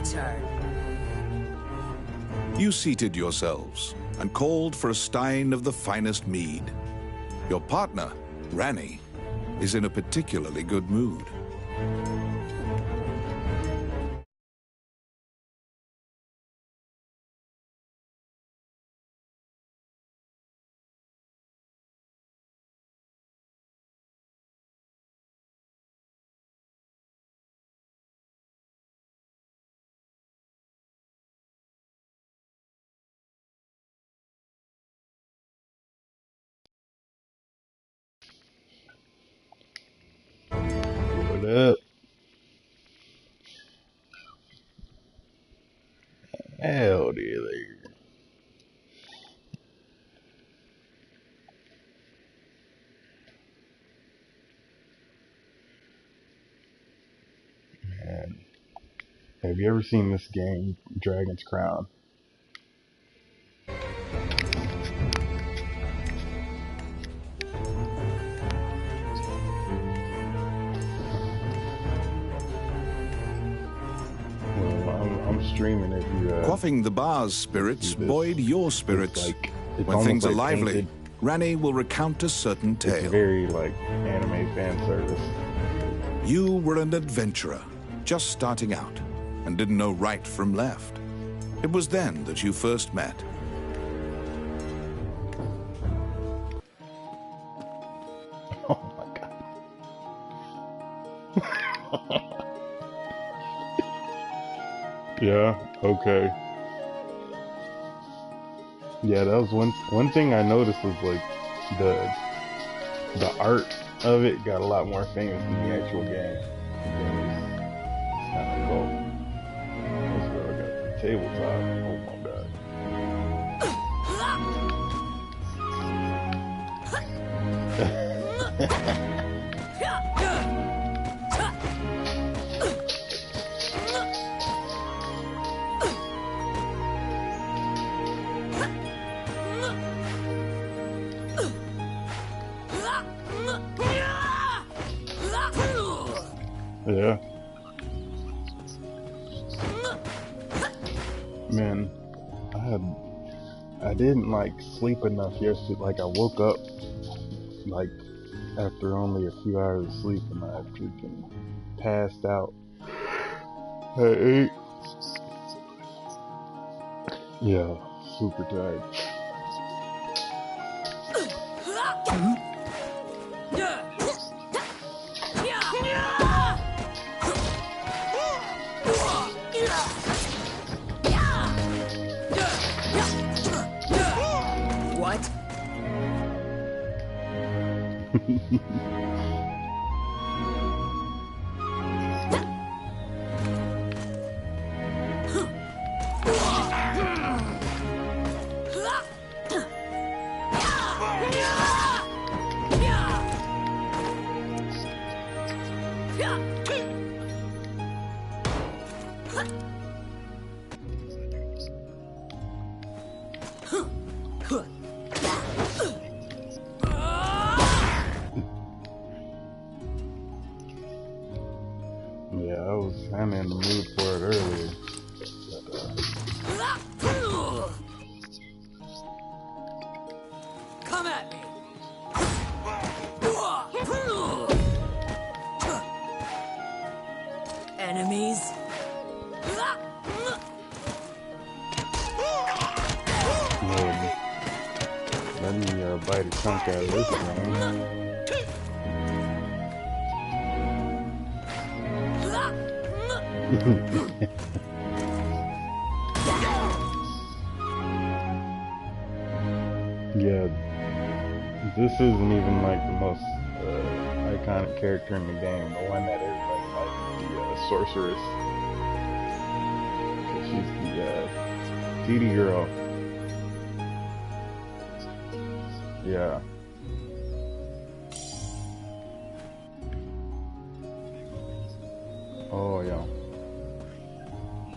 turn. You seated yourselves and called for a stein of the finest mead. Your partner, Ranni, is in a particularly good mood. What up? Howdy there. Man, have you ever seen this game, Dragon's Crown? Well, I'm streaming if you. Quaffing the bar's spirits buoyed your spirits. It's When things are almost like lively, painted. Ranni will recount a certain It's tale. very like anime fan service. You were an adventurer, just starting out, and didn't know right from left. It was then that you first met. Oh my god. Yeah. Okay. Yeah, that was one thing I noticed was like the art of it got a lot more famous than the actual game. It's kind of cool. This girl got the tabletop. Oh my god. Yeah. Man, I didn't like sleep enough yesterday. Like I woke up like after only a few hours of sleep and I freaking passed out at 8. Yeah, super tired. What? Yeah, I was kinda in the mood for it earlier. Come at me. Enemies? Let me bite a chunk out of this one. Yeah, this isn't even like the most iconic character in the game. The one that everybody likes, the sorceress. So she's the Didi girl. Yeah. Oh yeah.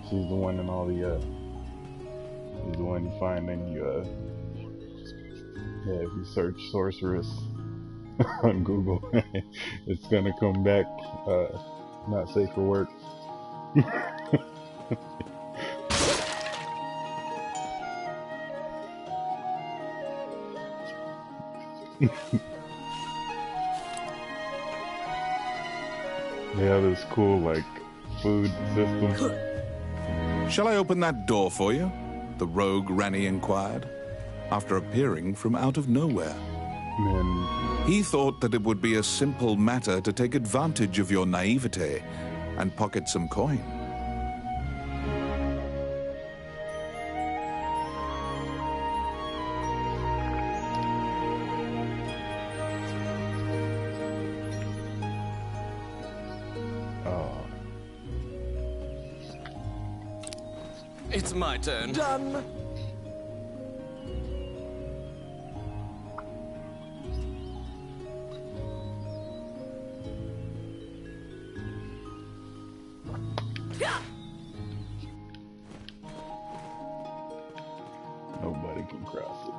She's the one in all the she's the one you find in you yeah, if you search sorceress on Google, it's gonna come back not safe for work. They have this cool, like, food system. Shall I open that door for you? The rogue Ranny inquired, after appearing from out of nowhere. Man, He thought that it would be a simple matter to take advantage of your naivete and pocket some coin. oh, It's my turn. Done. nobody can cross it.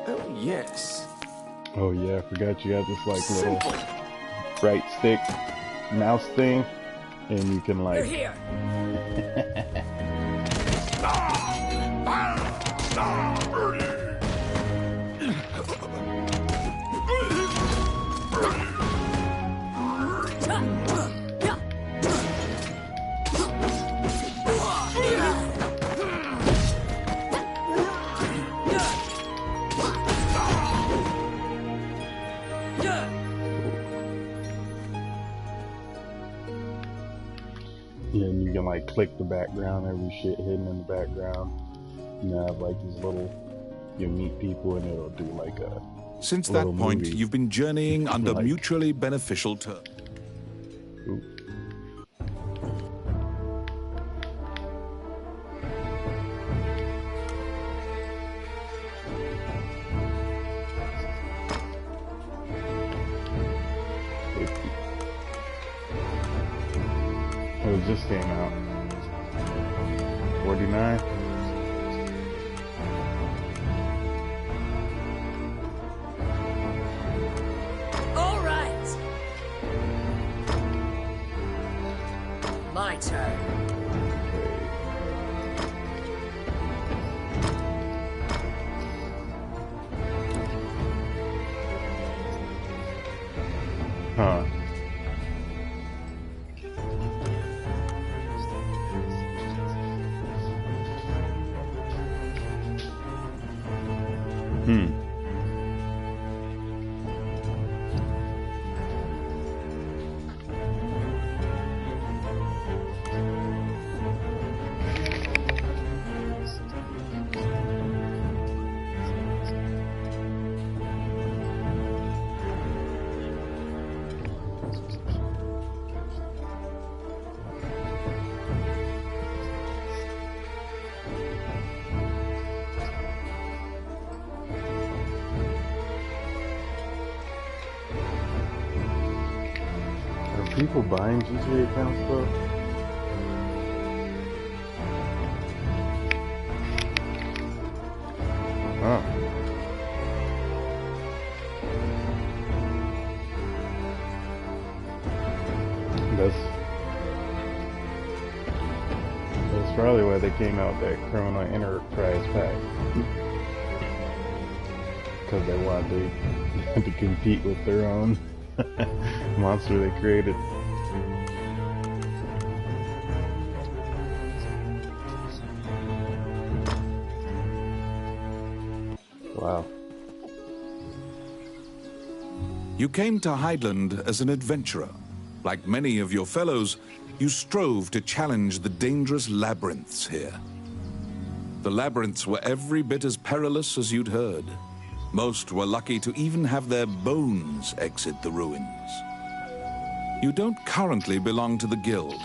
Oh, yes. Oh yeah, I forgot you got this like little right stick mouse thing, and you can like Here. yeah, and you can like click the background, every shit hidden in the background. You know, have like these little, you'll meet people and it'll do like a Since that little point, movie. you've been journeying under Like- mutually beneficial terms. Oop. Oh, it just came out. 49. All right. My turn. Huh. Hmm. Are people buying GTA accounts though? Huh. That's probably why they came out with that Criminal Enterprise pack. Because they wanted to compete with their own monster they created. Wow. You came to Hydeland as an adventurer. Like many of your fellows, you strove to challenge the dangerous labyrinths here. The labyrinths were every bit as perilous as you'd heard. Most were lucky to even have their bones exit the ruins. You don't currently belong to the guild.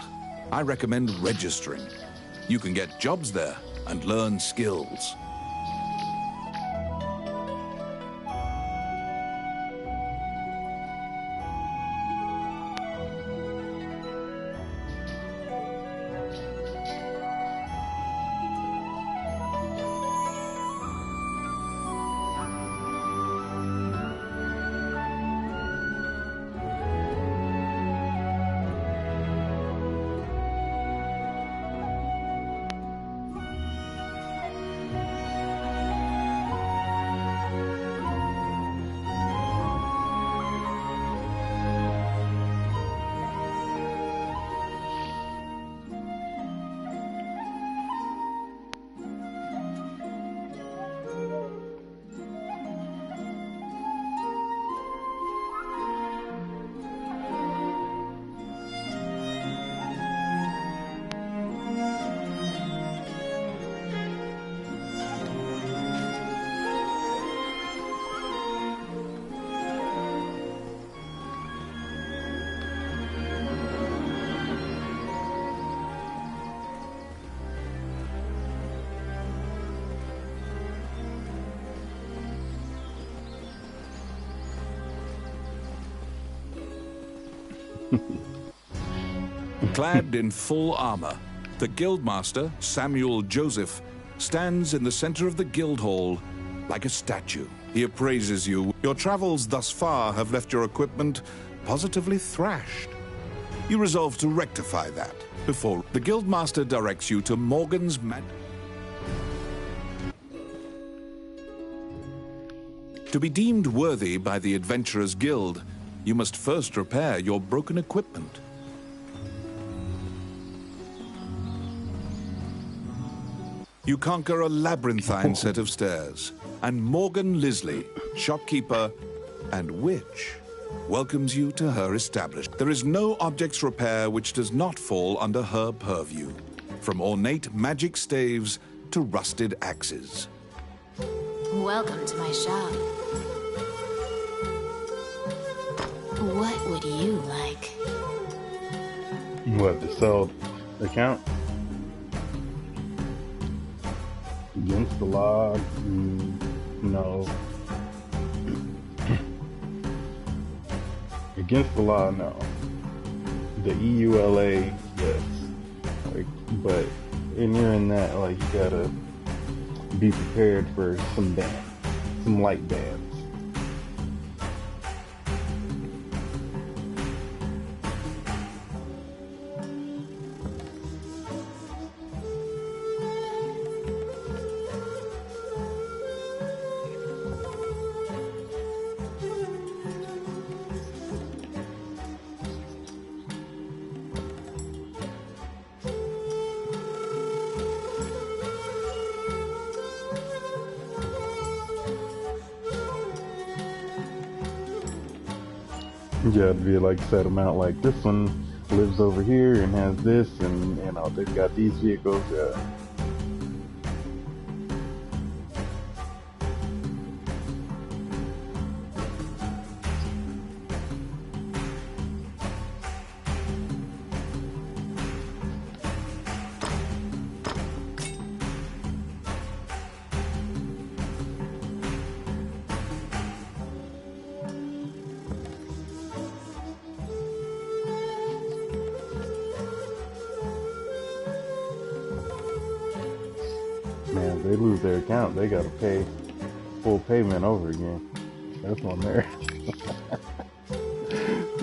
I recommend registering. You can get jobs there and learn skills. Clad in full armor, the Guildmaster, Samuel Joseph, stands in the center of the guild hall like a statue. He appraises you. Your travels thus far have left your equipment positively thrashed. You resolve to rectify that before the Guildmaster directs you to Morgan's To be deemed worthy by the Adventurers Guild, you must first repair your broken equipment. You conquer a labyrinthine set of stairs, and Morgan Lisley, shopkeeper and witch, welcomes you to her establishment. There is no objects repair which does not fall under her purview, from ornate magic staves to rusted axes. Welcome to my shop. What would you like? What, to sell the account? Against the law? No. Against the law, no. The EULA, yes. Like, but when you're in that, like, you gotta be prepared for some bans, some light bans. Yeah, it'd be like set them out like this one lives over here and has this, and you know they've got these vehicles. Yeah. Man, if they lose their account, they gotta pay full payment over again. That's on there.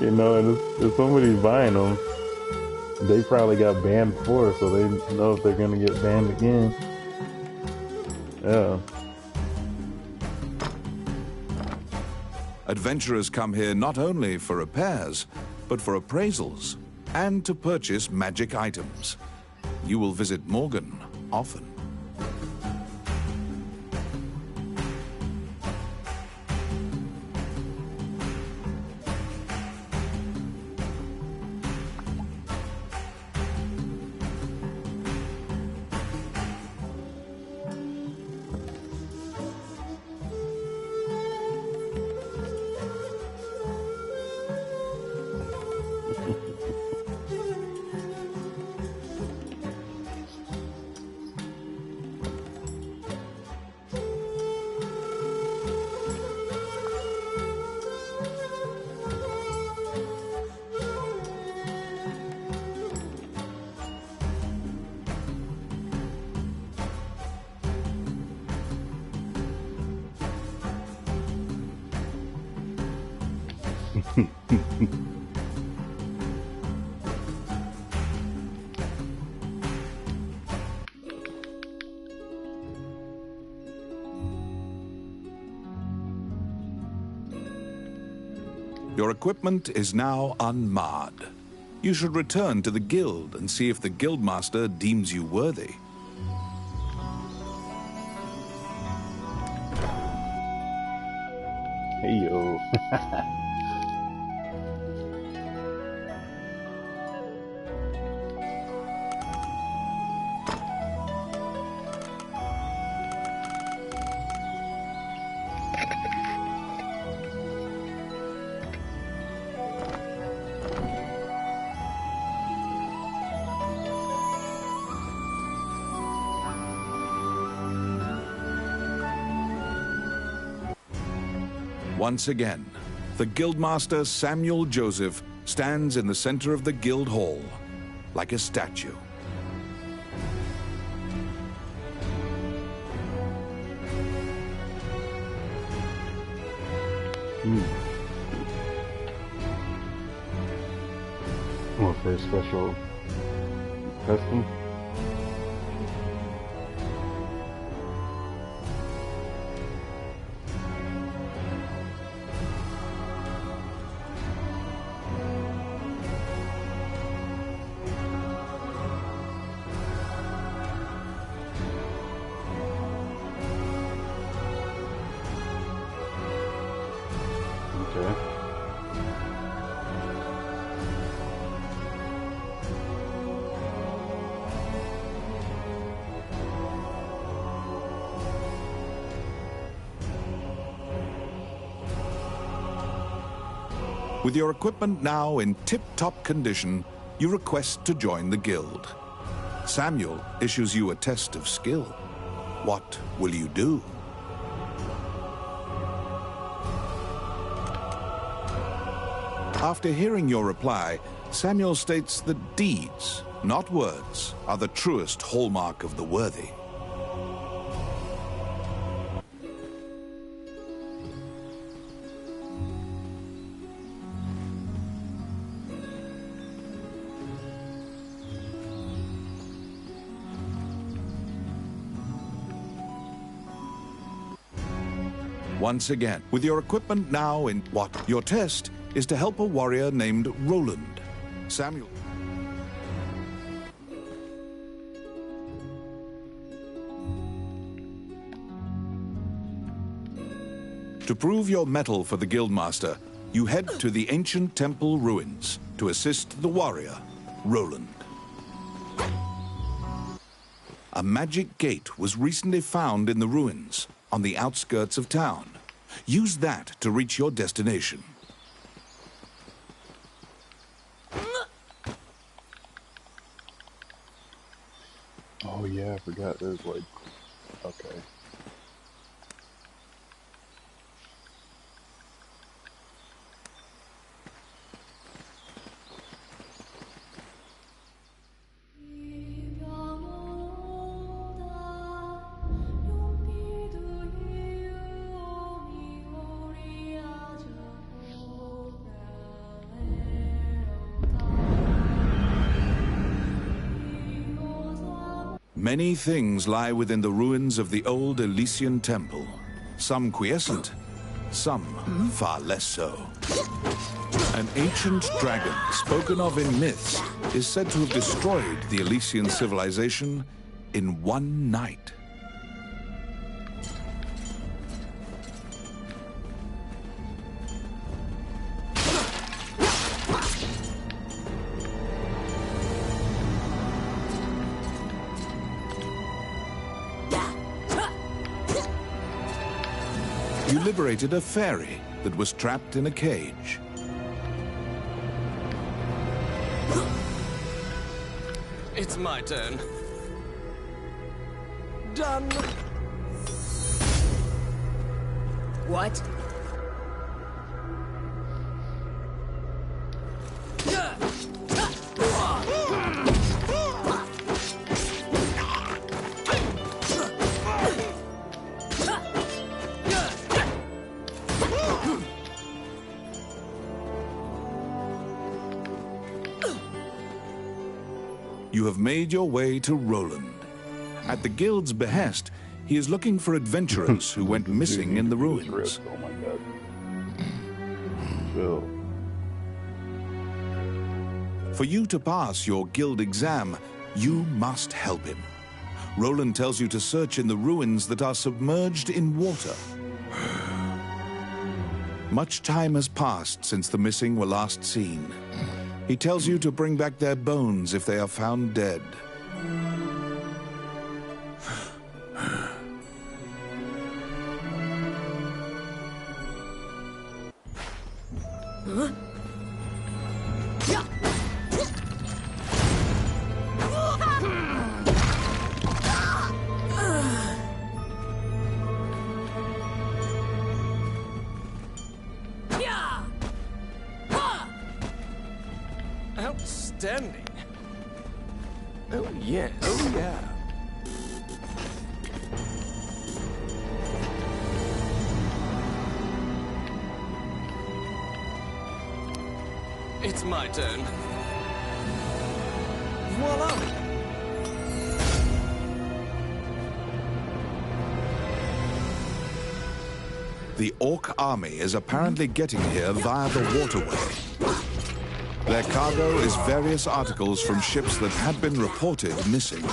You know, and if somebody's buying them, they probably got banned before, so they know if they're gonna get banned again. Yeah. Adventurers come here not only for repairs, but for appraisals and to purchase magic items. You will visit Morgan often. Your equipment is now unmarred. You should return to the guild and see if the guildmaster deems you worthy. Hey yo. Once again, the Guildmaster Samuel Joseph stands in the center of the guild hall, like a statue. Well, for a special custom. Okay. With your equipment now in tip-top condition, you request to join the guild. Samuel issues you a test of skill. What will you do? After hearing your reply, Samuel states that deeds, not words, are the truest hallmark of the worthy. Once again, with your equipment now in what? Your test is to help a warrior named Roland. Samuel. To prove your mettle for the Guildmaster, you head to the ancient temple ruins to assist the warrior, Roland. A magic gate was recently found in the ruins on the outskirts of town. Use that to reach your destination. Oh yeah, I forgot there's like... Okay. Many things lie within the ruins of the old Elysian temple. Some quiescent, some far less so. An ancient dragon, spoken of in myths, is said to have destroyed the Elysian civilization in one night. You liberated a fairy that was trapped in a cage. It's my turn. Done. What? You have made your way to Roland. At the guild's behest, he is looking for adventurers who went missing in the ruins. Oh my god. Phil. For you to pass your guild exam, you must help him. Roland tells you to search in the ruins that are submerged in water. Much time has passed since the missing were last seen. He tells you to bring back their bones if they are found dead. Outstanding. Oh, yes. Oh, yeah. It's my turn. Voila! The Orc army is apparently getting here via the waterway. Their cargo is various articles from ships that had been reported missing.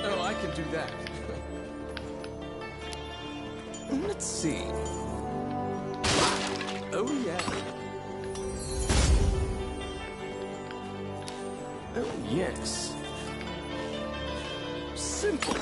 Oh, I can do that. Let's see. Oh, yeah. Oh, yes. Simple.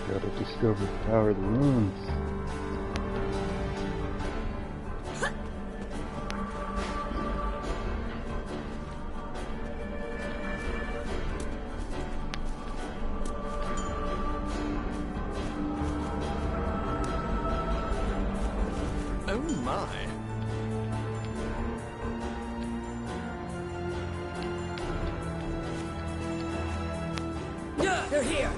Gotta discover the power of the runes. Oh, my. Yeah, they're here.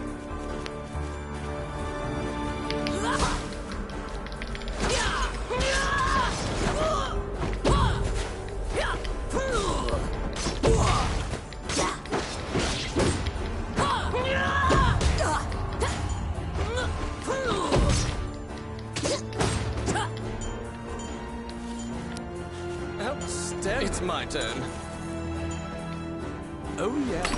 Outstanding. It's my turn. Oh, yeah.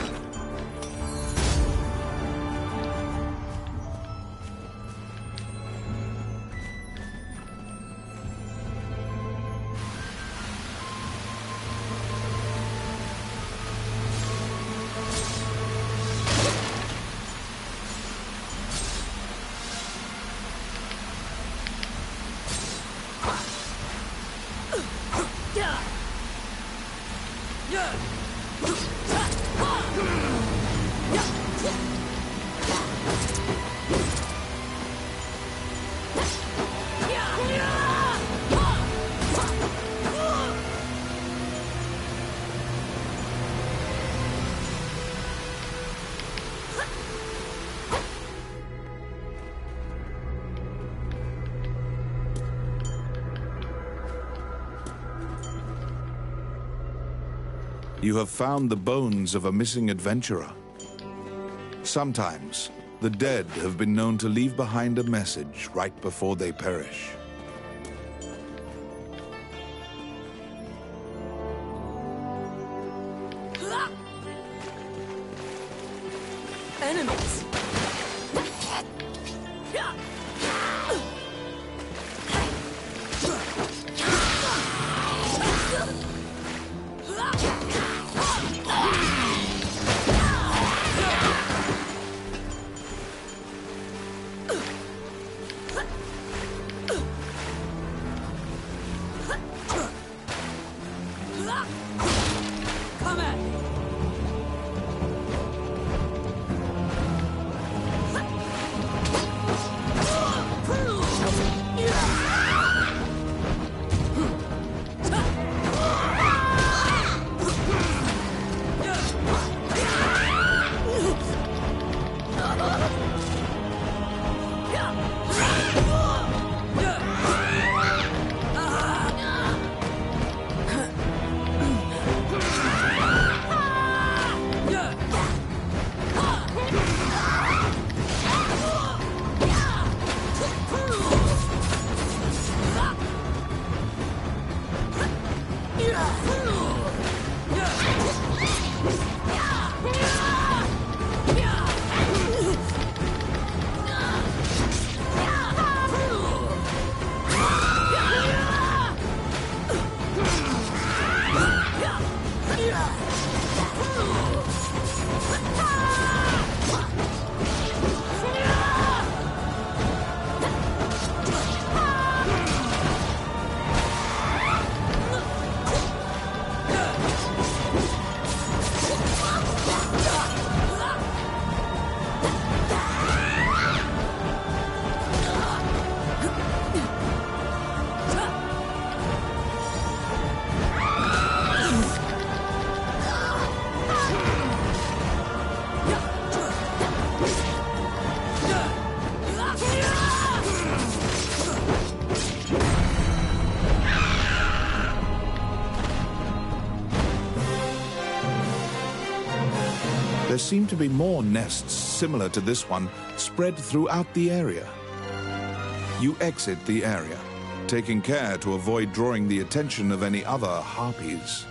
You have found the bones of a missing adventurer. Sometimes, the dead have been known to leave behind a message right before they perish. Enemies. Come at me. there seem to be more nests similar to this one spread throughout the area. You exit the area, taking care to avoid drawing the attention of any other harpies.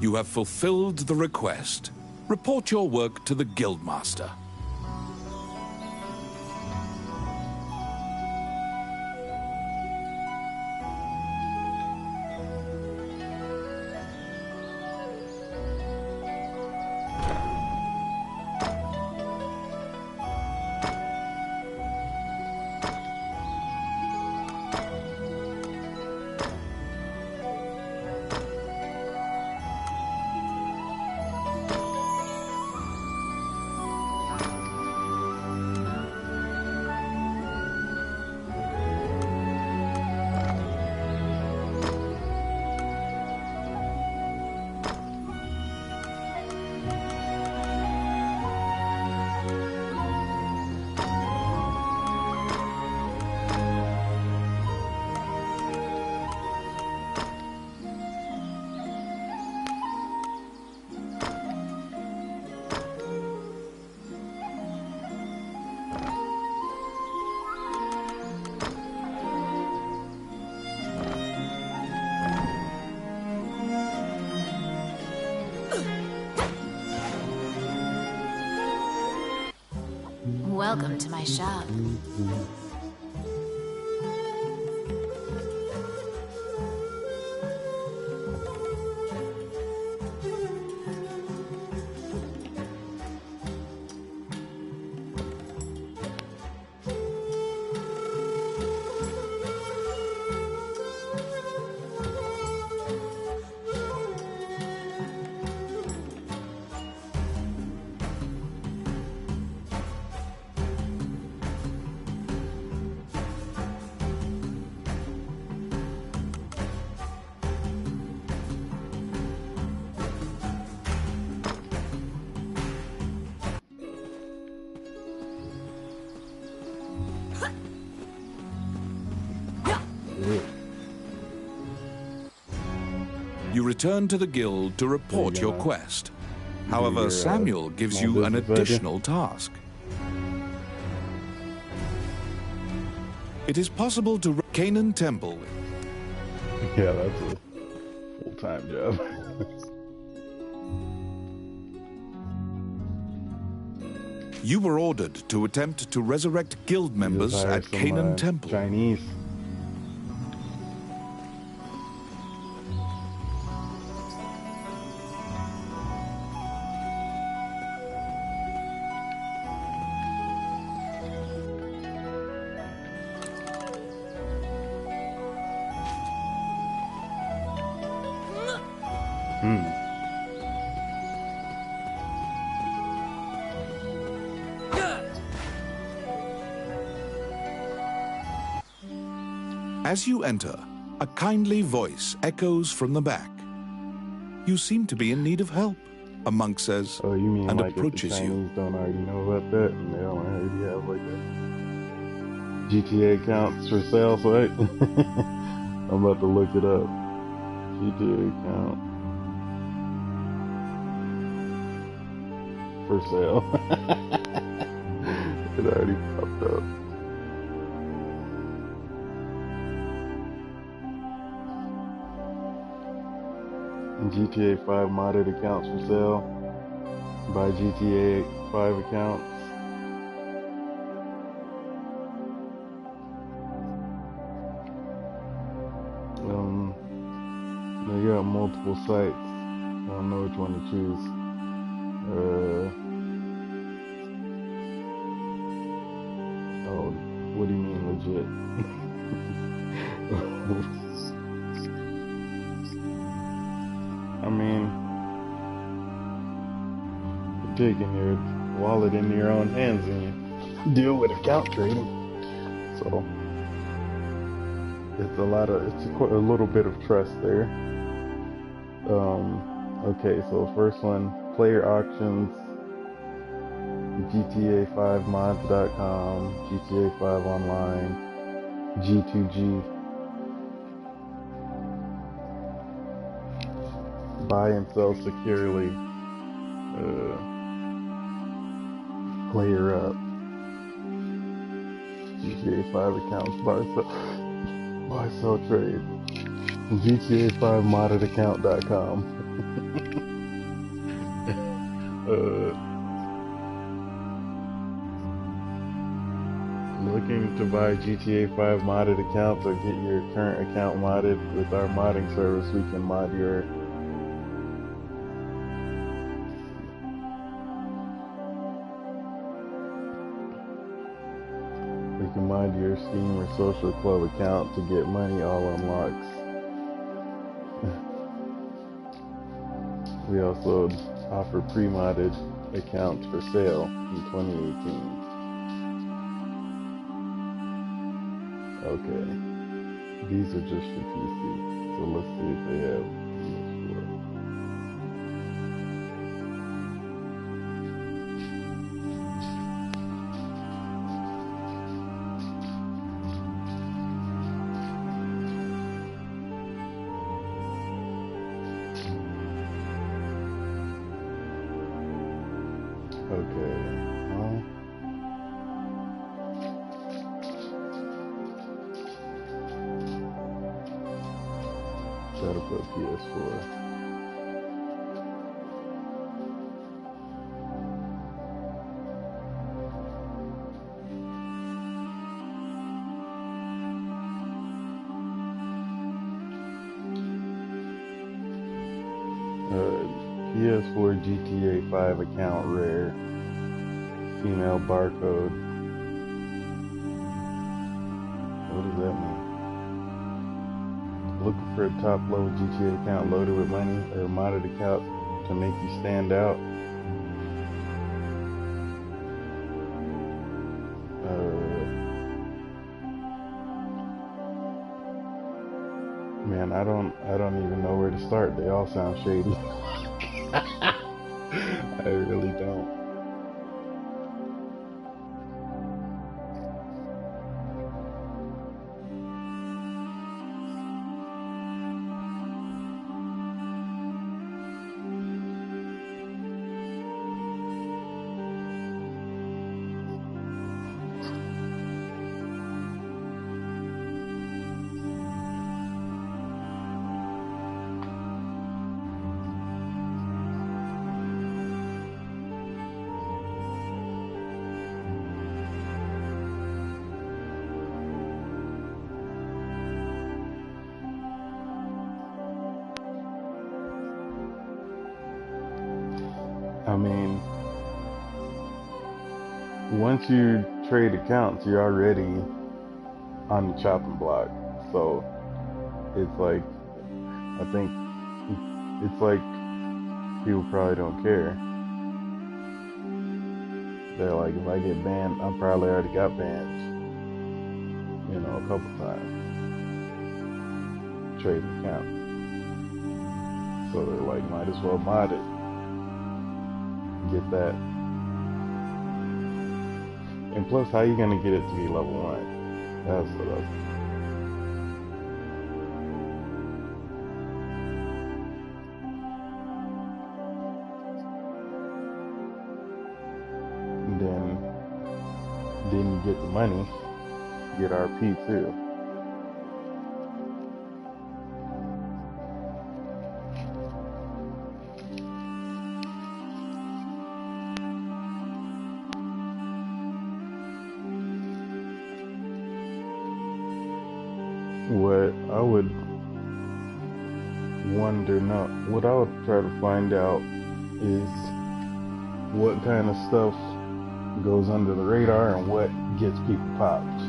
You have fulfilled the request. Report your work to the Guildmaster. Welcome to my shop. You return to the guild to report your quest. However, Samuel gives you an additional task. It is possible to Canaan Temple. Yeah, that's a full-time job. You were ordered to attempt to resurrect guild members Just hired at some, Canaan Temple. Chinese. As you enter, a kindly voice echoes from the back. You seem to be in need of help, a monk says, Oh, you mean and like if the approaches Chinese you. don't already know about that and they don't already have like a GTA accounts for sale site? I'm about to look it up. GTA account for sale. It already popped up. GTA 5 modded accounts for sale. Buy GTA 5 accounts. They got multiple sites. I don't know which one to choose. Oh, what do you mean legit? I mean, you're taking your wallet into your own hands and you deal with account trading. So it's a little bit of trust there. Okay, so first one, player auctions, GTA5mods.com, GTA 5 online, G2G. Buy and sell securely. Player up. GTA 5 accounts. Buy, sell, trade. GTA 5 modded-account.com. Looking to buy GTA 5 modded accounts or get your current account modded with our modding service? We can mod your Steam or Social Club account to get money all unlocks. We also offer pre-modded accounts for sale in 2018. Okay, these are just for PC, so let's see if they have PS4. Okay, well, gotta put PS4. PS4 GTA 5 account rare. Female barcode. What does that mean? Looking for a top level GTA account loaded with money or a modded account to make you stand out. Man, I don't even know where to start. They all sound shady. I really don't. I mean, once you trade accounts, you're already on the chopping block. So it's like, I think it's like people probably don't care. They're like, if I get banned, I probably already got banned, you know, a couple times. Trading account. So they're like, might as well mod it. Get that. And plus, how you gonna get it to be level 1? That's what else. Then you get the money, get RP too. What I would wonder, no, what I would try to find out is what kind of stuff goes under the radar and what gets people popped,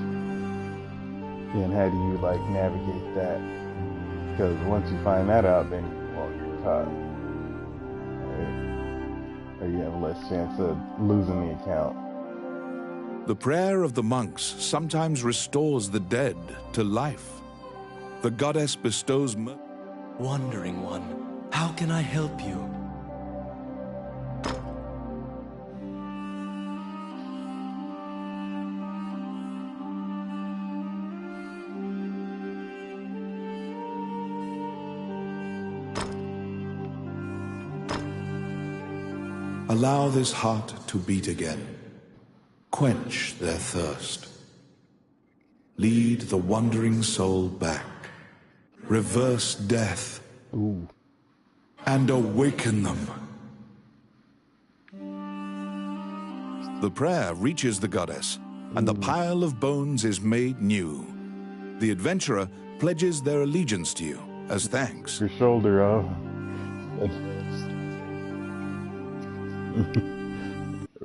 and how do you like navigate that? Because once you find that out, then you won't get caught, right? Or you have less chance of losing the account. The prayer of the monks sometimes restores the dead to life. The goddess bestows Wandering One, how can I help you? Allow this heart to beat again. Quench their thirst. Lead the wandering soul back. Reverse death. Ooh. And awaken them. The prayer reaches the goddess, and the pile of bones is made new. The adventurer pledges their allegiance to you as thanks. Your shoulder off.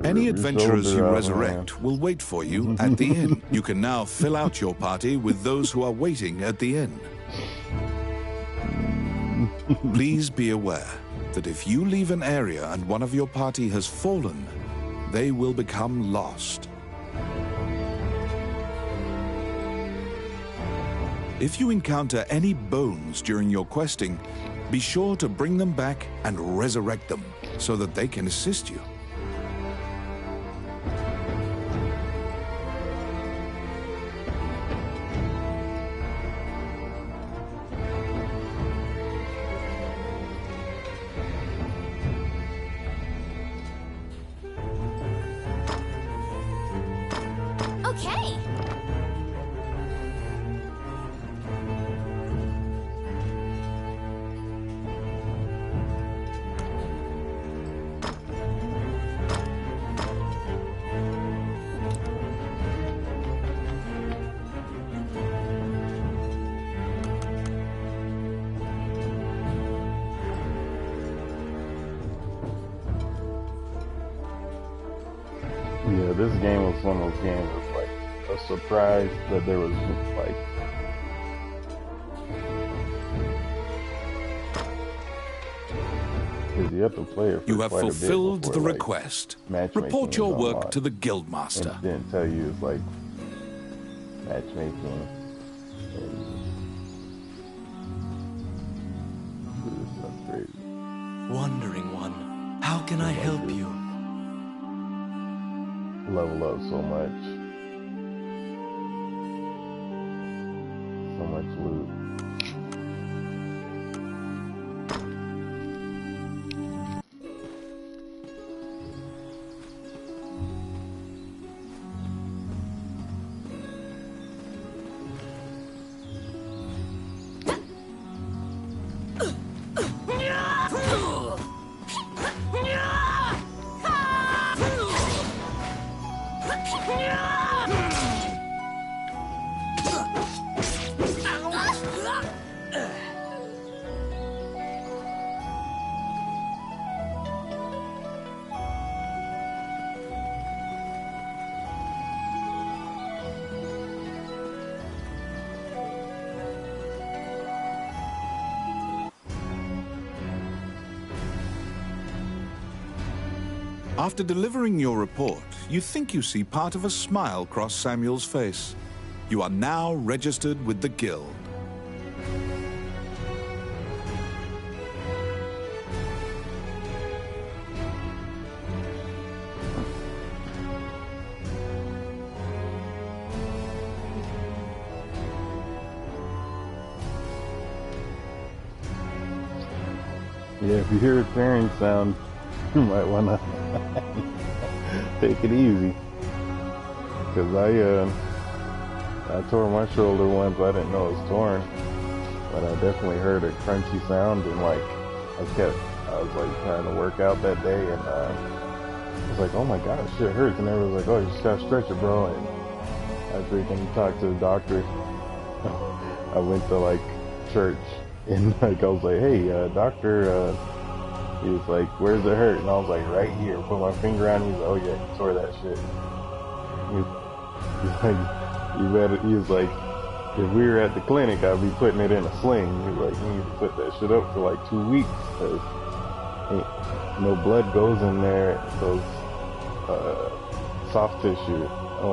Any adventurers you resurrect will wait for you at the inn. You can now fill out your party with those who are waiting at the inn. Please be aware that if you leave an area and one of your party has fallen, they will become lost. If you encounter any bones during your questing, be sure to bring them back and resurrect them so that they can assist you. Okay. Yeah, this game was one of those games that's like a surprise that there was like because you have to play it for You have quite a bit fulfilled before, the like, request. matchmaking Report is your work unlocked. to the And Guildmaster. it didn't tell you it's like matchmaking and this stuff crazy. Wandering One, how can I help you? Level up so much. So much loot. After delivering your report, you think you see part of a smile cross Samuel's face. You are now registered with the Guild. Yeah, if you hear a tearing sound, you might want to take it easy. Because I tore my shoulder once. I didn't know it was torn, but I definitely heard a crunchy sound, and like I was like trying to work out that day, and I was like, oh my god, shit hurts, and everyone was like, oh, you just gotta stretch it, bro. And I freaking talked to the doctor. I went to like church. And like I was like, hey, doctor, he was like, where's it hurt? And I was like, right here. Put my finger on it. He's like, oh yeah, you tore that shit. He's like, you better. He was like, if we were at the clinic, I'd be putting it in a sling. He was like, you need to put that shit up for like 2 weeks, cause no blood goes in there. Those soft tissue. I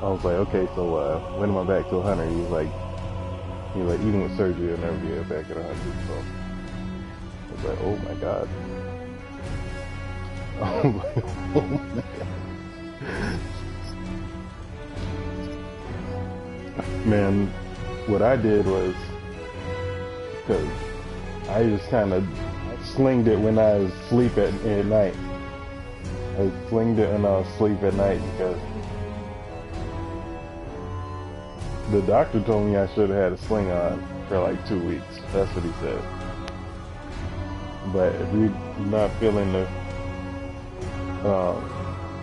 was like, okay, so when am I back to 100? He was like, even with surgery, I'll never be back at 100. So I was like, oh my god. I was like, oh my god. Man, what I did was, because I just kind of slinged it when I was asleep at night. I slinged it when I was asleep at night because the doctor told me I should have had a sling on for like 2 weeks. That's what he said. But if you're not feeling the,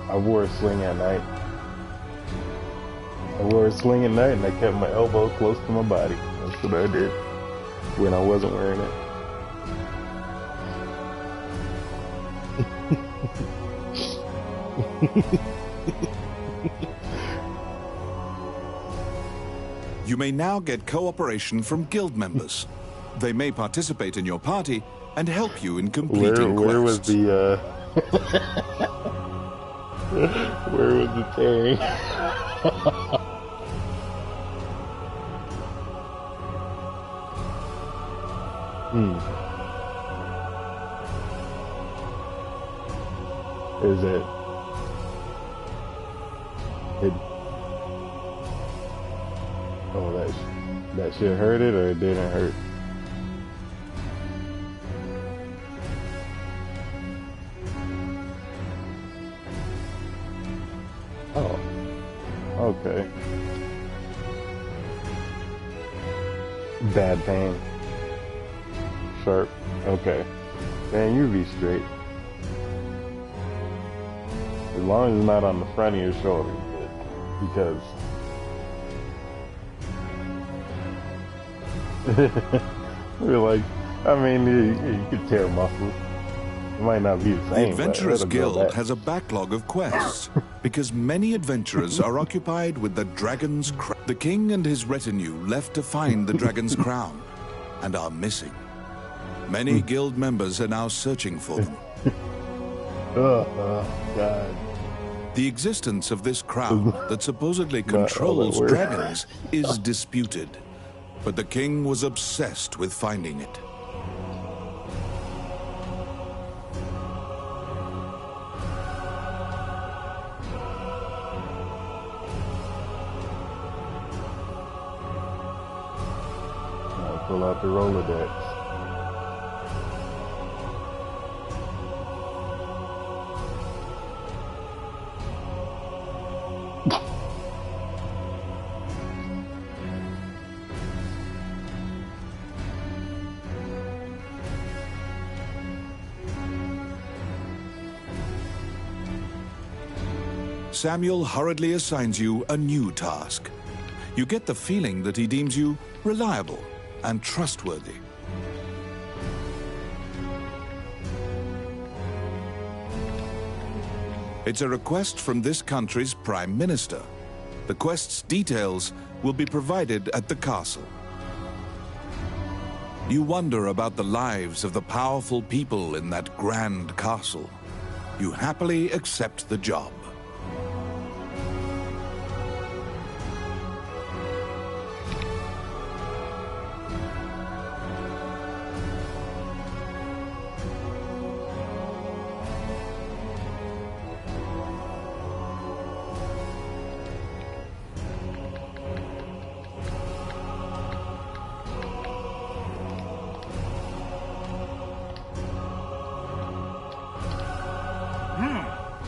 I wore a sling at night. I wore a sling at night and I kept my elbow close to my body. That's what I did when I wasn't wearing it. You may now get cooperation from guild members. They may participate in your party and help you in completing quests. Where was the where was the thing? Is it? Oh, that shit hurt it, or it didn't hurt? Oh, okay. Bad pain. Sharp. Okay. Man, you be straight. As long as it's not on the front of your shoulder, because we're like, I mean, you could tear muscles. It might not be the same. The Adventurers Guild has a backlog of quests because many adventurers are occupied with the Dragon's Crown. The king and his retinue left to find the Dragon's Crown and are missing. Many guild members are now searching for them. Oh, God. The existence of this crown that supposedly controls dragons is disputed, but the king was obsessed with finding it. I'll pull out the Rolodex. Samuel hurriedly assigns you a new task. You get the feeling that he deems you reliable and trustworthy. It's a request from this country's Prime Minister. The quest's details will be provided at the castle. You wonder about the lives of the powerful people in that grand castle. you happily accept the job.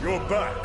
You're back.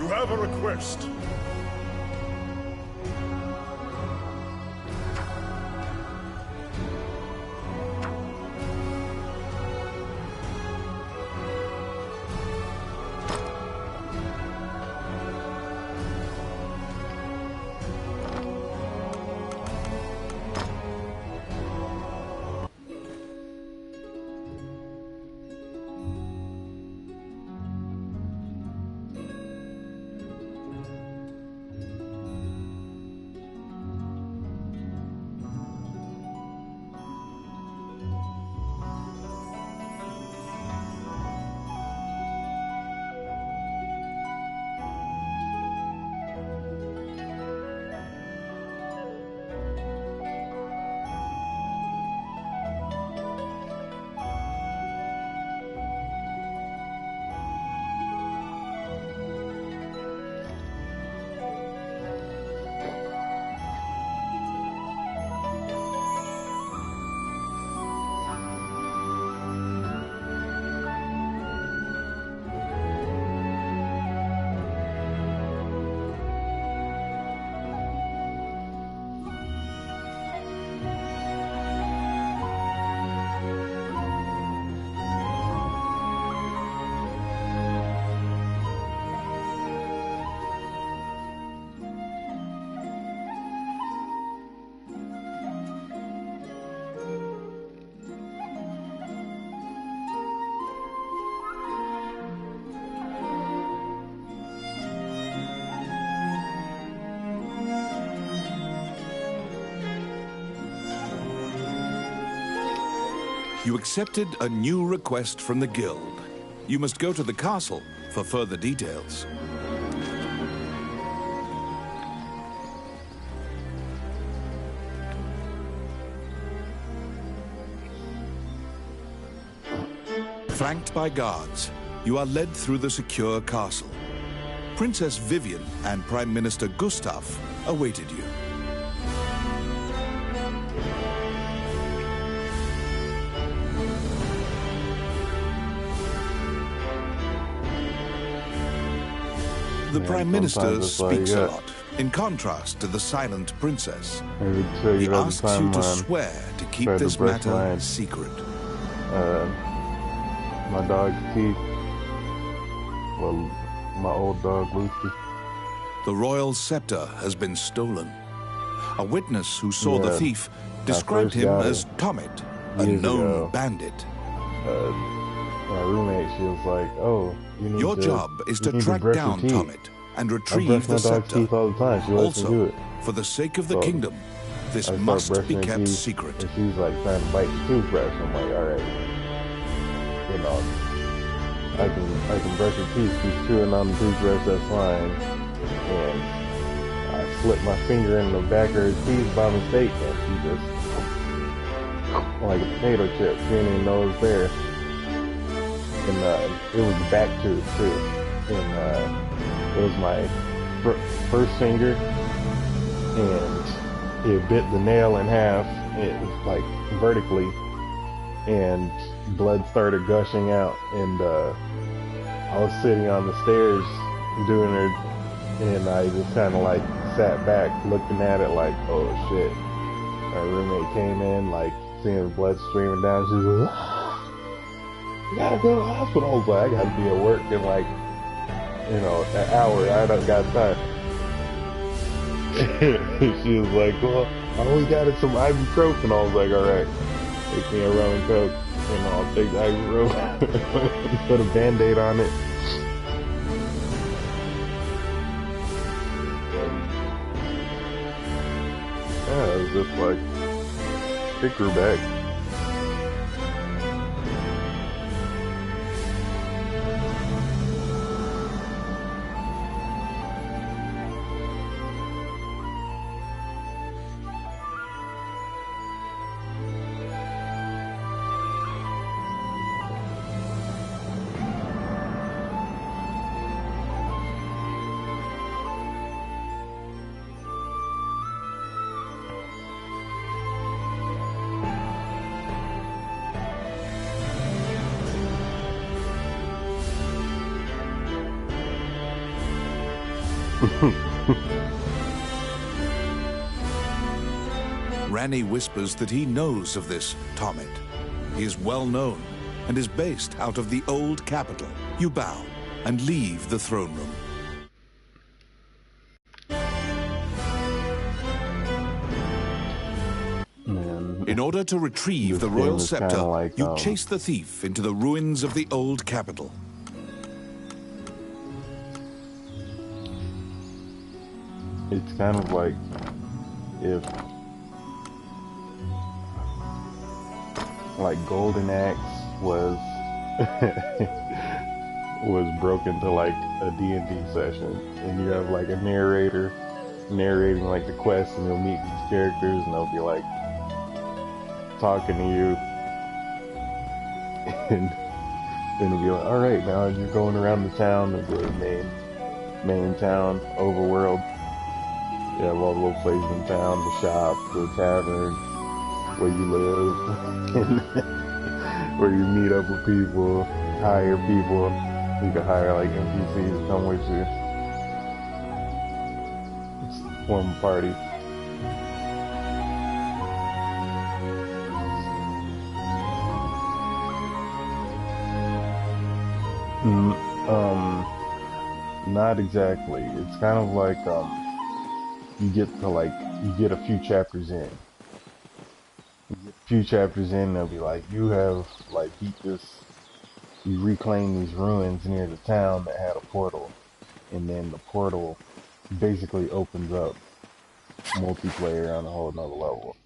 You have a request. You accepted a new request from the guild. You must go to the castle for further details. Flanked by guards, you are led through the secure castle. Princess Vivian and Prime Minister Gustav awaited you. The Prime Minister speaks a lot, in contrast to the silent princess. He asks you to swear to keep this matter secret. My dog's teeth. Well, my old dog, Lucy. The royal scepter has been stolen. A witness who saw the thief described him as Tomet, a known bandit. My roommate, she was like, "Oh, your job is to track down Tomet and retrieve the scepter. Teeth all the time. She lets me do it. For the sake of the kingdom, this must be kept secret." And she's like trying to bite the toothbrush. I'm like, all right, you know, I can brush your teeth. She's chewing on the toothbrush, that's fine. And I slipped my finger in the back of her teeth by mistake, and she just, like a potato chip, she didn't even know it was there. And it was back tooth too. And it was my first finger, and it bit the nail in half, it was like vertically, and blood started gushing out. And I was sitting on the stairs doing it, and I just kind of like sat back looking at it like, oh shit. My roommate came in, like seeing the blood streaming down. She was like, you gotta go to the hospital. I was like, I gotta be at work in like, you know, an hour. I don't got time. She was like, well, I only got it some ibuprofen. I was like, alright, take me a rum and coke. You know, I'll take the ibuprofen, put a band-aid on it. Yeah, it was just like, it grew back. Ranni whispers that he knows of this Tomet. He is well known and is based out of the old capital. You bow and leave the throne room. Man, In order to retrieve the This royal game is kinda scepter, like, you chase the thief into the ruins of the old capital. it's kind of like if like Golden Axe was was broken to like a D&D session, and you have like a narrator narrating like the quest, and you'll meet these characters and they'll be like talking to you, and then it'll be like, all right, now you're going around the town of the main town, overworld. You have all the little places in town, the shop, the tavern, where you live, where you meet up with people, hire people. You can hire like NPCs to come with you. Form a party. Not exactly. It's kind of like you get a few chapters in. They'll be like, you have like you reclaim these ruins near the town that had a portal, and then the portal basically opens up multiplayer on a whole nother level.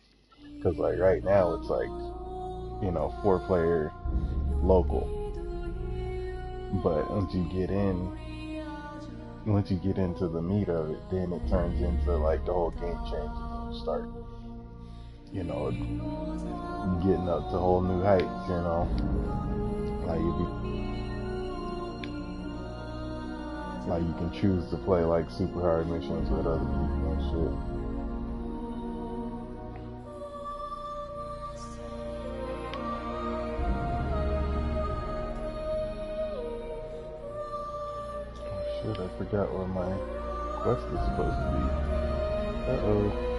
Cause like right now it's like, you know, 4-player local, but once you get into the meat of it, then it turns into like the whole game changes and you start you know, getting up to whole new heights, you know. Like you can choose to play like super hard missions with other people and shit. Oh shit, I forgot where my quest is supposed to be. Uh-oh.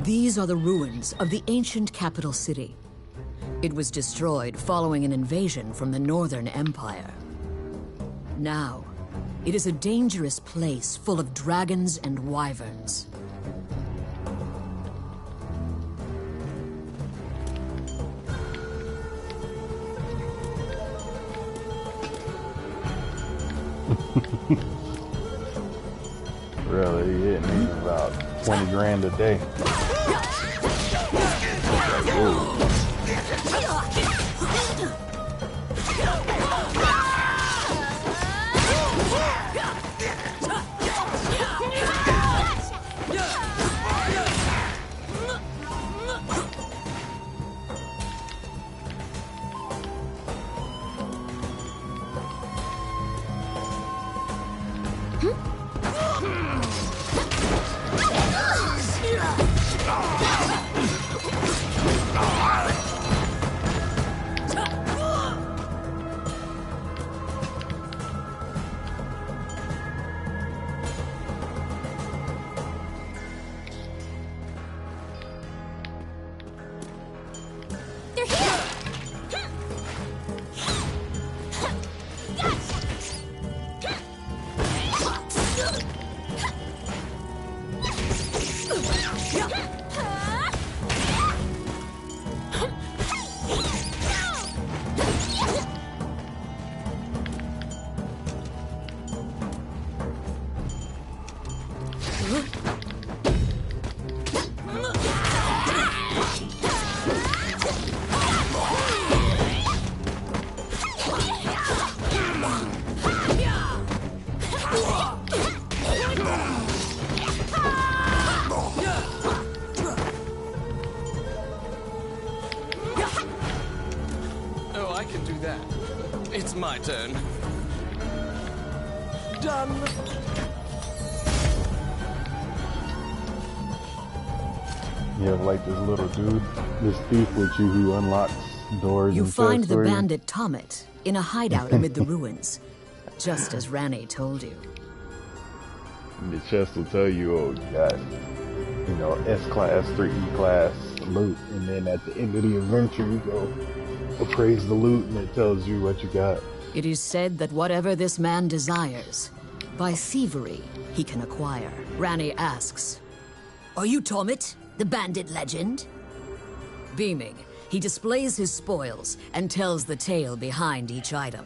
These are the ruins of the ancient capital city. It was destroyed following an invasion from the Northern Empire. Now, it is a dangerous place full of dragons and wyverns. Really, it needs about 20 grand a day. Oh, I can do that. It's my turn. Done. You have like this little dude, this thief with you who unlocks doors. You and find chests the for you. bandit Tommet in a hideout amid the ruins, just as Ranni told you. The chest will tell you, oh, you got, you know, S-class, 3E class loot, and then at the end of the adventure, you go appraise the loot, and it tells you what you got. It is said that whatever this man desires, by thievery, he can acquire. Ranni asks, "Are you Tommet, the bandit legend?" Beaming, he displays his spoils and tells the tale behind each item.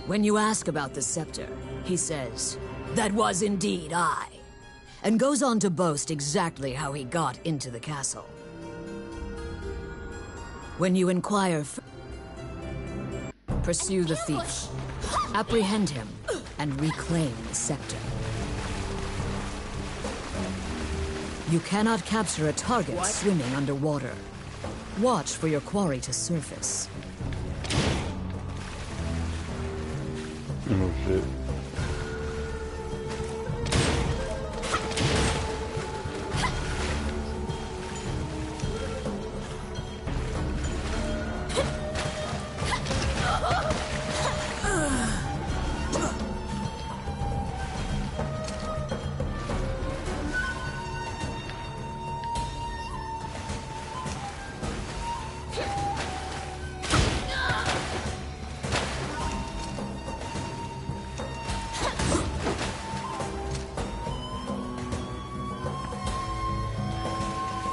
When you ask about the scepter, he says, "That was indeed I," and goes on to boast exactly how he got into the castle. When you inquire, pursue the thief, apprehend him, and reclaim the scepter. You cannot capture a target swimming underwater. Watch for your quarry to surface. Oh shit.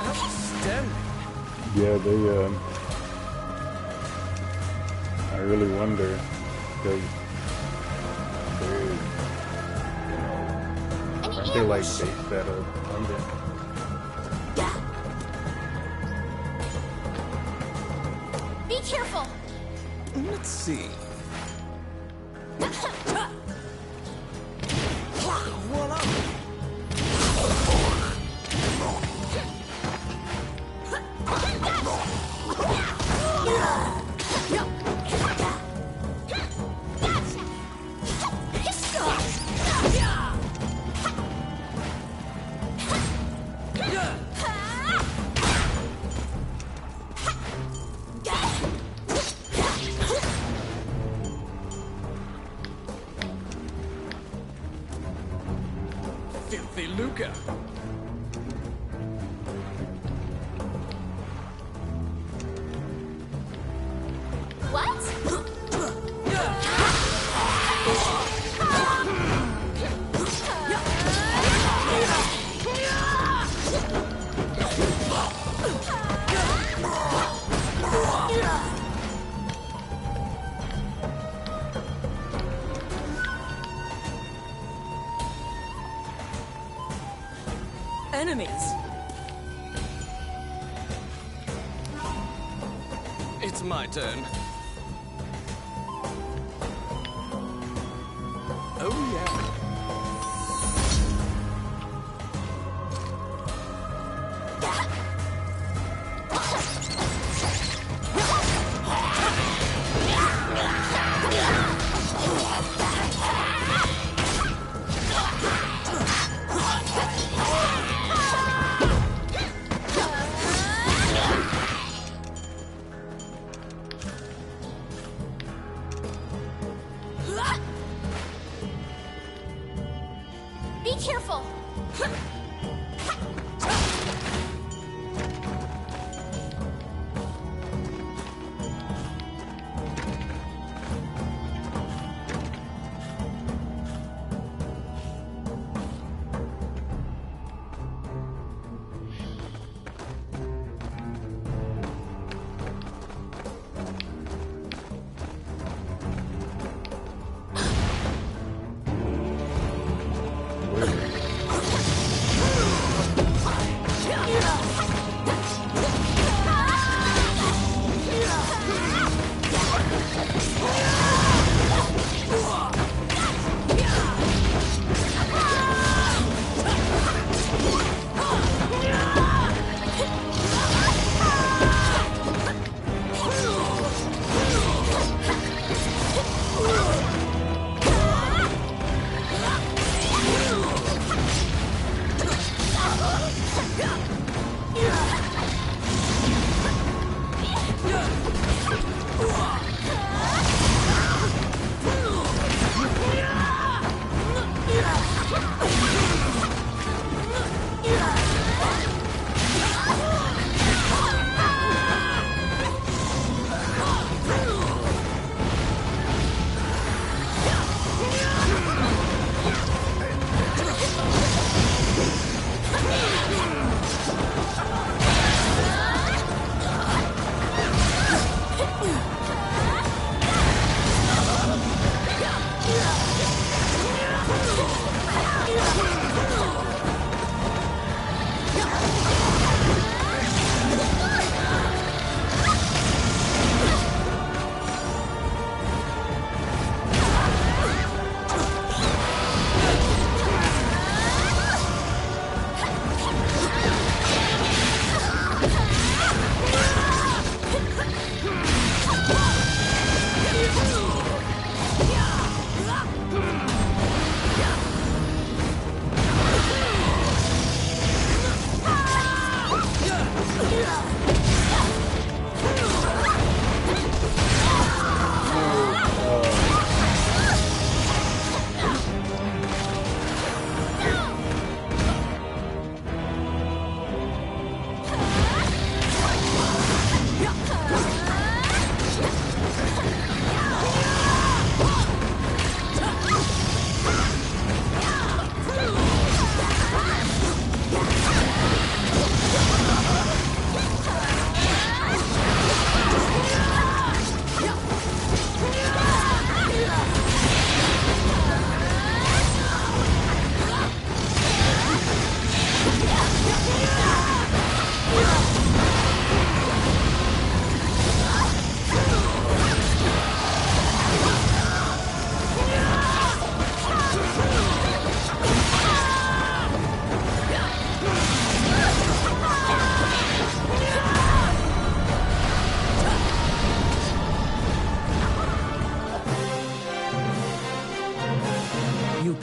Outstanding. Yeah, they, I really wonder, because they're, you know, aren't they like based out of London? Be careful. Let's see. Voila! Filthy Luca. What? Enemies. It's my turn. Oh, yeah. Be careful.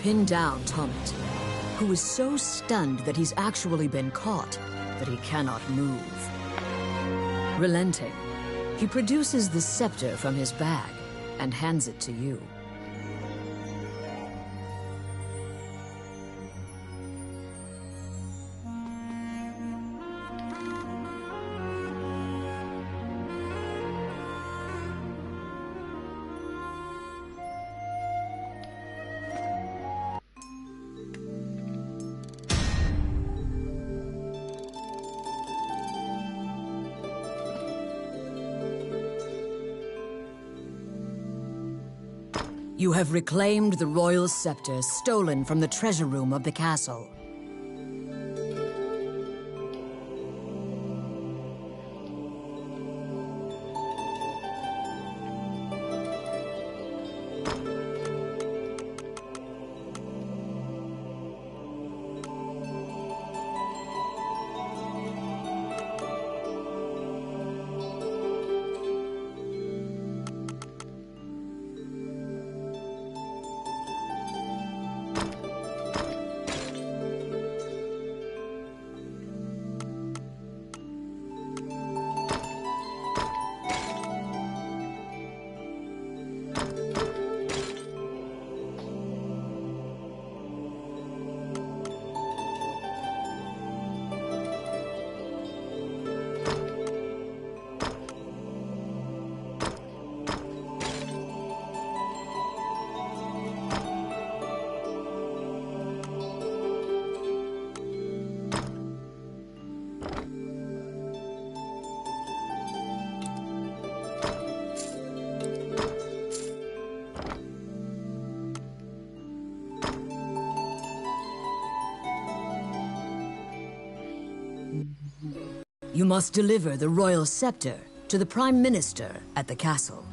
pin down Tommet, who is so stunned that he's actually been caught that he cannot move. Relenting, he produces the scepter from his bag and hands it to you. You have reclaimed the royal scepter stolen from the treasure room of the castle. You must deliver the royal scepter to the Prime Minister at the castle.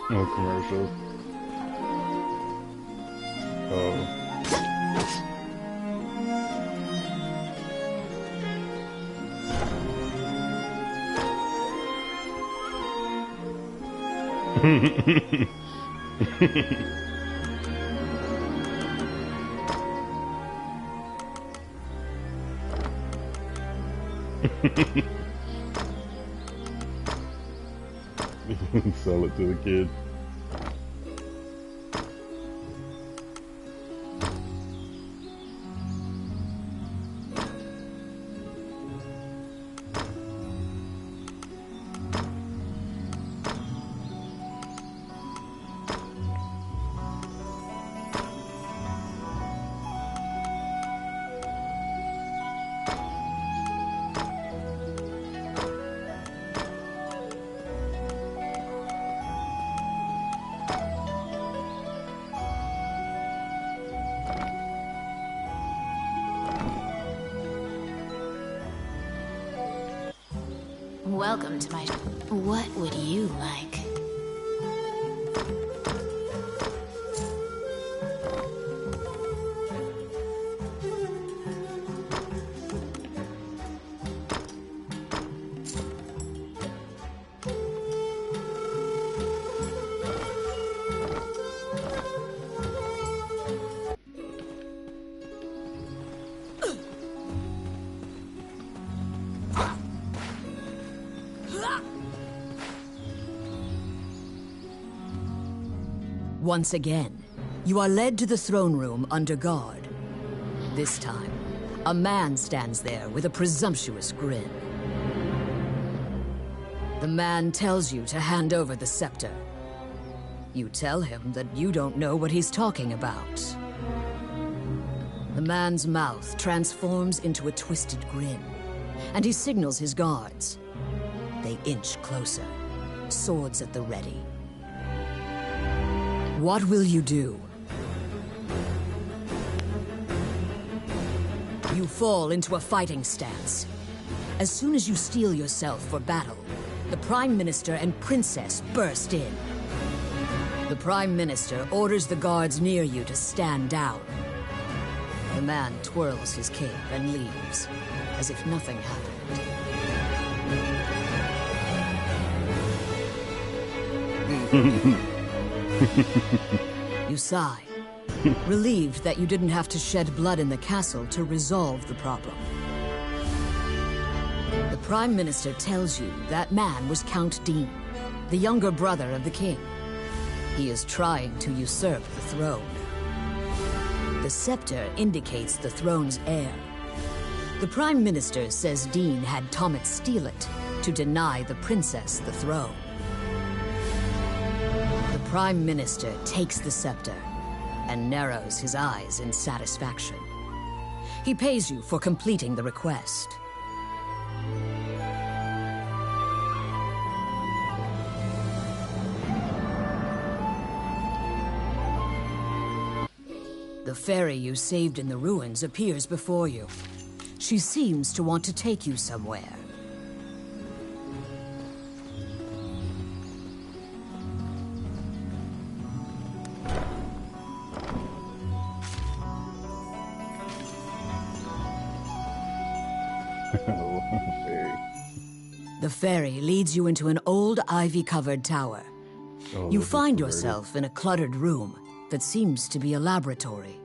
No commercials. Oh. Sell it to the kid. Welcome to my... What would you like? Once again, you are led to the throne room under guard. This time, a man stands there with a presumptuous grin. The man tells you to hand over the scepter. You tell him that you don't know what he's talking about. The man's mouth transforms into a twisted grin, and he signals his guards. They inch closer, swords at the ready. What will you do? You fall into a fighting stance. As soon as you steel yourself for battle, the Prime Minister and Princess burst in. The Prime Minister orders the guards near you to stand down. The man twirls his cape and leaves, as if nothing happened. You sigh, relieved that you didn't have to shed blood in the castle to resolve the problem. The Prime Minister tells you that man was Count Dean, the younger brother of the king. He is trying to usurp the throne. The scepter indicates the throne's heir. The Prime Minister says Dean had Tommet steal it to deny the princess the throne. The Prime Minister takes the scepter and narrows his eyes in satisfaction. He pays you for completing the request. The fairy you saved in the ruins appears before you. She seems to want to take you somewhere. The fairy leads you into an old ivy-covered tower. You find yourself in a cluttered room that seems to be a laboratory.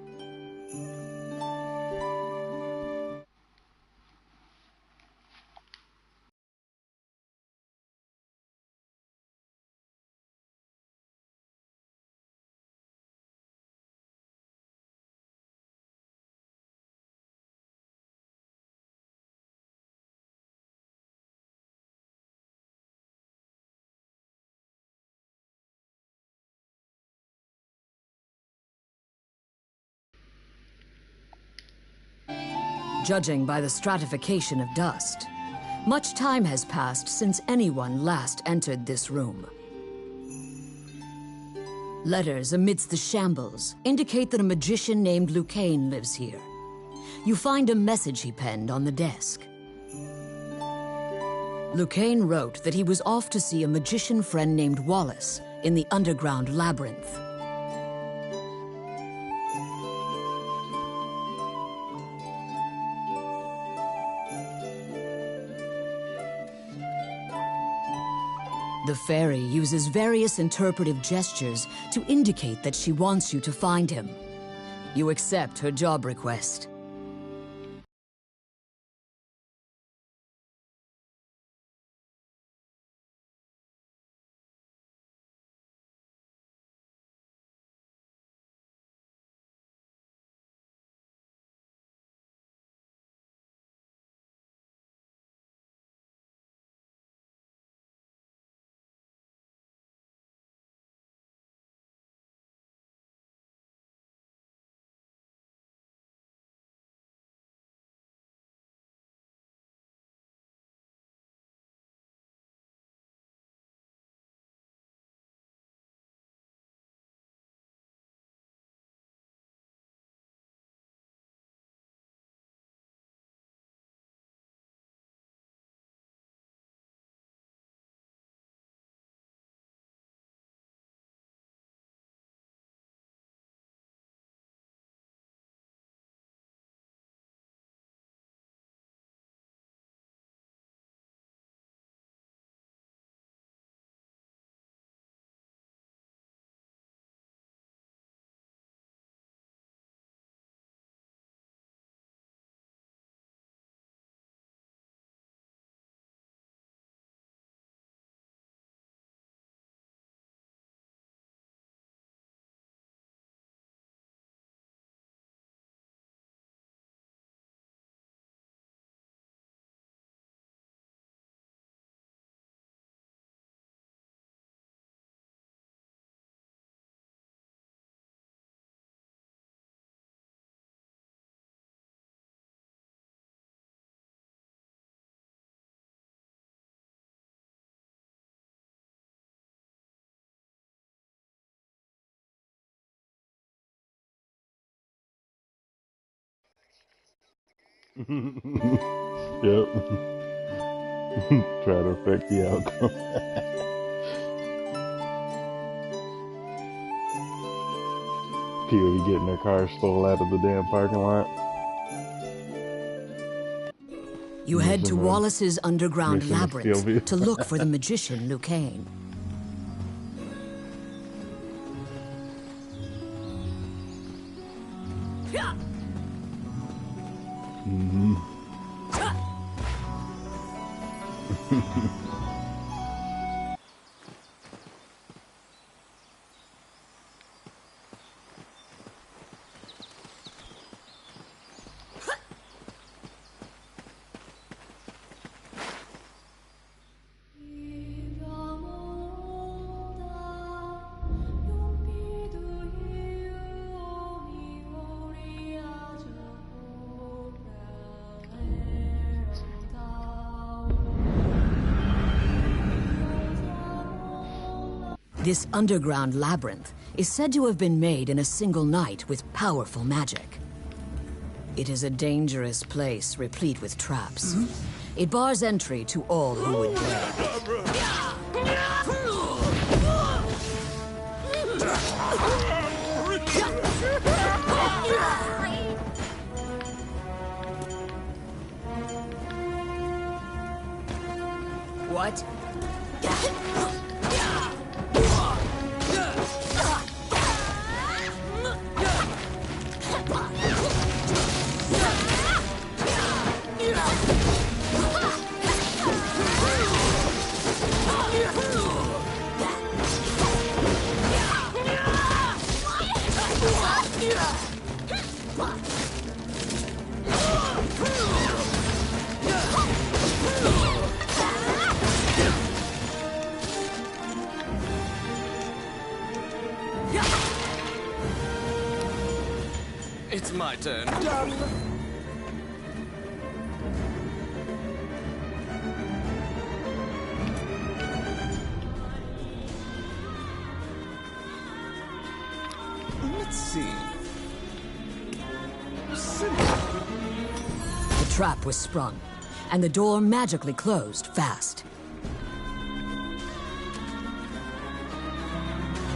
Judging by the stratification of dust, much time has passed since anyone last entered this room. Letters amidst the shambles indicate that a magician named Lucane lives here. You find a message he penned on the desk. Lucane wrote that he was off to see a magician friend named Wallace in the underground labyrinth. The fairy uses various interpretive gestures to indicate that she wants you to find him. You accept her job request. Yep. Try to affect the outcome. People be getting their cars stole out of the damn parking lot. You head to Mission, Wallace's underground mission to labyrinth steal to look for the magician Lucane. This underground labyrinth is said to have been made in a single night with powerful magic. It is a dangerous place replete with traps. It bars entry to all who would dare. What? It's my turn. Let's see. The trap was sprung, and the door magically closed fast.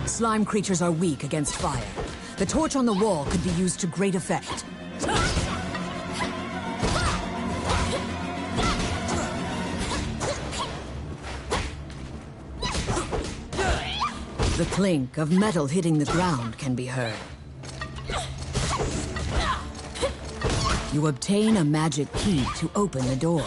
Slime creatures are weak against fire. The torch on the wall could be used to great effect. The clink of metal hitting the ground can be heard. You obtain a magic key to open the door.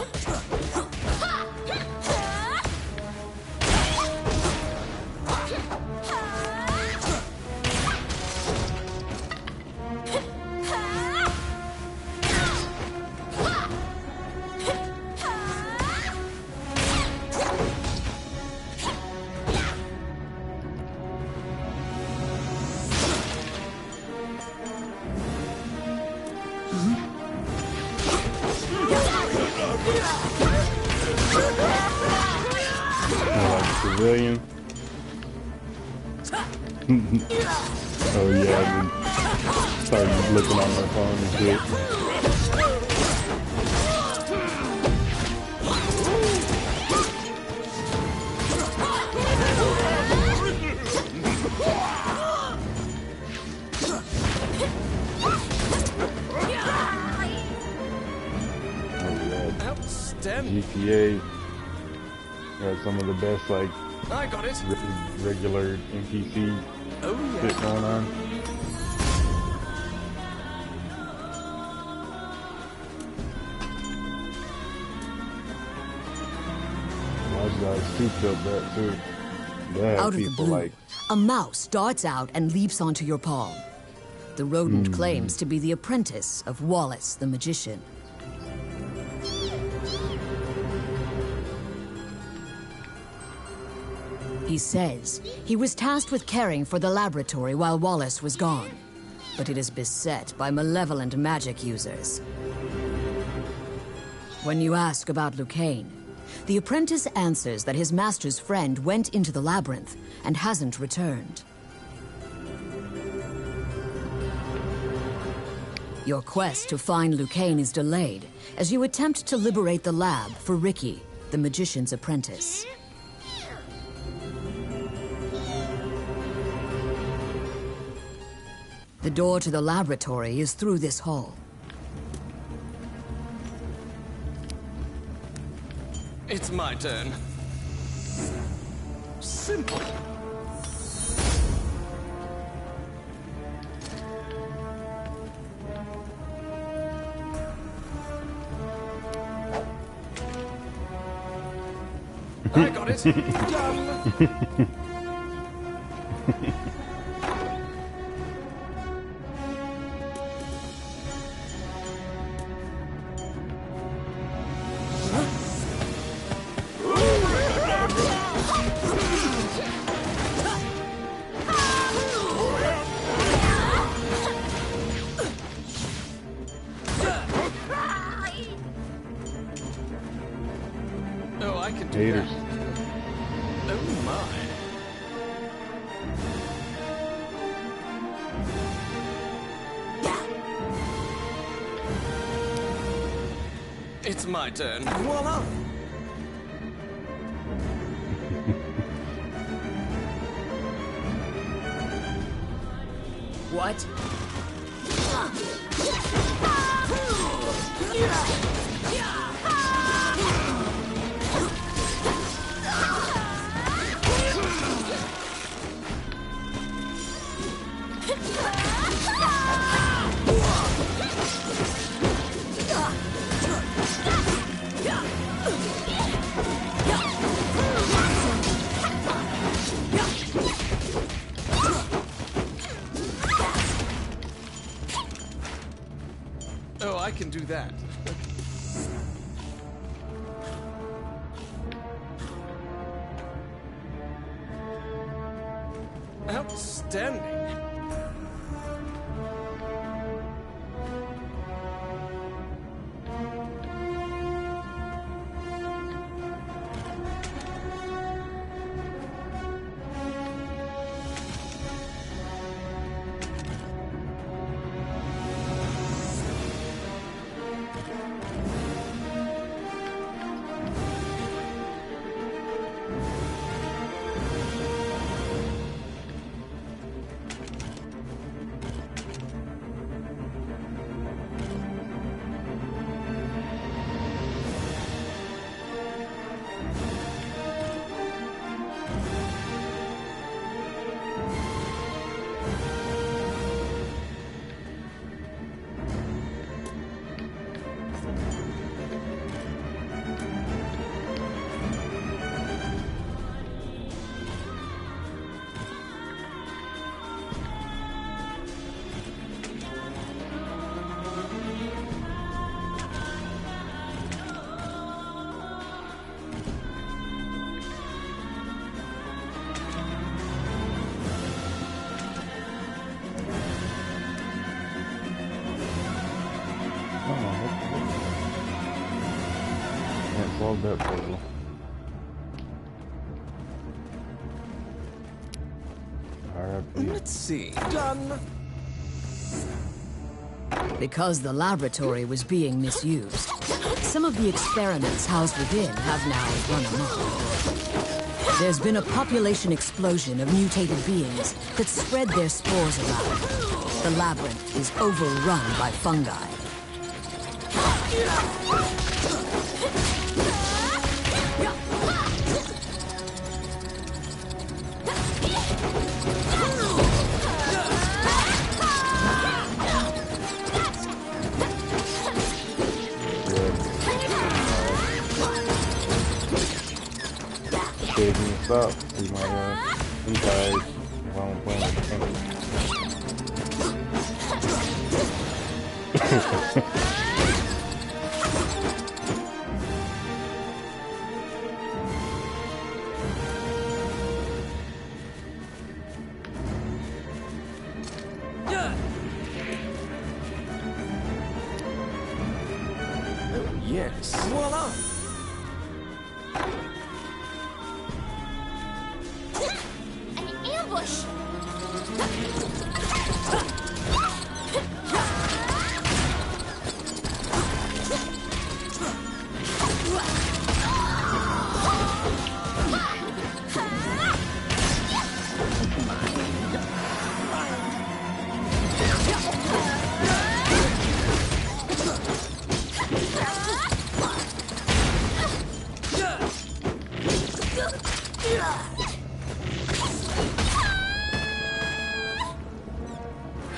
Civilian. Oh yeah, I've been started looking on my phone and shit. Outstanding. GTA got some of the best like I got it. regular NPC Oh shit yeah. going on. Watch Dogs 2 killed that too. They had Out of the people blue, like a mouse darts out and leaps onto your palm. The rodent claims to be the apprentice of Wallace the magician. He says he was tasked with caring for the laboratory while Wallace was gone, but it is beset by malevolent magic users. When you ask about Lucane, the apprentice answers that his master's friend went into the labyrinth and hasn't returned. Your quest to find Lucane is delayed as you attempt to liberate the lab for Ricky, the magician's apprentice. The door to the laboratory is through this hall. It's my turn. Simple. I got it. Done. Oh, I can do Haters. that. Oh my. It's my turn. Voila! What? Oh, I can do that. Outstanding. Can't solve that puzzle. R.I.P. Let's see. Done. Because the laboratory was being misused, some of the experiments housed within have now run amok. There's been a population explosion of mutated beings that spread their spores around. The labyrinth is overrun by fungi. Save me stop. See my he died while I'm playing with the enemy. Oh, yes. Voila! An ambush!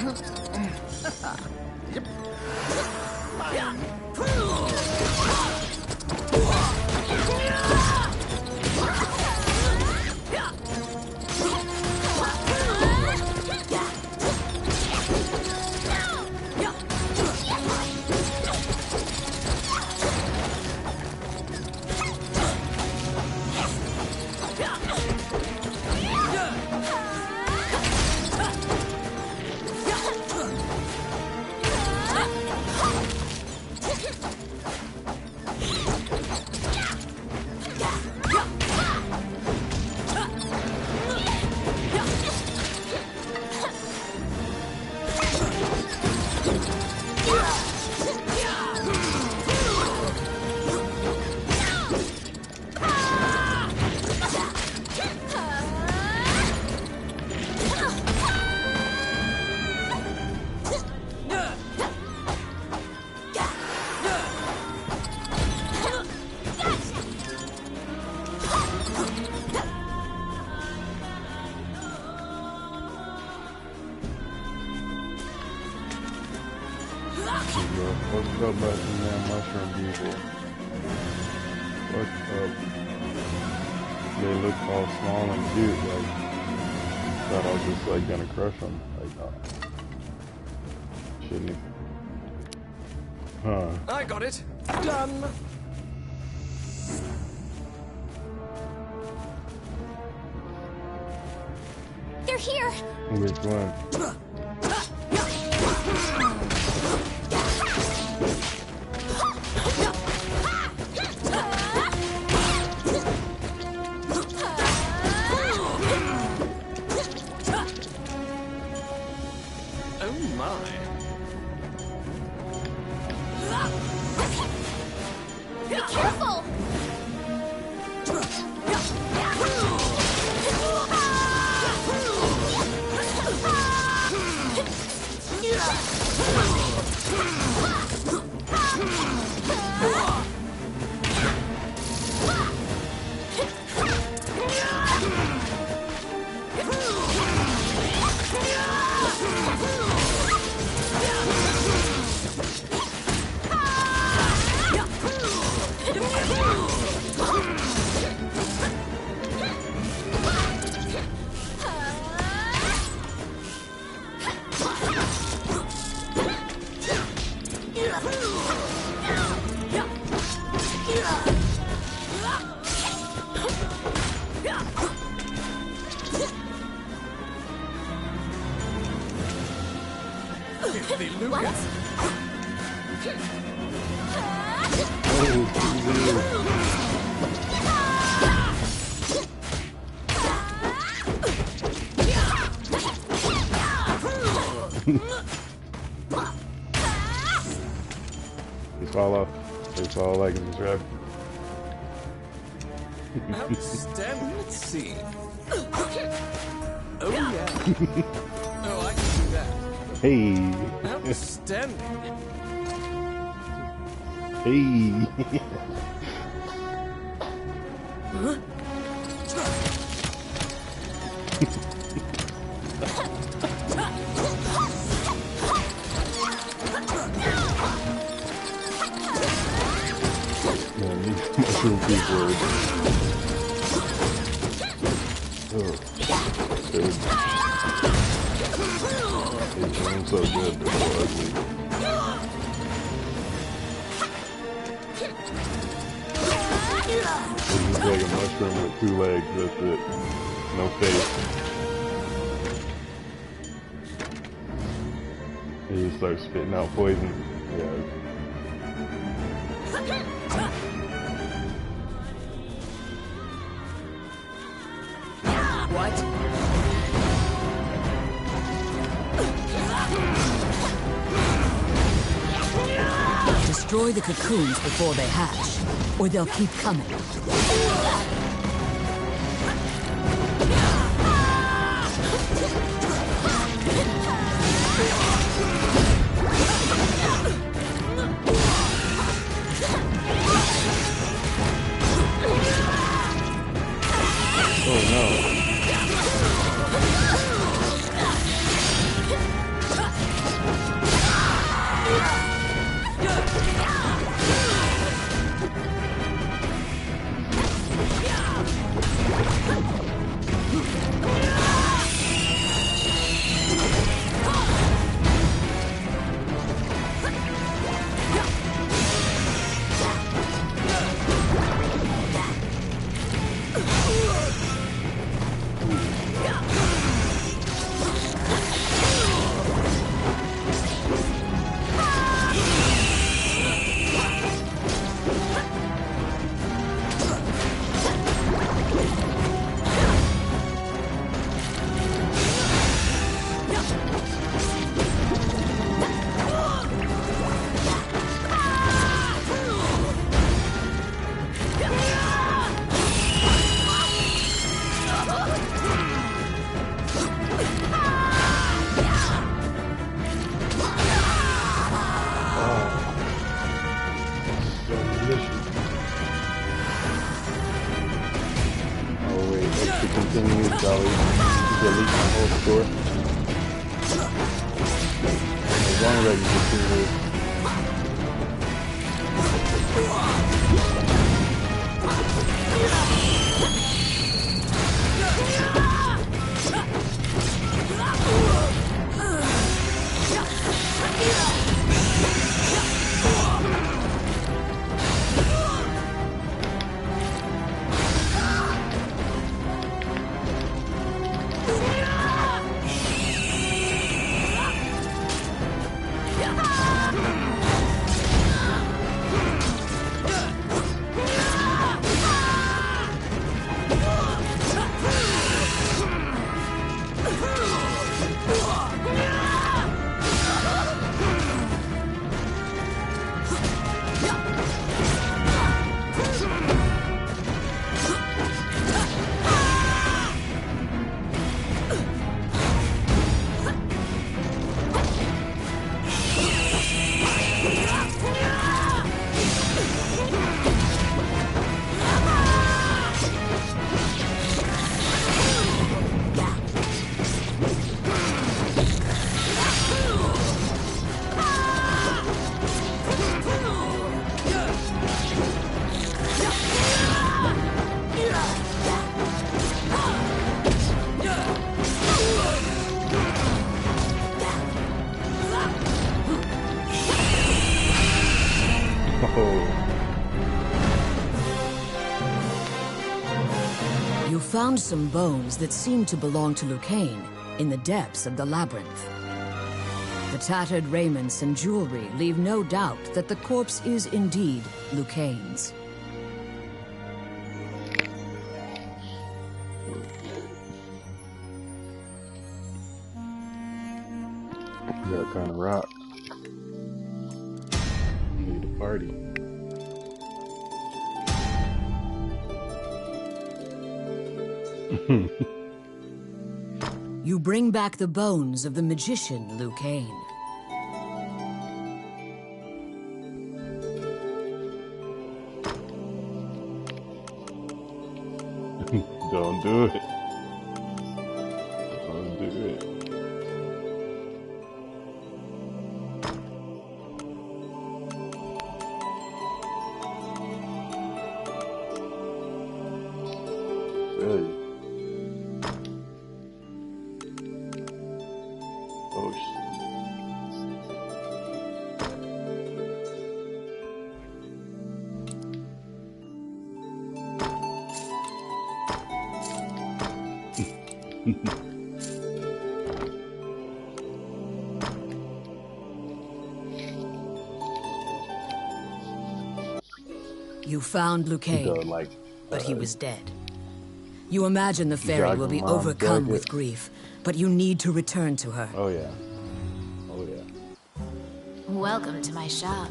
What's up, mushroom people? What's up? They look all small and cute, like, thought I was just, like, gonna crush them. Like, shouldn't have. Huh. I got it. Done. They're here! Which one? It's all like in this rap. Outstanding. Let's see. Oh yeah. Oh, I can do that. Hey. Outstanding. Hey. Mushroom people. Oh, they're doing so good, they're so ugly. It's just like a mushroom with 2 legs, that's it. No face. They just start spitting out poison. Yeah. What? Destroy the cocoons before they hatch, or they'll keep coming. Oh no. sure. As long as I can get through this. You found some bones that seem to belong to Lucane in the depths of the labyrinth. The tattered raiments and jewelry leave no doubt that the corpse is indeed Lucane's. That kind of rock. Need a party. You bring back the bones of the magician Lucane. Don't do it. Don't do it. Hey. Oh You found Lucane, like, but he was dead. You imagine the fairy will be Dragon Mom overcome jacket. with grief, but you need to return to her. Oh yeah. Oh yeah. Welcome to my shop.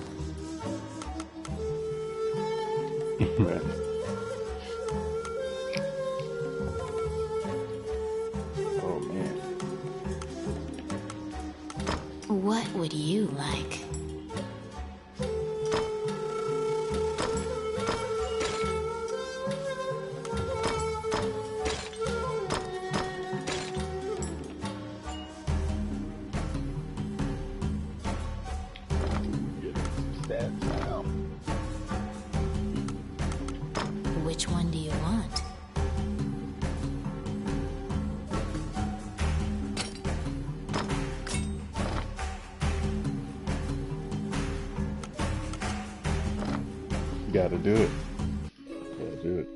Man. Oh man. What would you like? Which one do you want? You gotta do it. Gotta do it.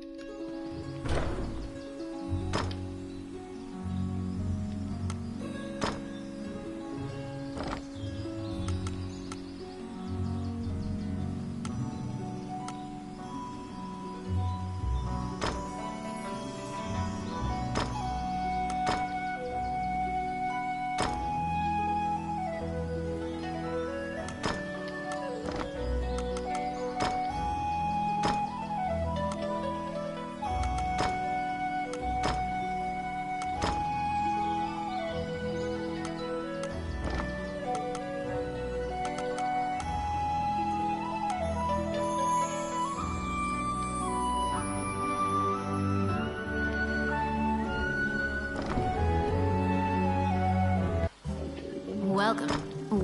Welcome.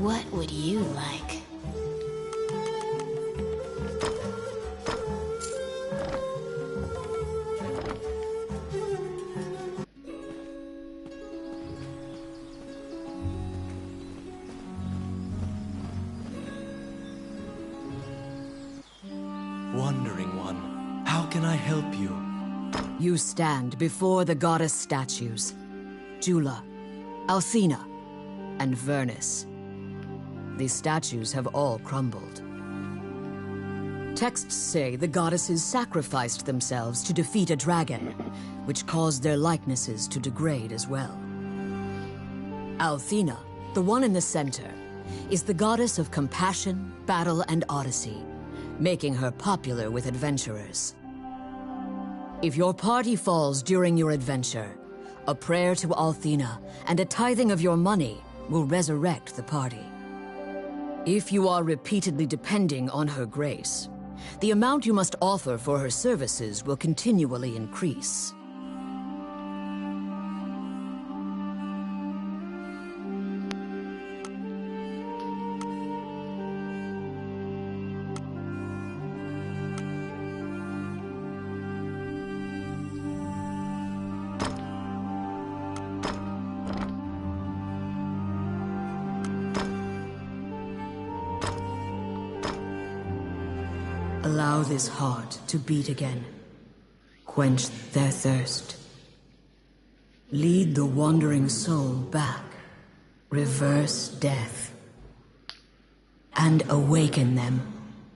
What would you like? Wandering One, how can I help you? You stand before the goddess statues, Jula, Althena, and Vernus. These statues have all crumbled. Texts say the goddesses sacrificed themselves to defeat a dragon, which caused their likenesses to degrade as well. Althena, the one in the center, is the goddess of compassion, battle, and odyssey, making her popular with adventurers. If your party falls during your adventure, a prayer to Althena and a tithing of your money will resurrect the party. If you are repeatedly depending on her grace, the amount you must offer for her services will continually increase. Allow this heart to beat again. Quench their thirst. Lead the wandering soul back. Reverse death. And awaken them.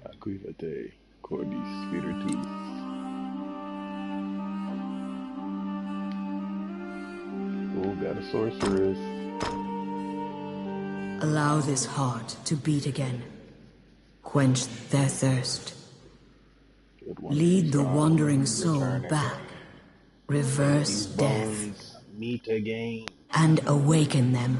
Aquivate, Cordis Spiritus. Oh, got a sorceress. Allow this heart to beat again. Quench their thirst. Lead the wandering soul back. Reverse death. Meet again. And awaken them.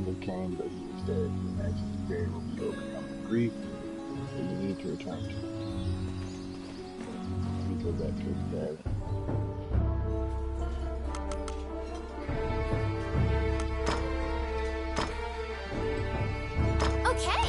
Lucane, but he is dead. The magic barrier will be overcome with grief, so you need to return to it. Let me go back to his dad. Okay.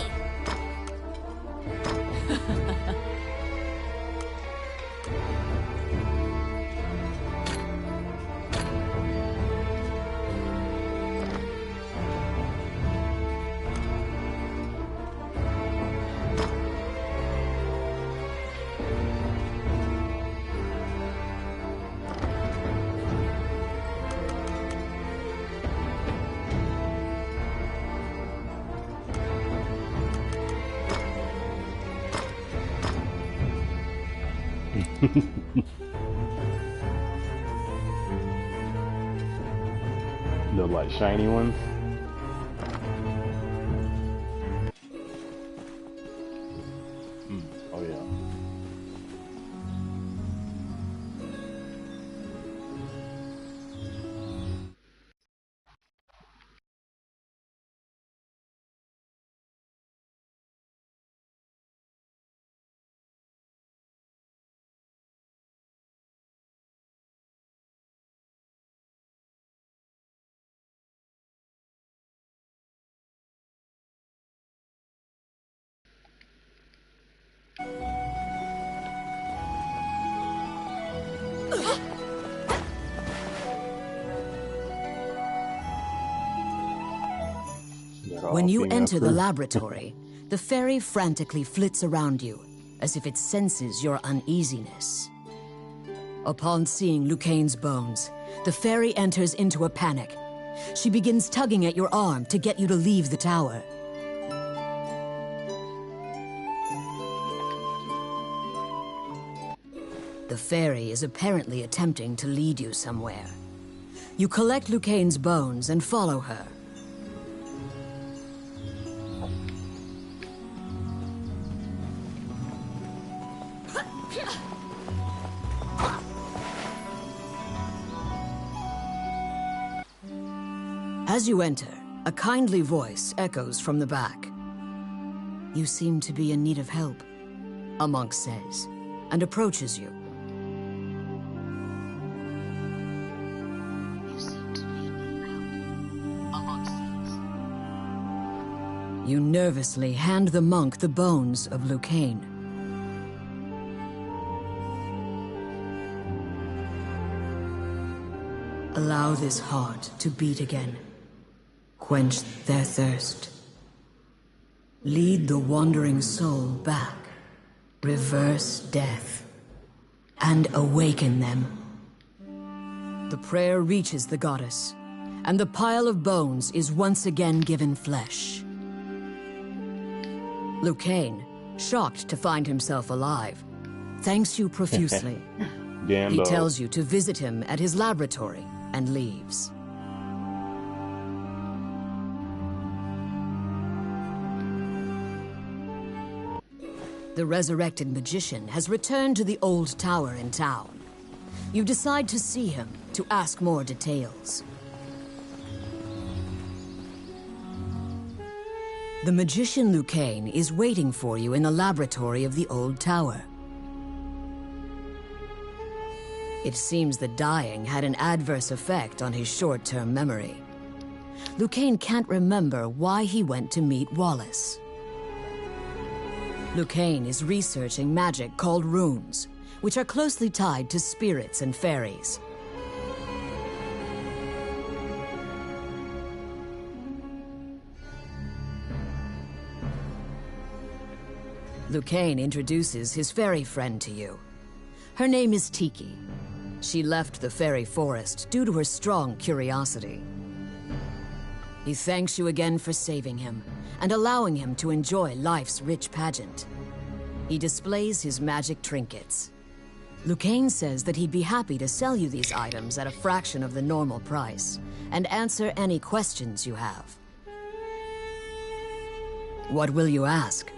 The like shiny ones. Oh yeah. When you enter the laboratory, the fairy frantically flits around you, as if it senses your uneasiness. Upon seeing Lucane's bones, the fairy enters into a panic. She begins tugging at your arm to get you to leave the tower. The fairy is apparently attempting to lead you somewhere. You collect Lucane's bones and follow her. As you enter, A kindly voice echoes from the back. You seem to be in need of help, a monk says, and approaches you. You seem to be in need of help, a monk says. You nervously hand the monk the bones of Lucane. Allow this heart to beat again. Quench their thirst. Lead the wandering soul back. Reverse death. And awaken them. The prayer reaches the goddess, and the pile of bones is once again given flesh. Lucane, shocked to find himself alive, thanks you profusely. He tells you to visit him at his laboratory and leaves. The resurrected magician has returned to the old tower in town. You decide to see him to ask more details. The magician Lucane is waiting for you in the laboratory of the old tower. It seems the dying had an adverse effect on his short-term memory. Lucane can't remember why he went to meet Wallace. Lucane is researching magic called runes, which are closely tied to spirits and fairies. Lucane introduces his fairy friend to you. Her name is Tiki. She left the fairy forest due to her strong curiosity. He thanks you again for saving him and allowing him to enjoy life's rich pageant. He displays his magic trinkets. Lucane says that he'd be happy to sell you these items at a fraction of the normal price and answer any questions you have. What will you ask?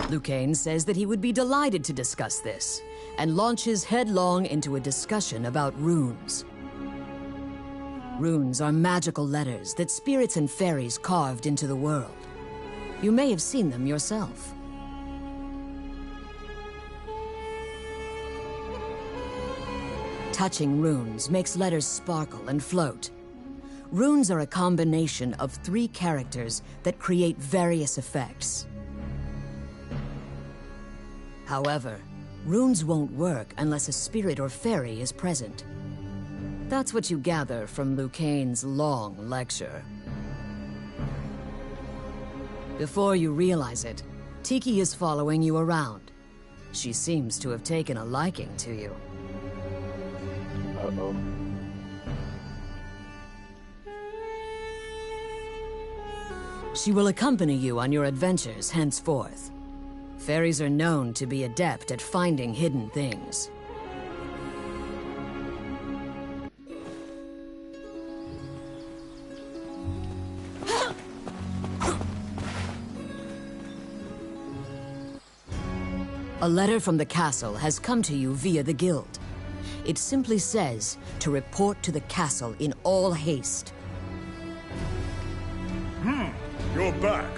Lucane says that he would be delighted to discuss this and launches headlong into a discussion about runes. Runes are magical letters that spirits and fairies carved into the world. You may have seen them yourself. Touching runes makes letters sparkle and float. Runes are a combination of 3 characters that create various effects. However, runes won't work unless a spirit or fairy is present. That's what you gather from Lucane's long lecture. Before you realize it, Tiki is following you around. She seems to have taken a liking to you. Uh-oh. She will accompany you on your adventures henceforth. Fairies are known to be adept at finding hidden things. A letter from the castle has come to you via the guild. It simply says to report to the castle in all haste. You're back.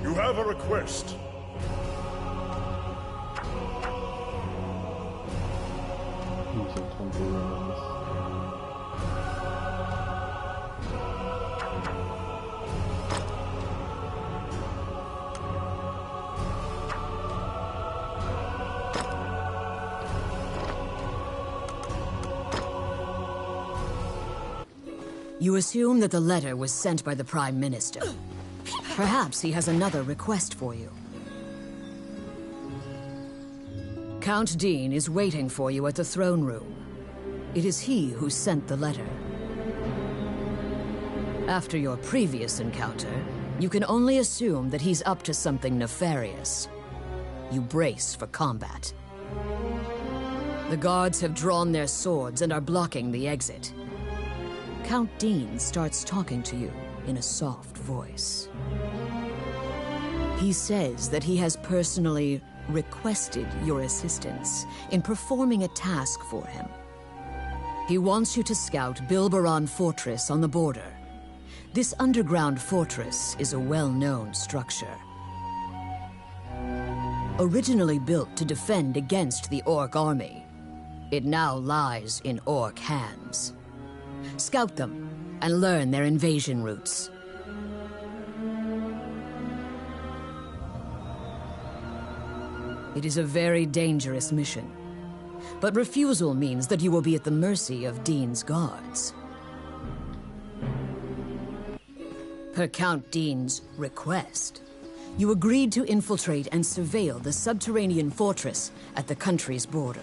You have a request. Ancient temple ruins. You assume that the letter was sent by the Prime Minister. Perhaps he has another request for you. Count Dean is waiting for you at the throne room. It is he who sent the letter. After your previous encounter, you can only assume that he's up to something nefarious. You brace for combat. The guards have drawn their swords and are blocking the exit. Count Dean starts talking to you in a soft voice. He says that he has personally requested your assistance in performing a task for him. He wants you to scout Bilberon Fortress on the border. This underground fortress is a well-known structure. Originally built to defend against the Orc army, it now lies in Orc hands. Scout them and learn their invasion routes. It is a very dangerous mission, but refusal means that you will be at the mercy of Dean's guards. Per Count Dean's request, you agreed to infiltrate and surveil the subterranean fortress at the country's border.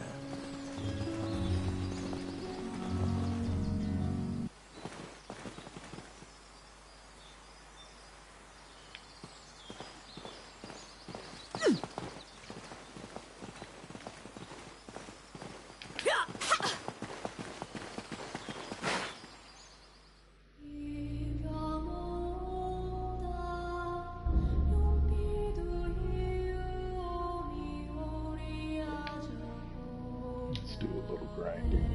Let's do a little grinding.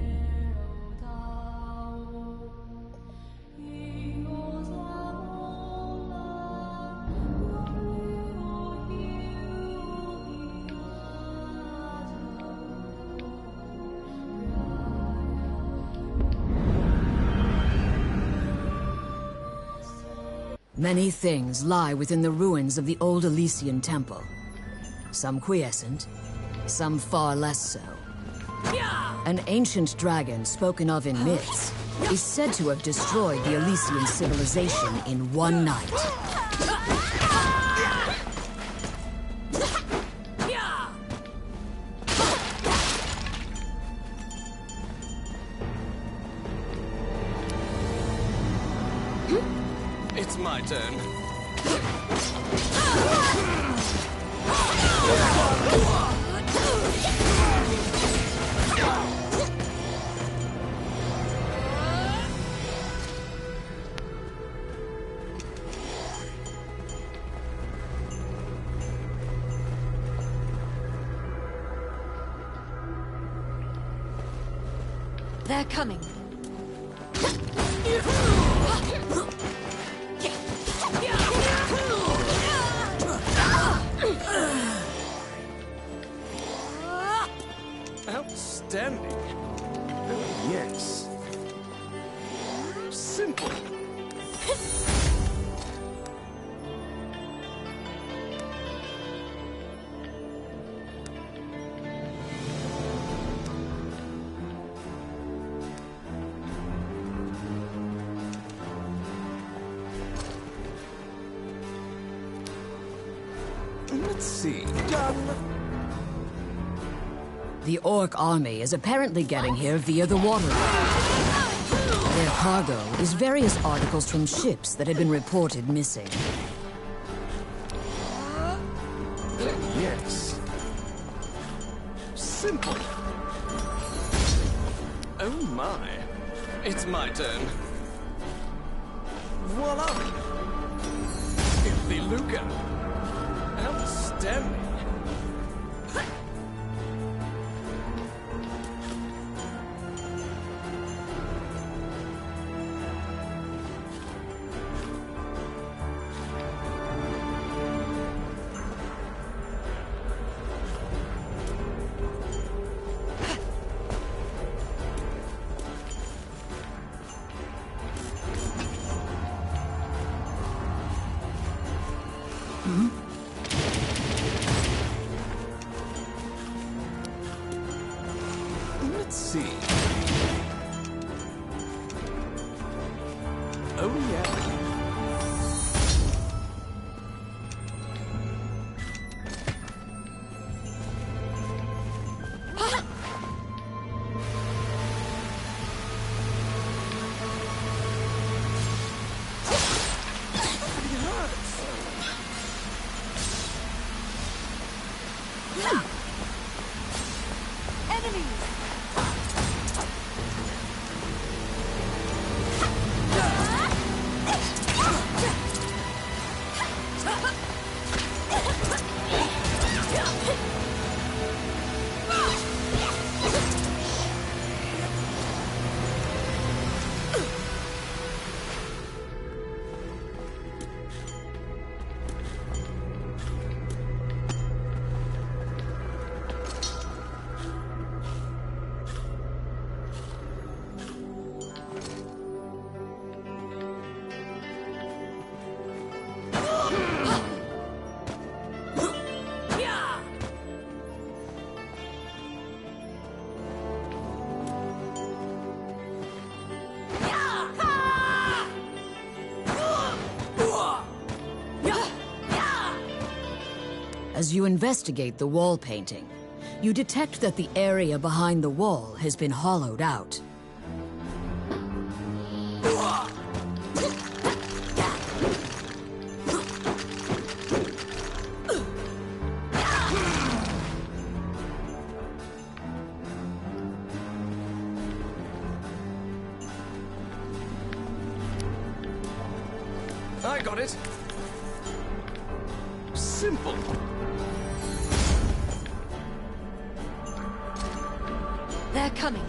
Many things lie within the ruins of the old Elysian Temple. Some quiescent, some far less so. An ancient dragon spoken of in myths is said to have destroyed the Elysian civilization in one night. It's my turn. They're coming. Outstanding. Oh, yes. Simple. Let's see. Done. The Orc army is apparently getting here via the waterway. Their cargo is various articles from ships that had been reported missing. Yes. Simple. Oh my. It's my turn. Voila! Filthy lucre. Outstanding. Let's see. Oh, yeah. As you investigate the wall painting, you detect that the area behind the wall has been hollowed out. I got it. Simple. They're coming.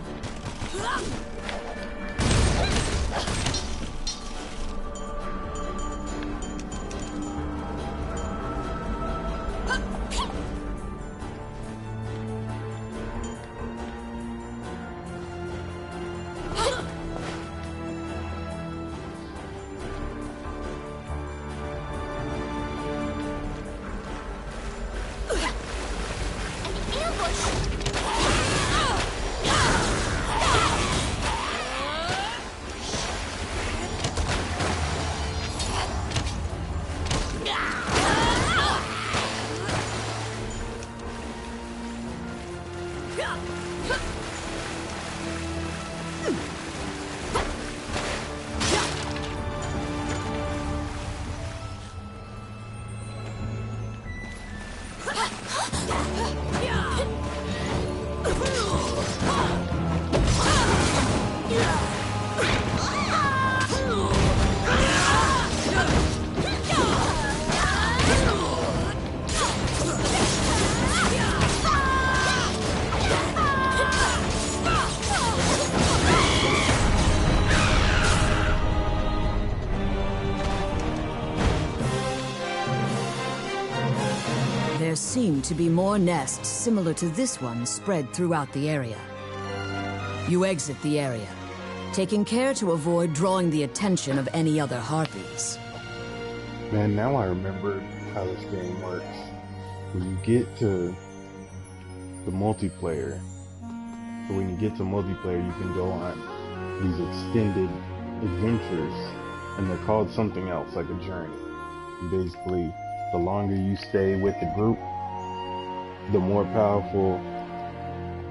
There seem to be more nests similar to this one spread throughout the area. You exit the area, taking care to avoid drawing the attention of any other harpies. Man, now I remember how this game works. When you get to the multiplayer, so when you get to multiplayer, you can go on these extended adventures, and they're called something else, like a journey. And basically, the longer you stay with the group, the more powerful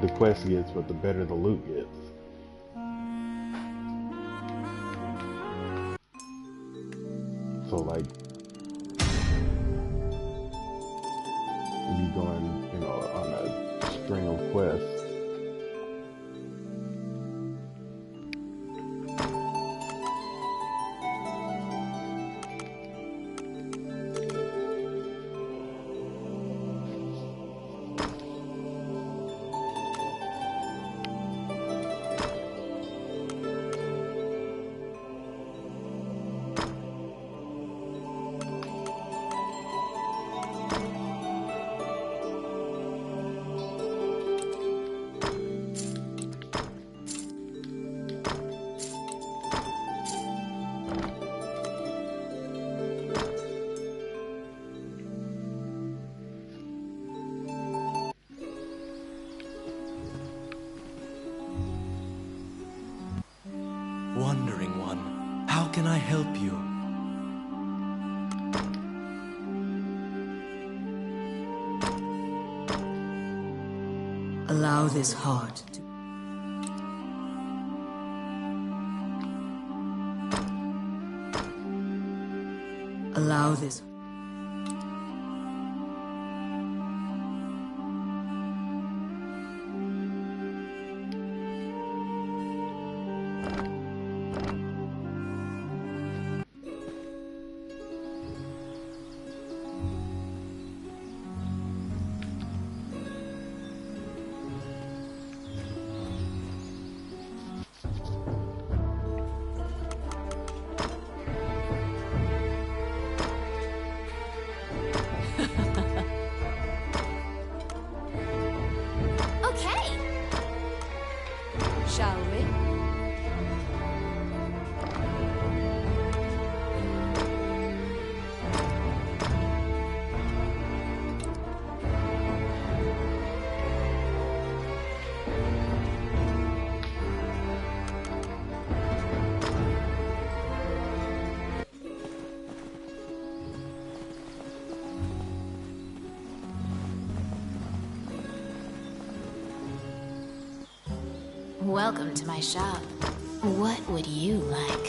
the quest gets, but the better the loot gets. So like, if you going, you know, on a string of quests, can I help you? Allow this heart to... Allow this... Okay. Shall we? Welcome to my shop. What would you like?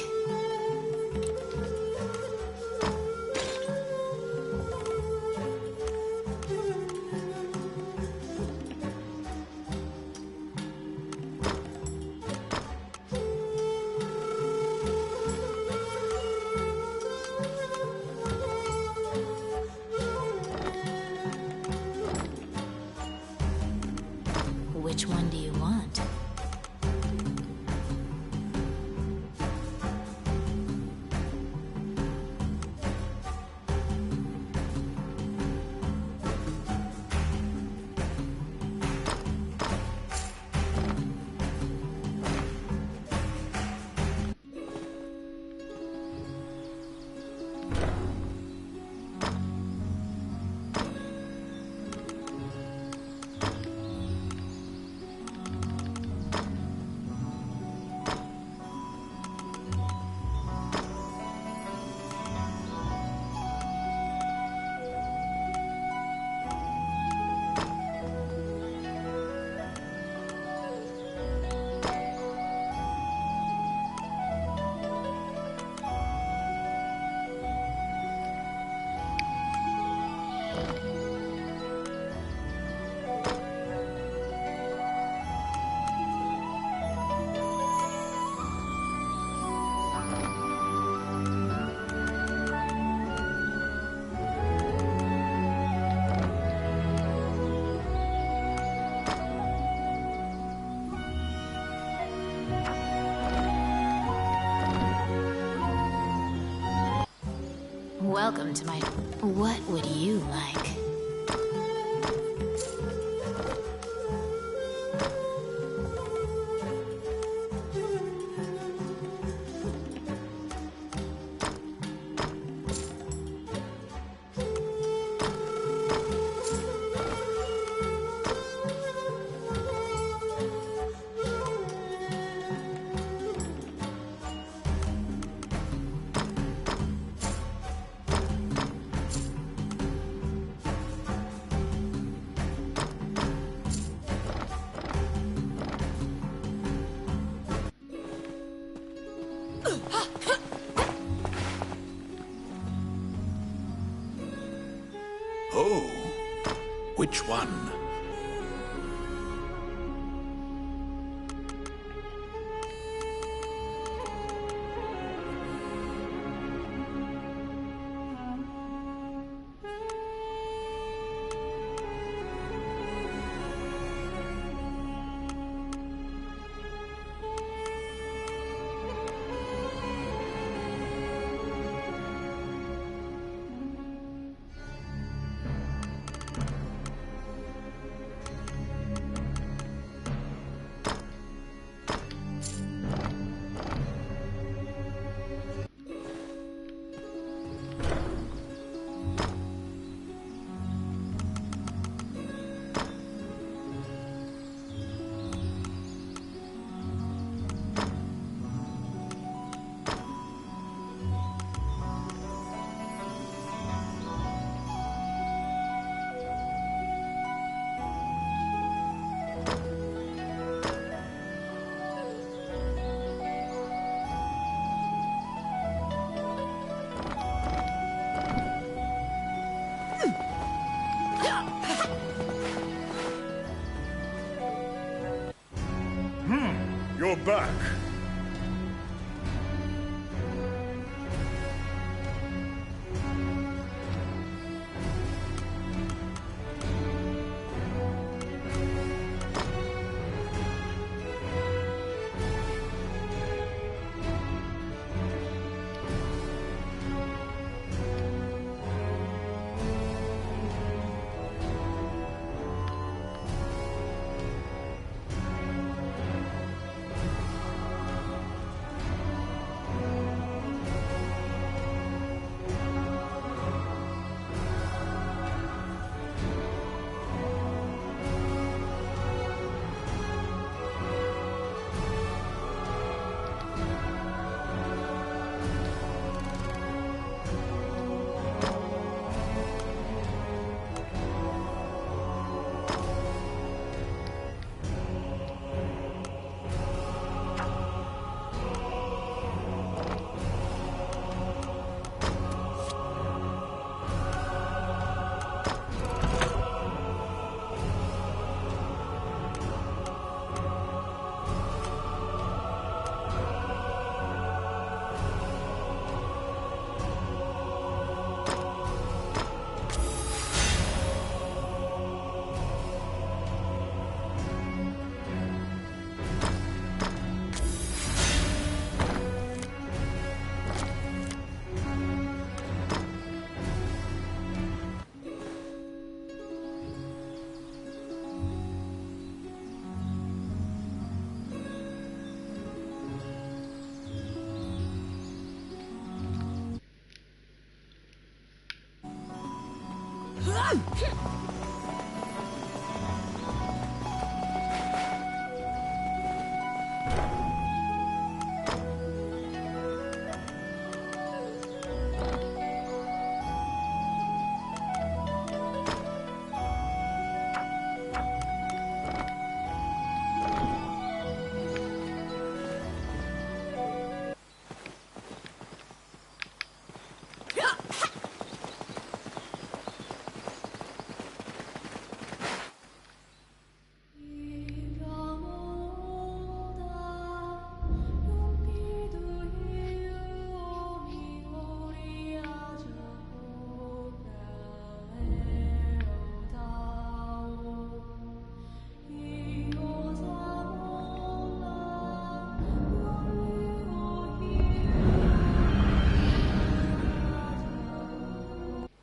Which one do you want? Welcome to my... What would you like? Oh, which one? back.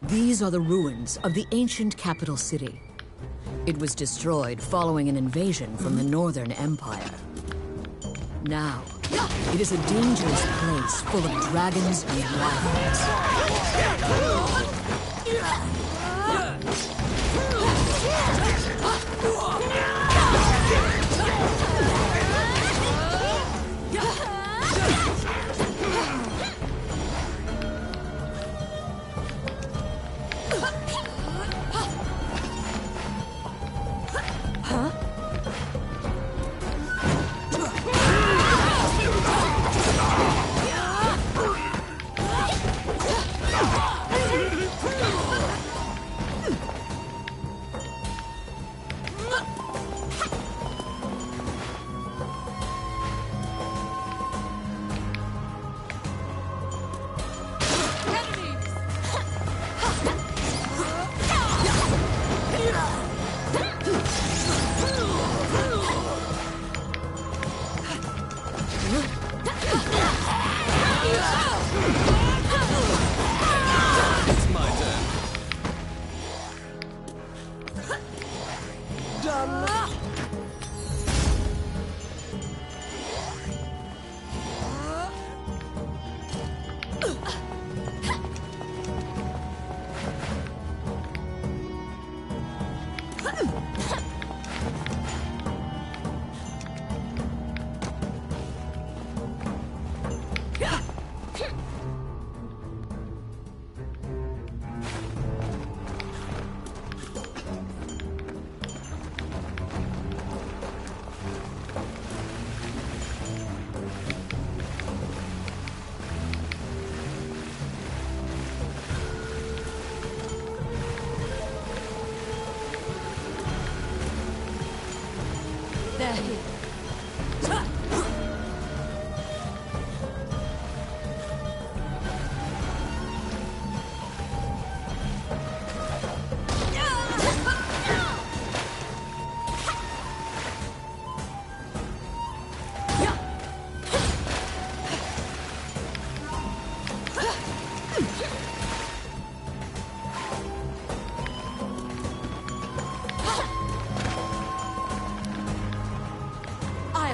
These are the ruins of the ancient capital city. It was destroyed following an invasion from the Northern Empire. Now, it is a dangerous place full of dragons and wyverns.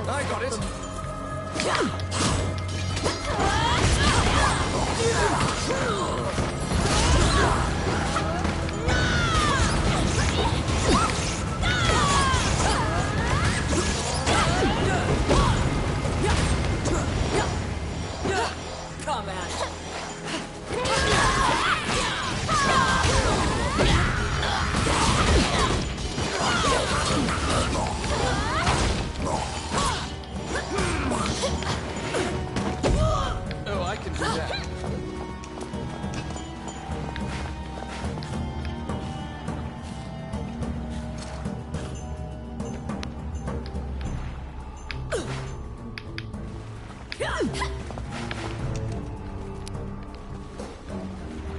I got it. Come at Oh, I can do that.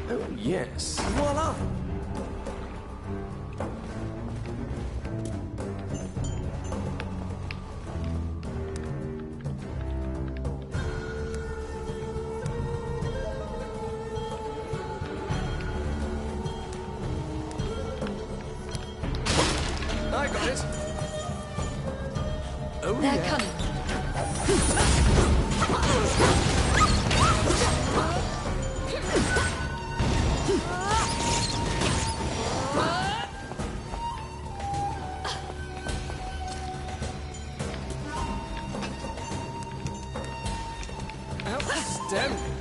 Oh, yes. Voila! I got it. Oh, They're yeah. coming. Outstanding.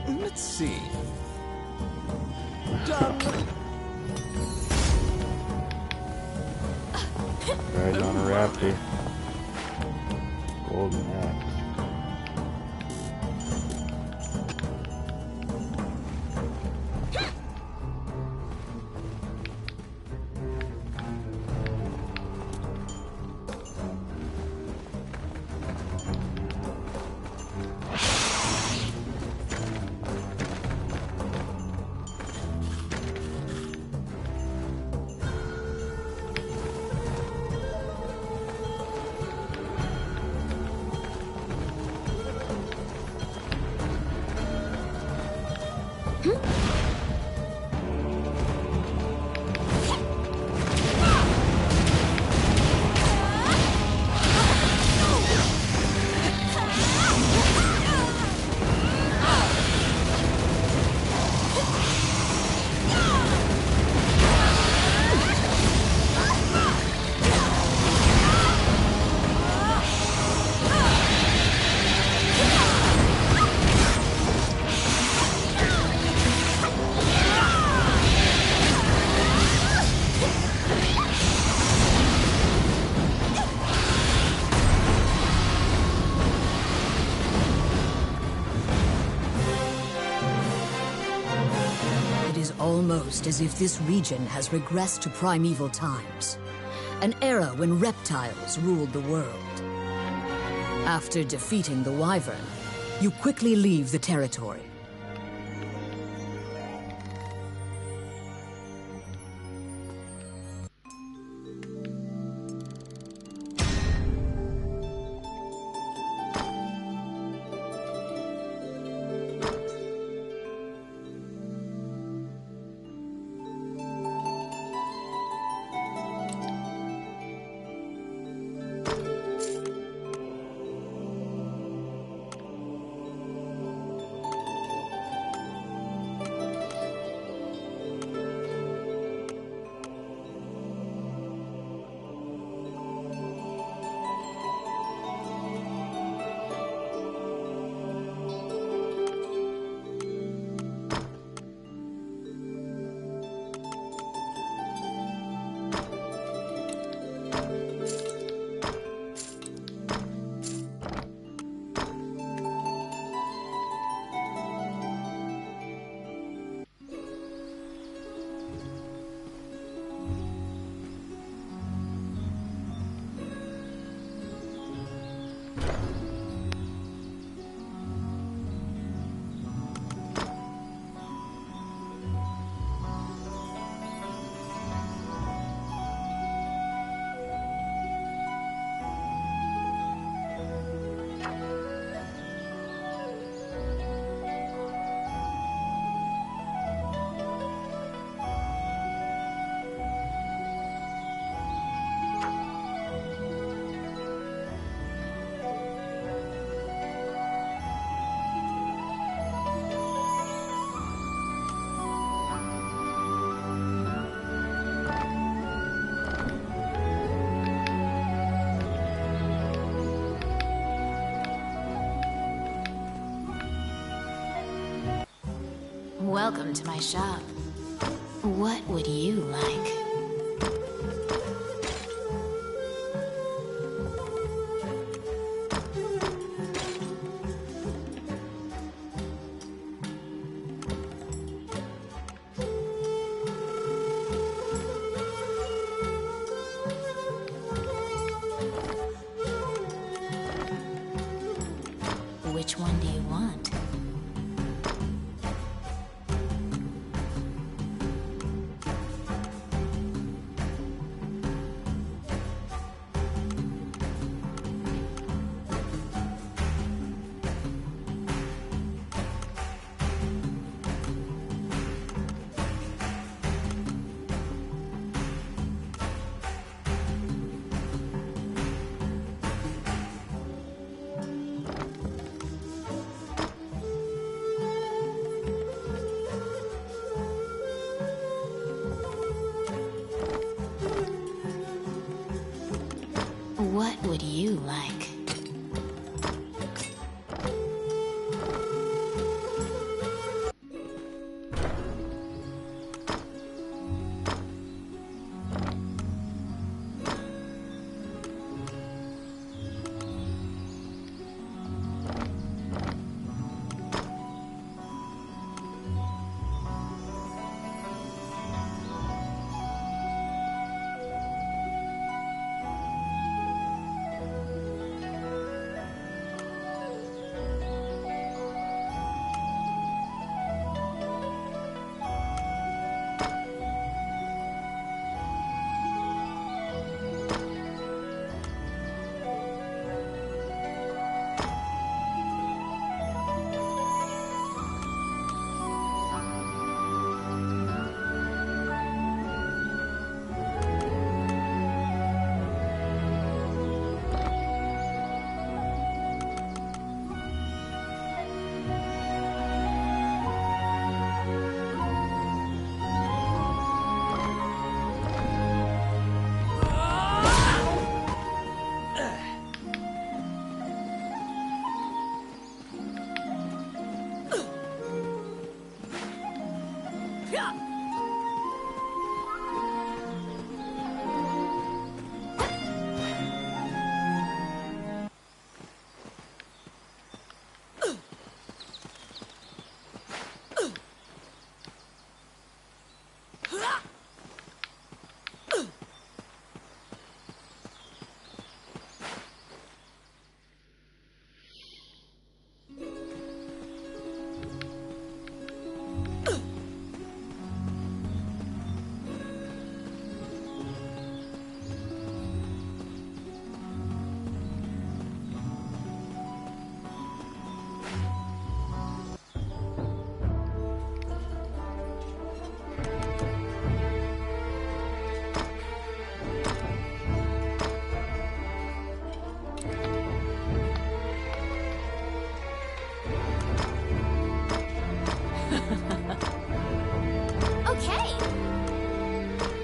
Let's see. Done. Riding on a raptor. Golden axe. Almost as if this region has regressed to primeval times, an era when reptiles ruled the world. After defeating the Wyvern, you quickly leave the territory. Welcome to my shop. What would you like? Which one do you want? What would you like?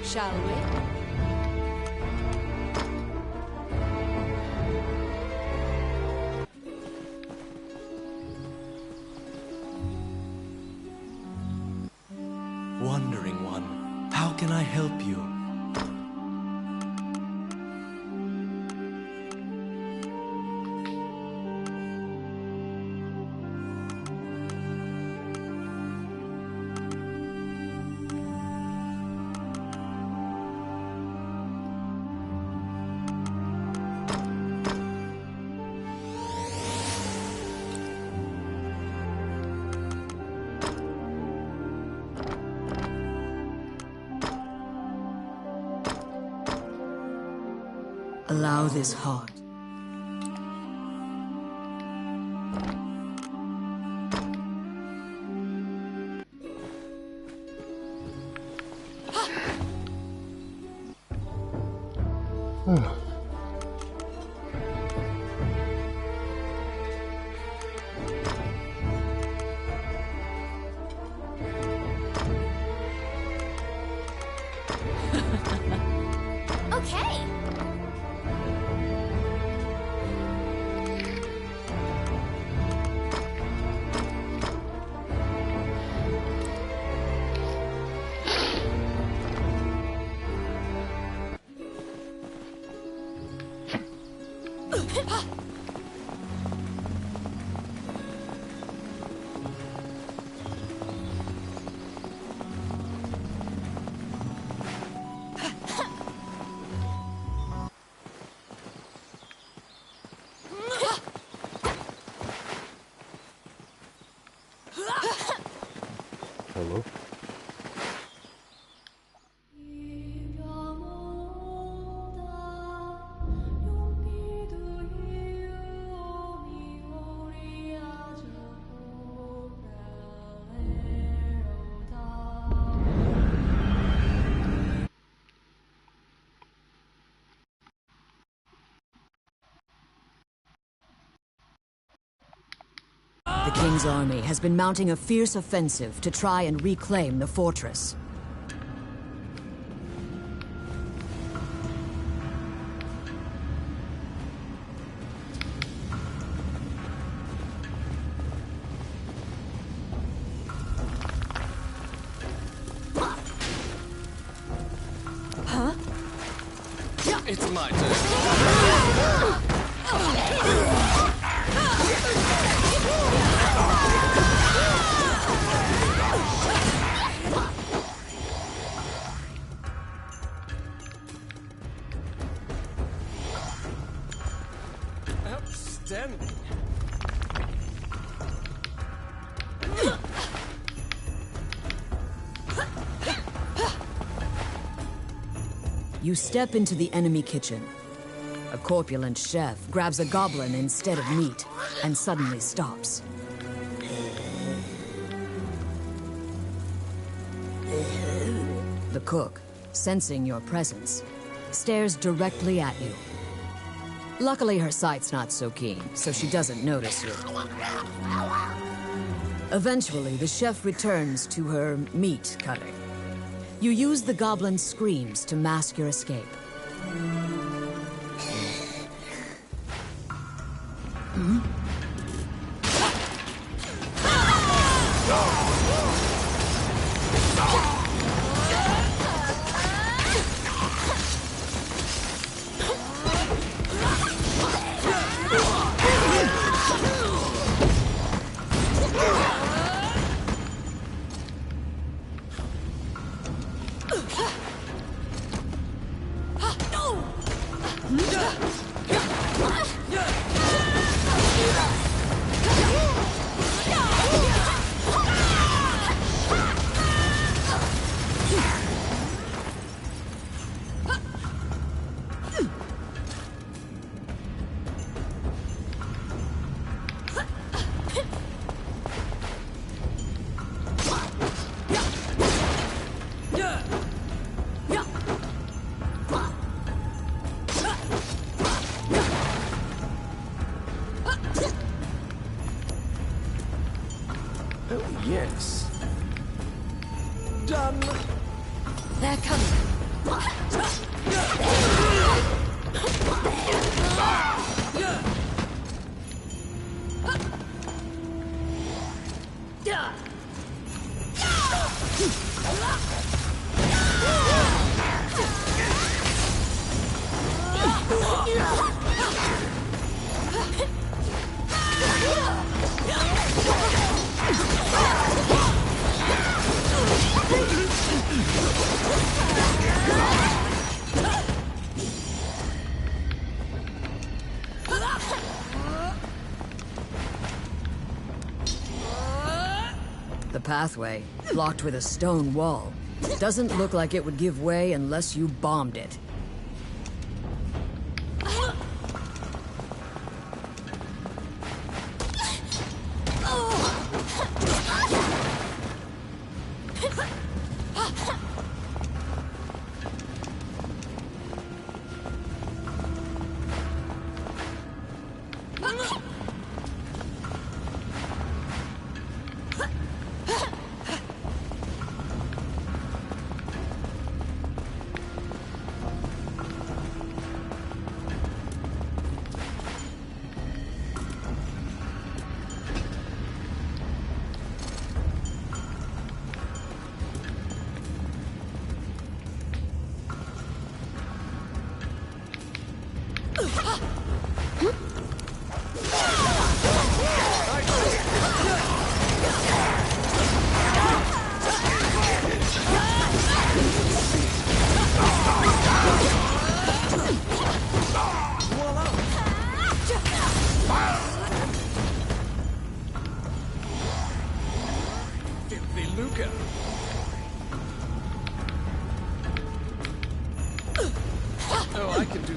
Shall we? Wandering one, how can I help you? Allow this heart. Okay. Hello? The King's army has been mounting a fierce offensive to try and reclaim the fortress. It's my turn. Outstanding. You step into the enemy kitchen. A corpulent chef grabs a goblin instead of meat and suddenly stops. The cook, sensing your presence, stares directly at you. Luckily, her sight's not so keen, so she doesn't notice you. Eventually, the chef returns to her meat cutting. You use the goblin's screams to mask your escape. Oh, yes. Done. They're coming. The pathway, blocked with a stone wall, doesn't look like it would give way unless you bombed it.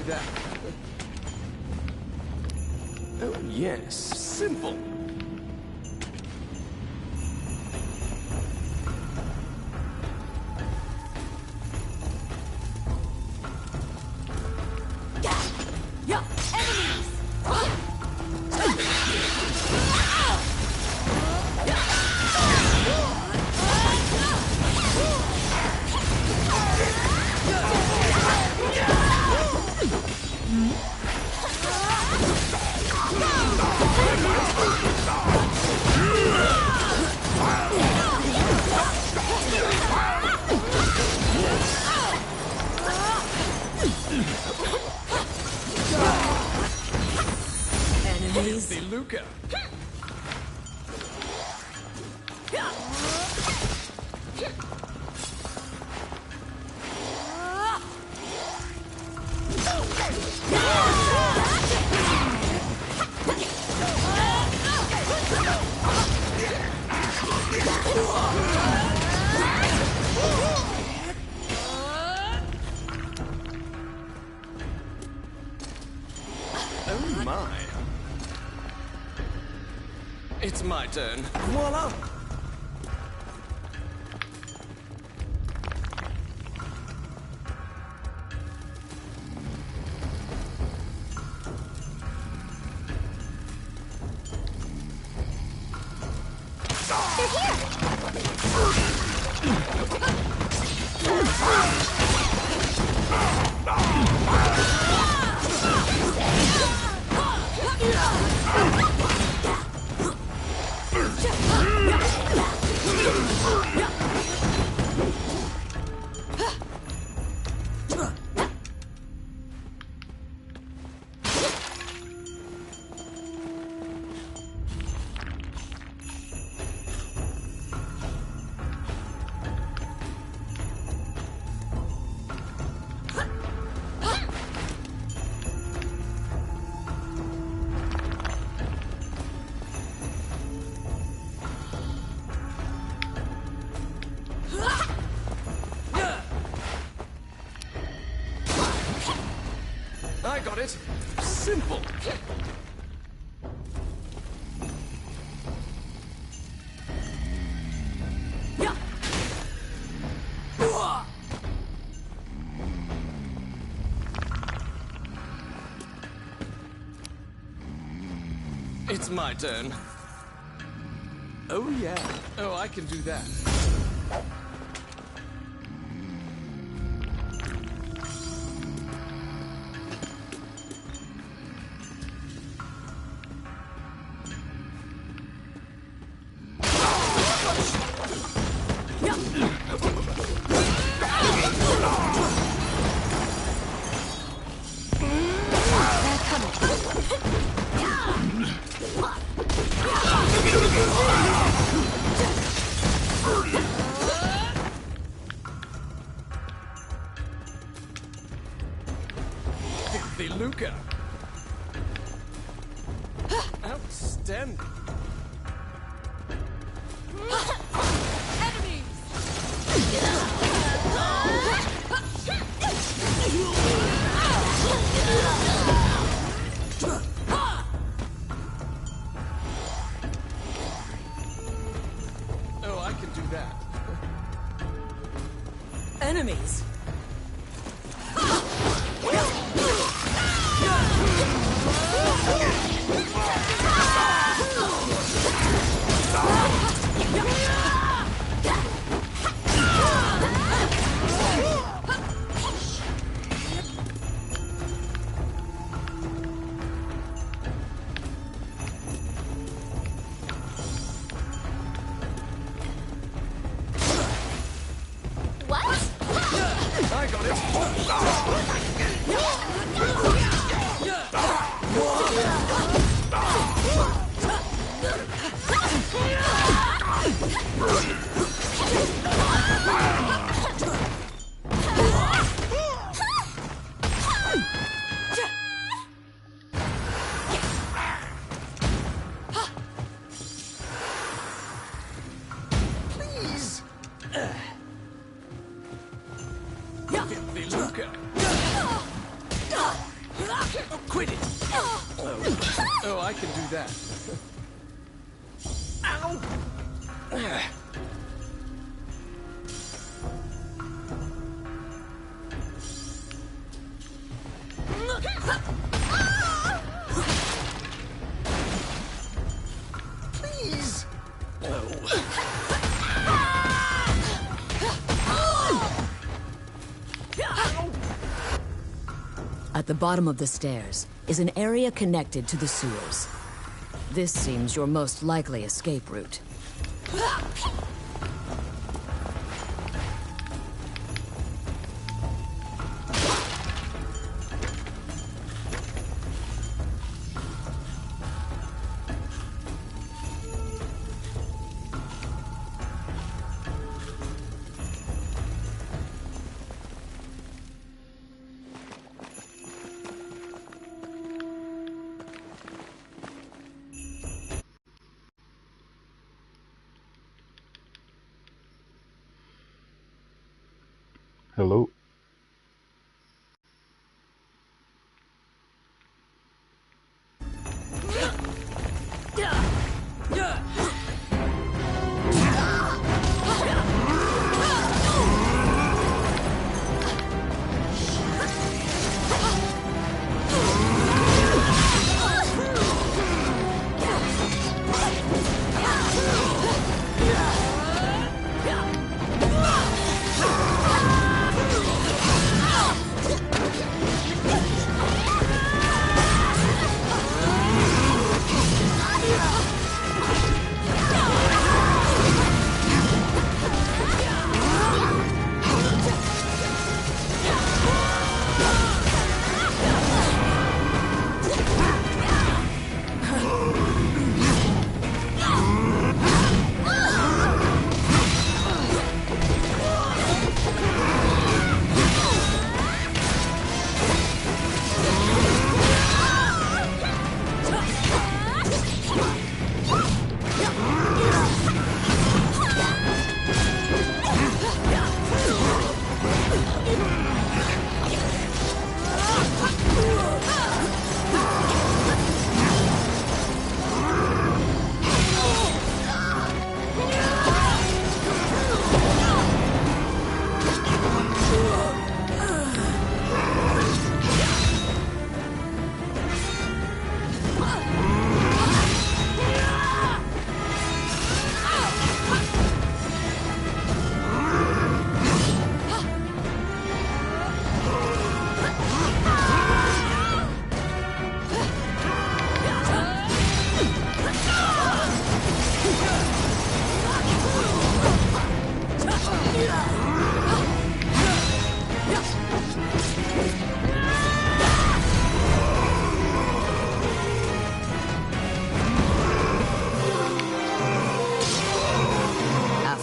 that. Oh, yes. Simple. Filthy Luca. Oh my. It's my turn. Voila! I got it. Simple. It's my turn. Oh, yeah. Oh, I can do that. Filthy Luca. Outstanding. Oh, I can do that. Enemies! I got it. Please. Filthy Luca. do that. Ow! Please! At the bottom of the stairs is an area connected to the sewers. This seems your most likely escape route. Hello.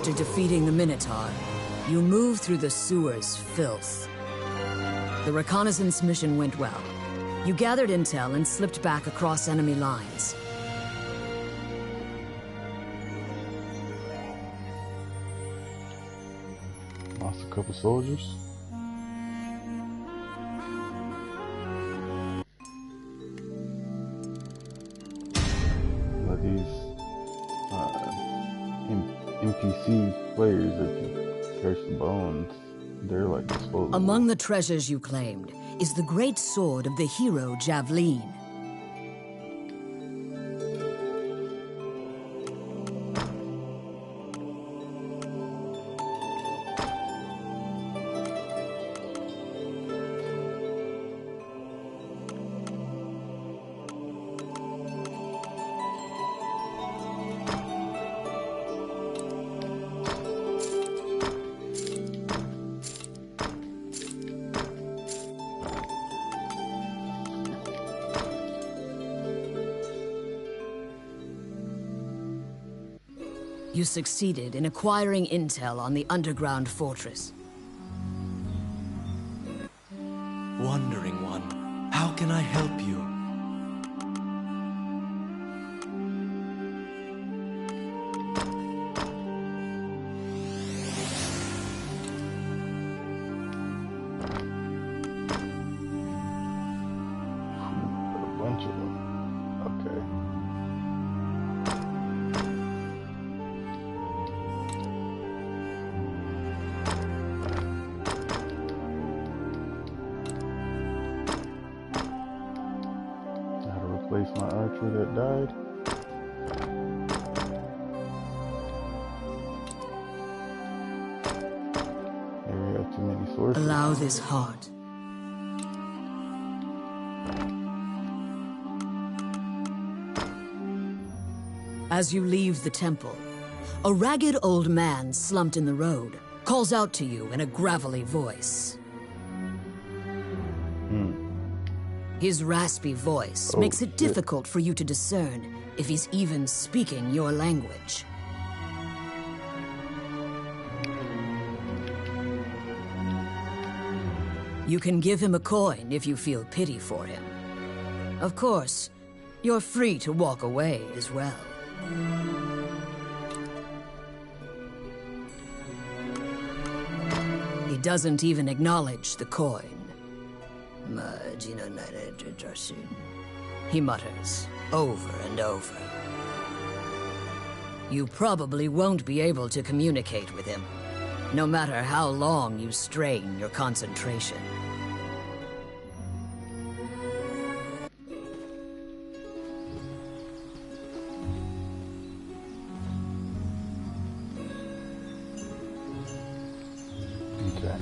After defeating the Minotaur, you move through the sewer's filth. The reconnaissance mission went well. You gathered intel and slipped back across enemy lines. Lost a couple soldiers. But these NPC players that can search the bones, they're like disposable. Among the treasures you claimed is the great sword of the hero Javline. You succeeded in acquiring intel on the underground fortress. Wandering One, how can I help you? A bunch of them. Okay. sorcerer that died. Maybe I have too many sorcerers. Allow this heart. As you leave the temple, a ragged old man slumped in the road calls out to you in a gravelly voice. His raspy voice makes it difficult for you to discern if he's even speaking your language. You can give him a coin if you feel pity for him. Of course, you're free to walk away as well. He doesn't even acknowledge the coin. He mutters over and over. You probably won't be able to communicate with him, no matter how long you strain your concentration. Okay.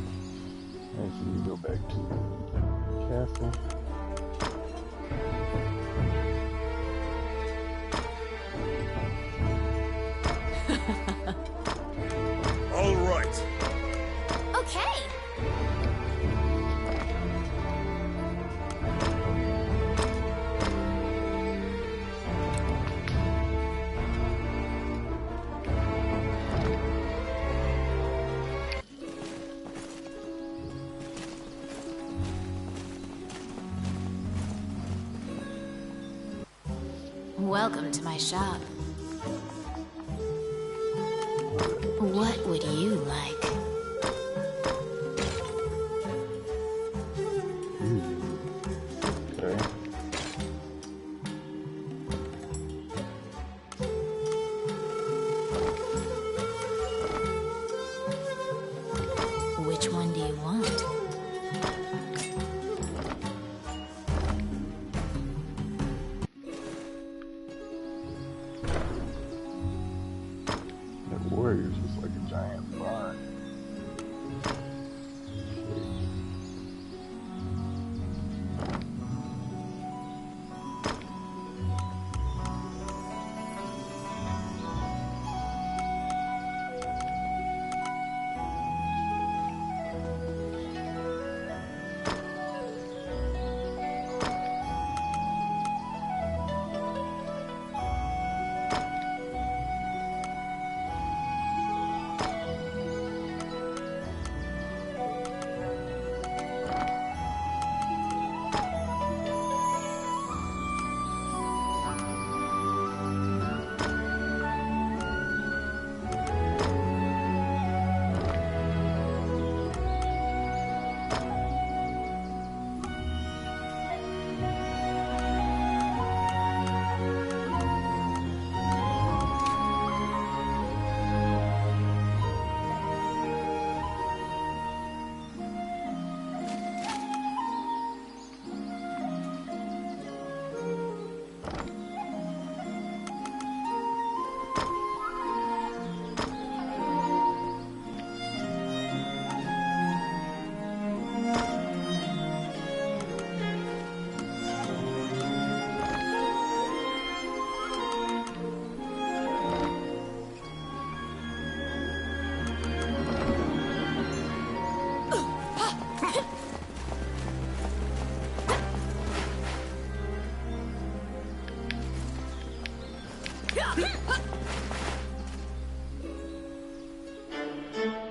Let's see, we go back to the castle. All right. Okay. Welcome to my shop. What would you like? Okay. Which one do you want? That warrior's just like a giant barn.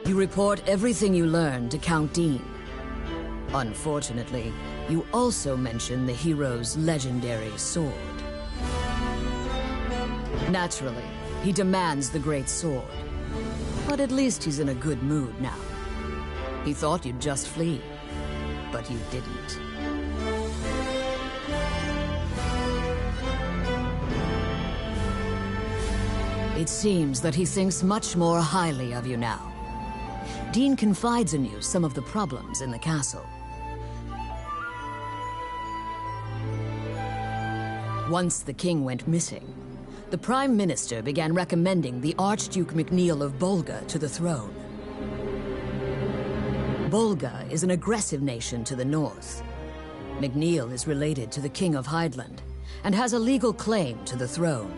You report everything you learn to Count Dean. Unfortunately, you also mention the hero's legendary sword. Naturally, he demands the great sword. But at least he's in a good mood now. He thought you'd just flee, but you didn't. It seems that he thinks much more highly of you now. Dean confides in you some of the problems in the castle. Once the king went missing, the Prime Minister began recommending the Archduke MacNeil of Bolga to the throne. Bolga is an aggressive nation to the north. MacNeil is related to the King of Hydeland and has a legal claim to the throne.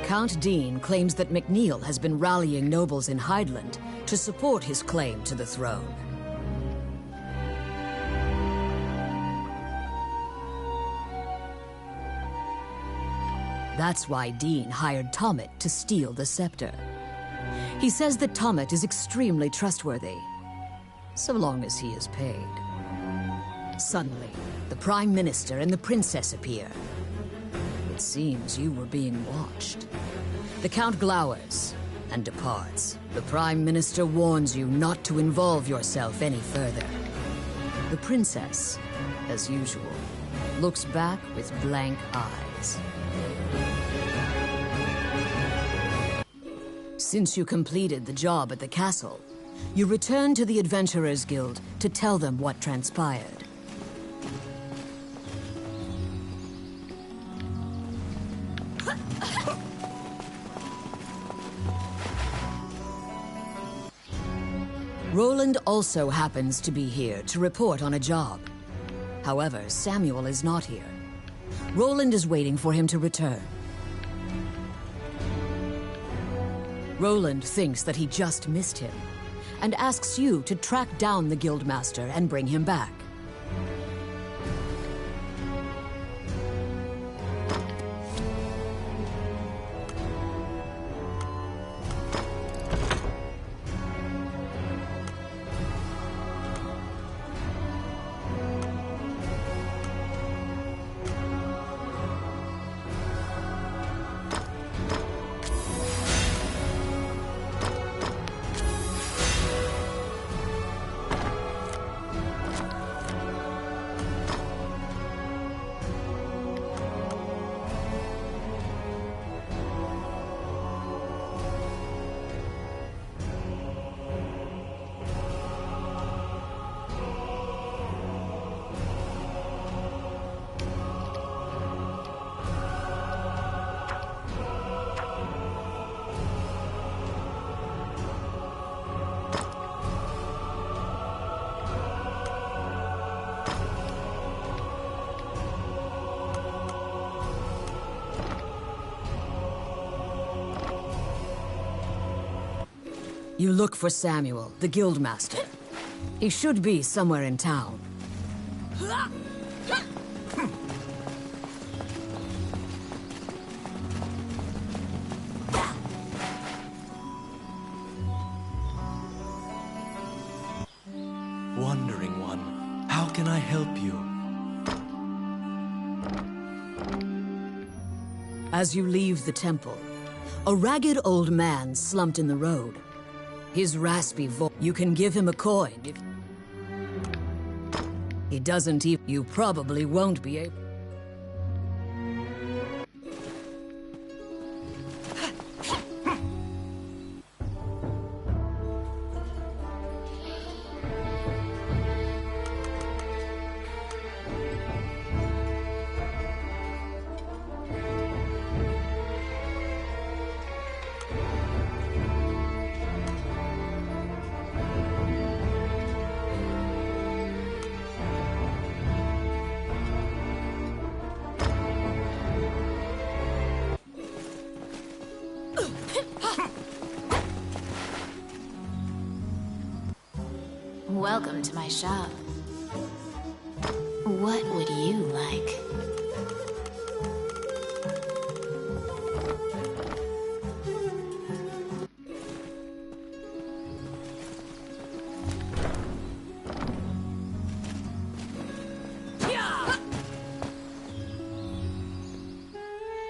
Count Dean claims that MacNeil has been rallying nobles in Hydeland to support his claim to the throne. That's why Dean hired Tommet to steal the scepter. He says that Tommet is extremely trustworthy, so long as he is paid. Suddenly, the Prime Minister and the Princess appear. It seems you were being watched. The Count glowers and departs. The Prime Minister warns you not to involve yourself any further. The Princess, as usual, looks back with blank eyes. Since you completed the job at the castle, you return to the Adventurers Guild to tell them what transpired. Roland also happens to be here to report on a job. However, Samuel is not here. Roland is waiting for him to return. Roland thinks that he just missed him, and asks you to track down the Guildmaster and bring him back. You look for Samuel, the Guildmaster. He should be somewhere in town. Wandering One, how can I help you? As you leave the temple, a ragged old man slumped in the road. His raspy voice. You can give him a coin if he doesn't even. You probably won't be able. Welcome to my shop. What would you like?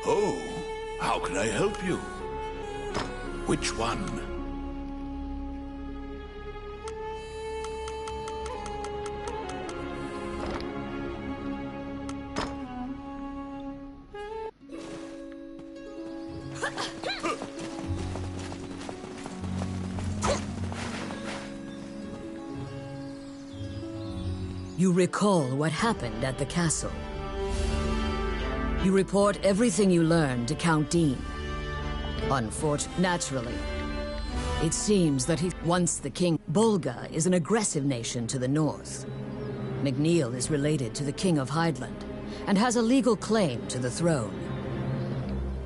Oh, how can I help you? Which one? You recall what happened at the castle. You report everything you learned to Count Dean. Naturally, it seems that once the king. Bolga is an aggressive nation to the north. McNeil is related to the King of Hydeland and has a legal claim to the throne.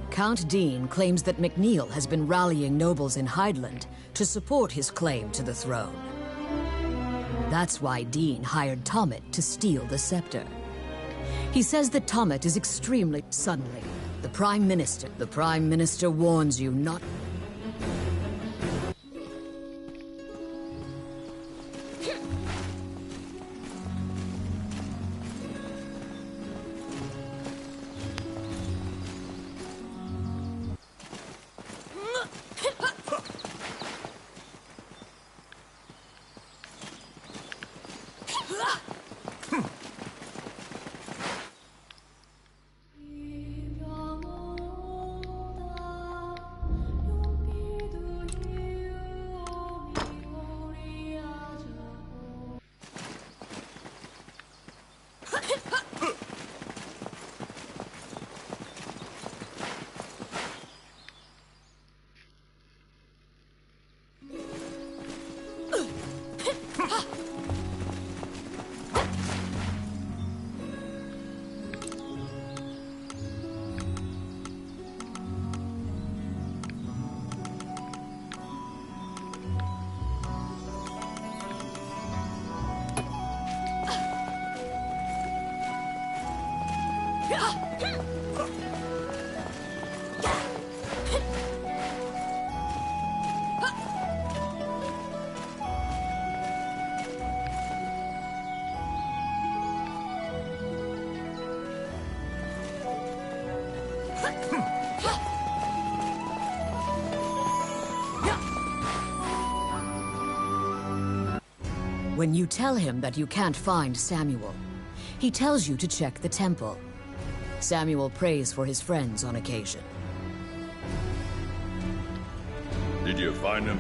Count Dean claims that McNeil has been rallying nobles in Hydeland to support his claim to the throne. That's why Dean hired Tommet to steal the scepter. He says that Tommet is extremely... Suddenly, the Prime Minister warns you not... When you tell him that you can't find Samuel, he tells you to check the temple. Samuel prays for his friends on occasion. Did you find him?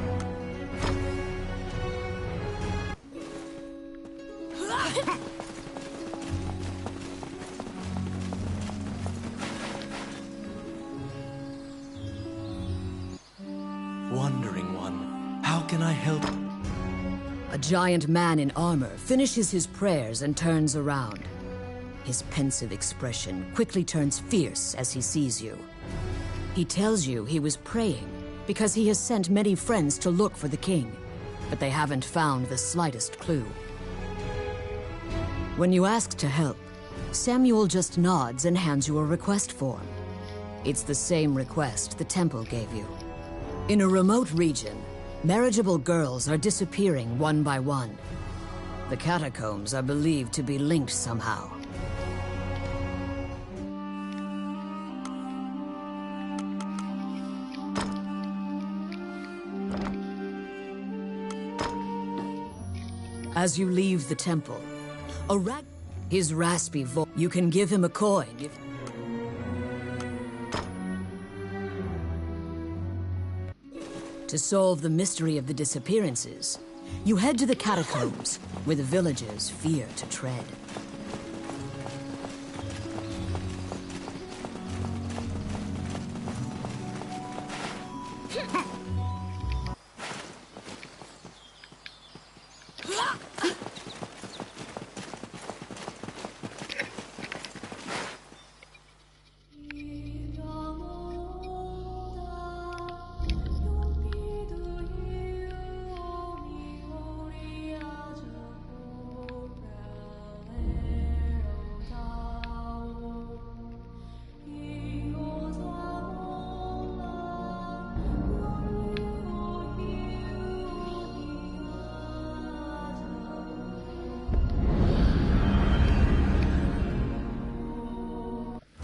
Wandering One, how can I help? A giant man in armor finishes his prayers and turns around. His pensive expression quickly turns fierce as he sees you. He tells you he was praying because he has sent many friends to look for the king, but they haven't found the slightest clue. When you ask to help, Samuel just nods and hands you a request form. It's the same request the temple gave you. In a remote region, marriageable girls are disappearing one by one. The catacombs are believed to be linked somehow. As you leave the temple, his raspy voice, you can give him a coin if... To solve the mystery of the disappearances, you head to the catacombs, where the villagers fear to tread.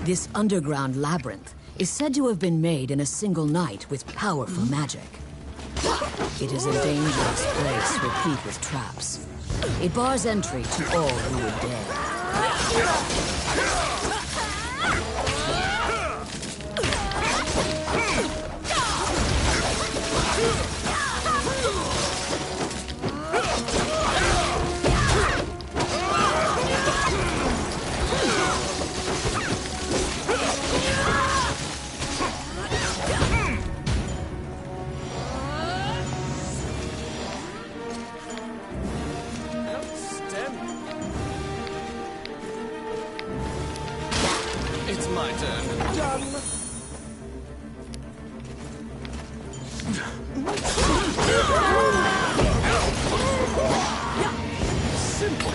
This underground labyrinth is said to have been made in a single night with powerful magic. It is a dangerous place replete with traps. It bars entry to all who would dare. Done. Simple.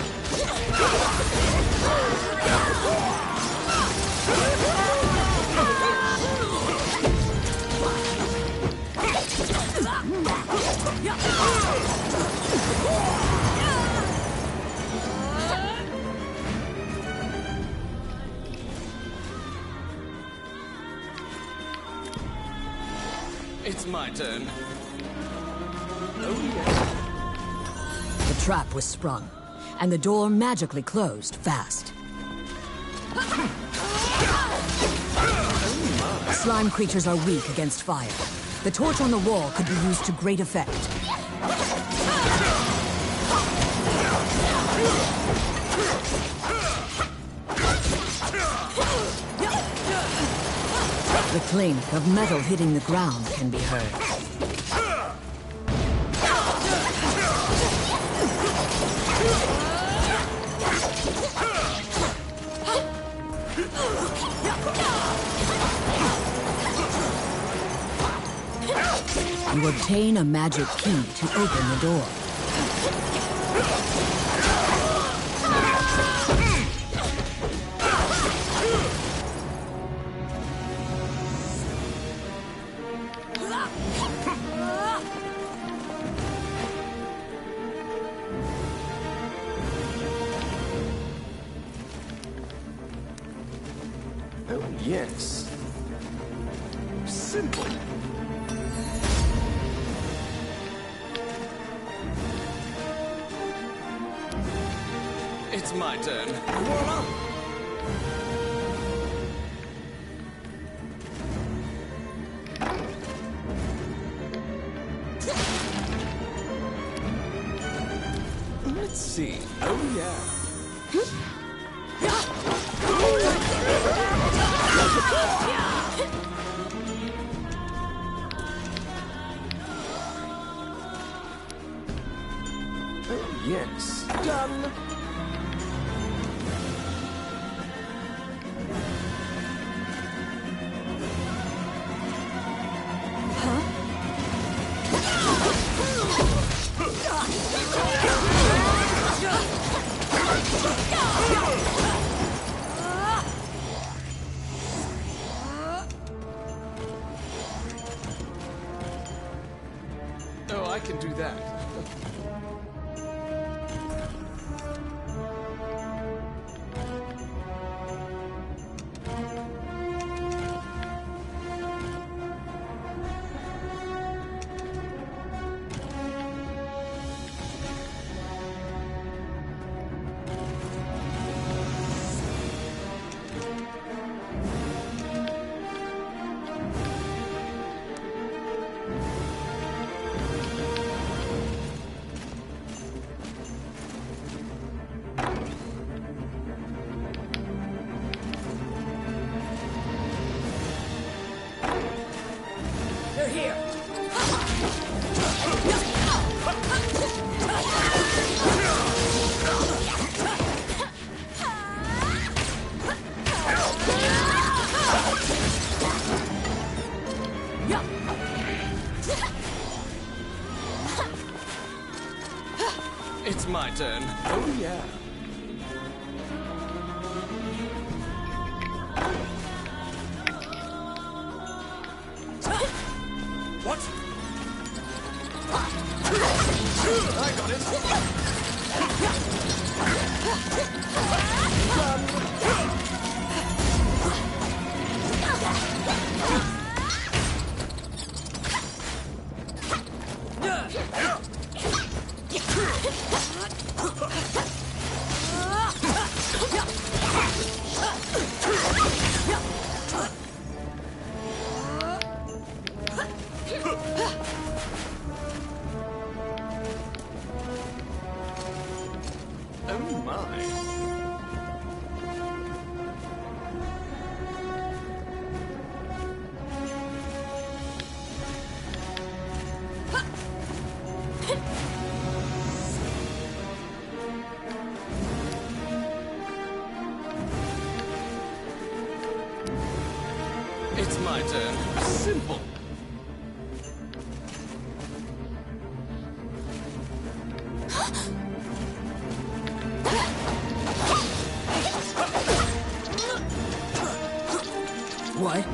It's my turn. Oh, yes. The trap was sprung, and the door magically closed fast. Slime creatures are weak against fire. The torch on the wall could be used to great effect. The clink of metal hitting the ground can be heard. You obtain a magic key to open the door. Oh, yes. Simple. It's my turn. Voila! Let's see. Oh, yeah. Oh, yes. Done. Oh, I can do that. They're here. It's my turn. Oh, yeah. What? I got it. Oh my. It's my turn. Simple. What?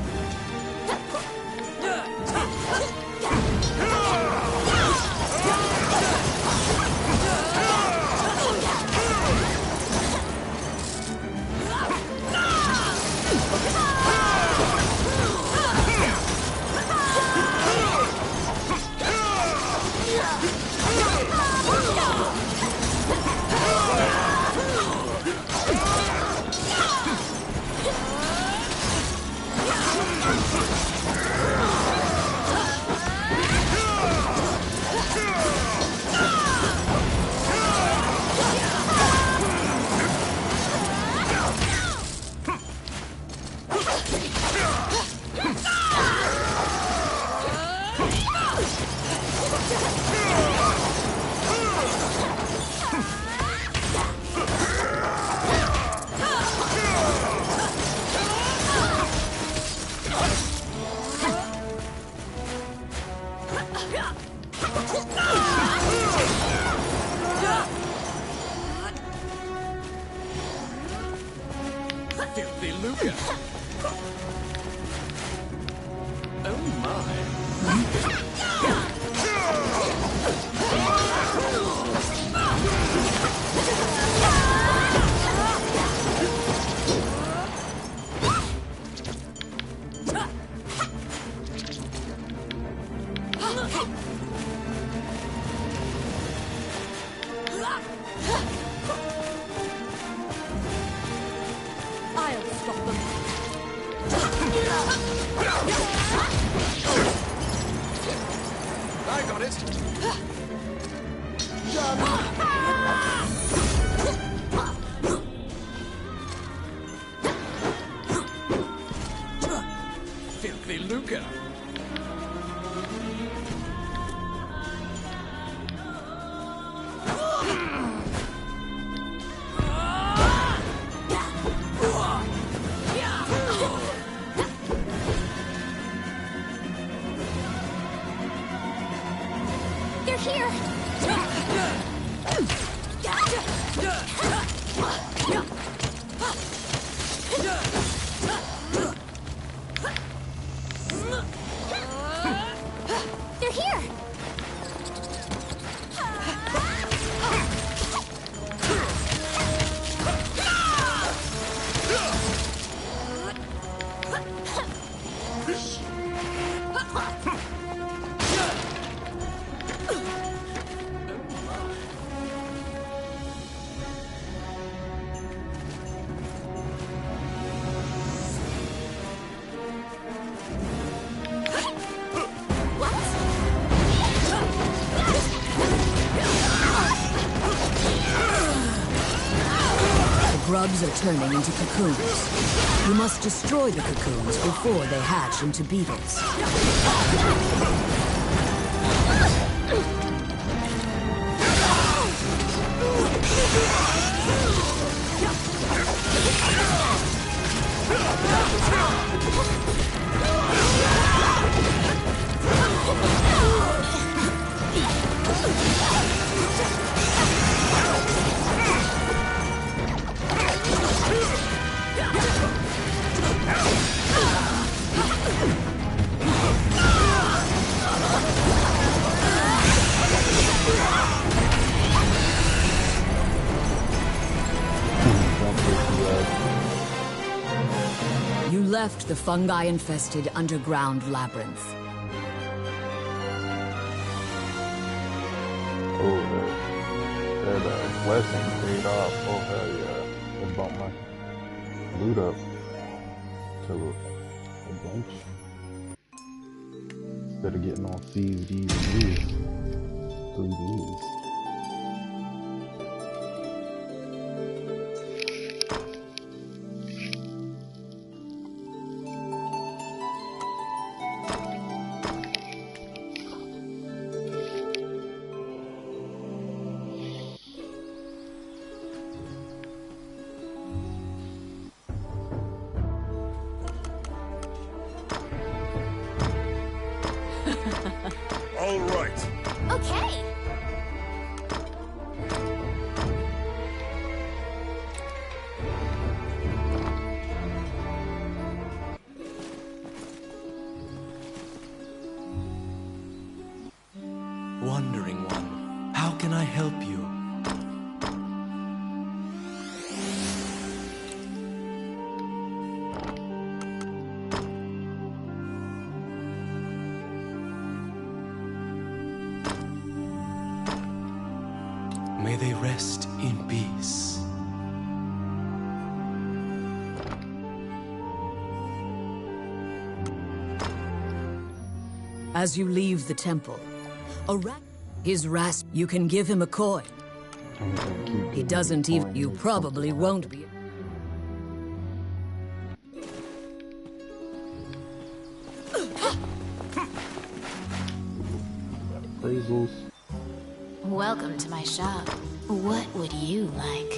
Filthy lucre. Oh my. I'll stop them. I got it. Filthy lucre. They're here! They're here! Grubs are turning into cocoons. You must destroy the cocoons before they hatch into beetles. You left the fungi-infested underground labyrinth. Oh, that blessing paid off. Oh, hell yeah. That bumped my loot up to a bunch. Instead of getting all C's, D's, and E's. 3 D's. All right. Okay. Wandering one, how can I help you? May they rest in peace. As you leave the temple, his rasp, you can give him a coin. He doesn't even. You probably won't be. Appraisals. Welcome to my shop. What would you like?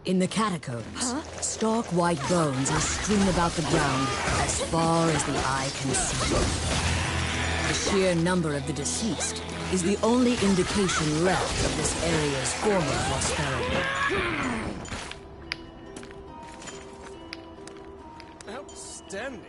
In the catacombs, stark white bones are strewn about the ground as far as the eye can see. The sheer number of the deceased is the only indication left of this area's former prosperity. Outstanding.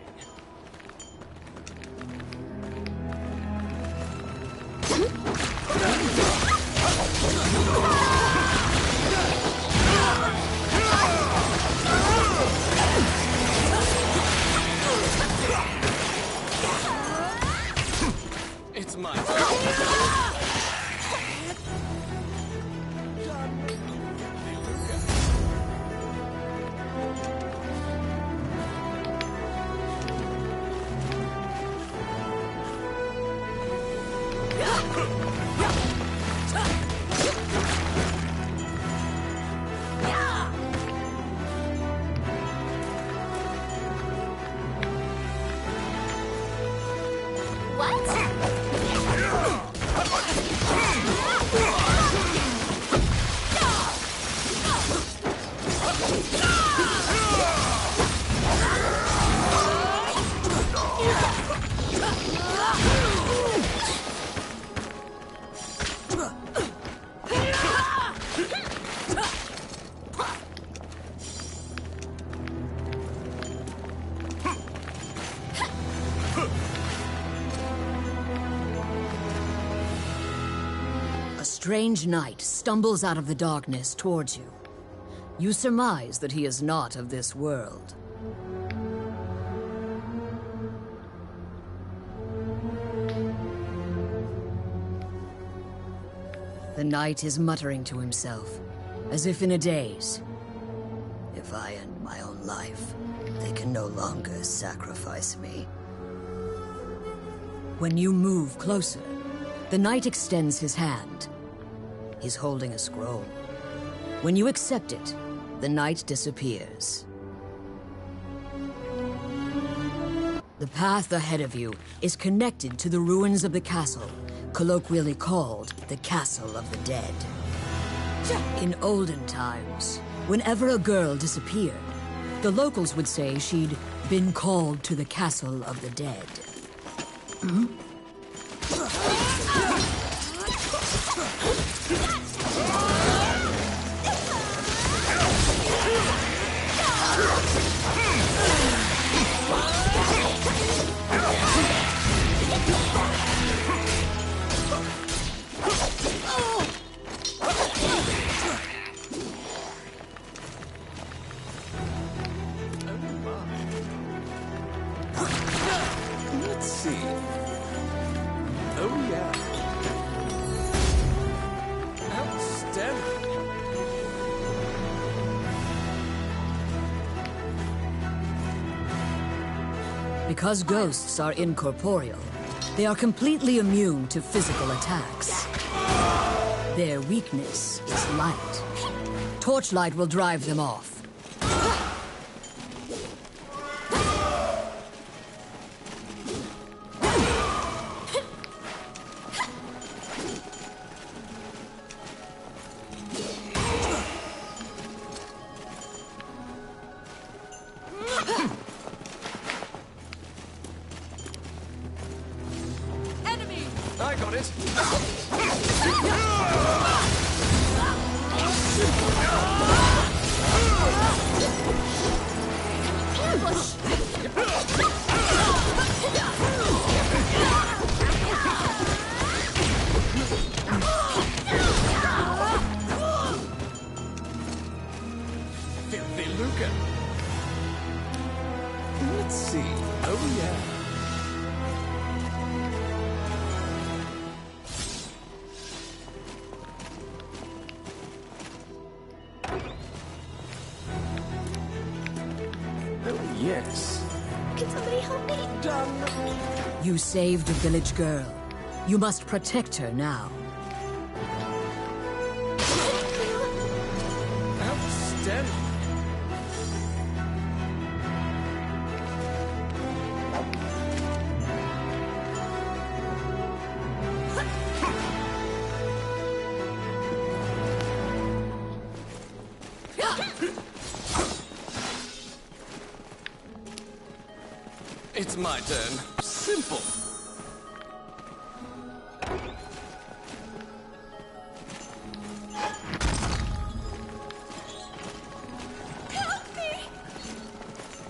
It's my A strange knight stumbles out of the darkness towards you. You surmise that he is not of this world. The knight is muttering to himself, as if in a daze. If I end my own life, they can no longer sacrifice me. When you move closer, the knight extends his hand. He's holding a scroll. When you accept it, the knight disappears. The path ahead of you is connected to the ruins of the castle, colloquially called the Castle of the Dead. In olden times, whenever a girl disappeared, the locals would say she'd been called to the Castle of the Dead. Let's see. Oh, yeah. Outstanding. Because ghosts are incorporeal, they are completely immune to physical attacks. Their weakness is light. Torchlight will drive them off. I got it. Filthy Lucan. Let's see. Oh, yeah. Oh, yes. Can somebody help me? Done. You saved a village girl. You must protect her now. Outstanding. It's my turn. Simple.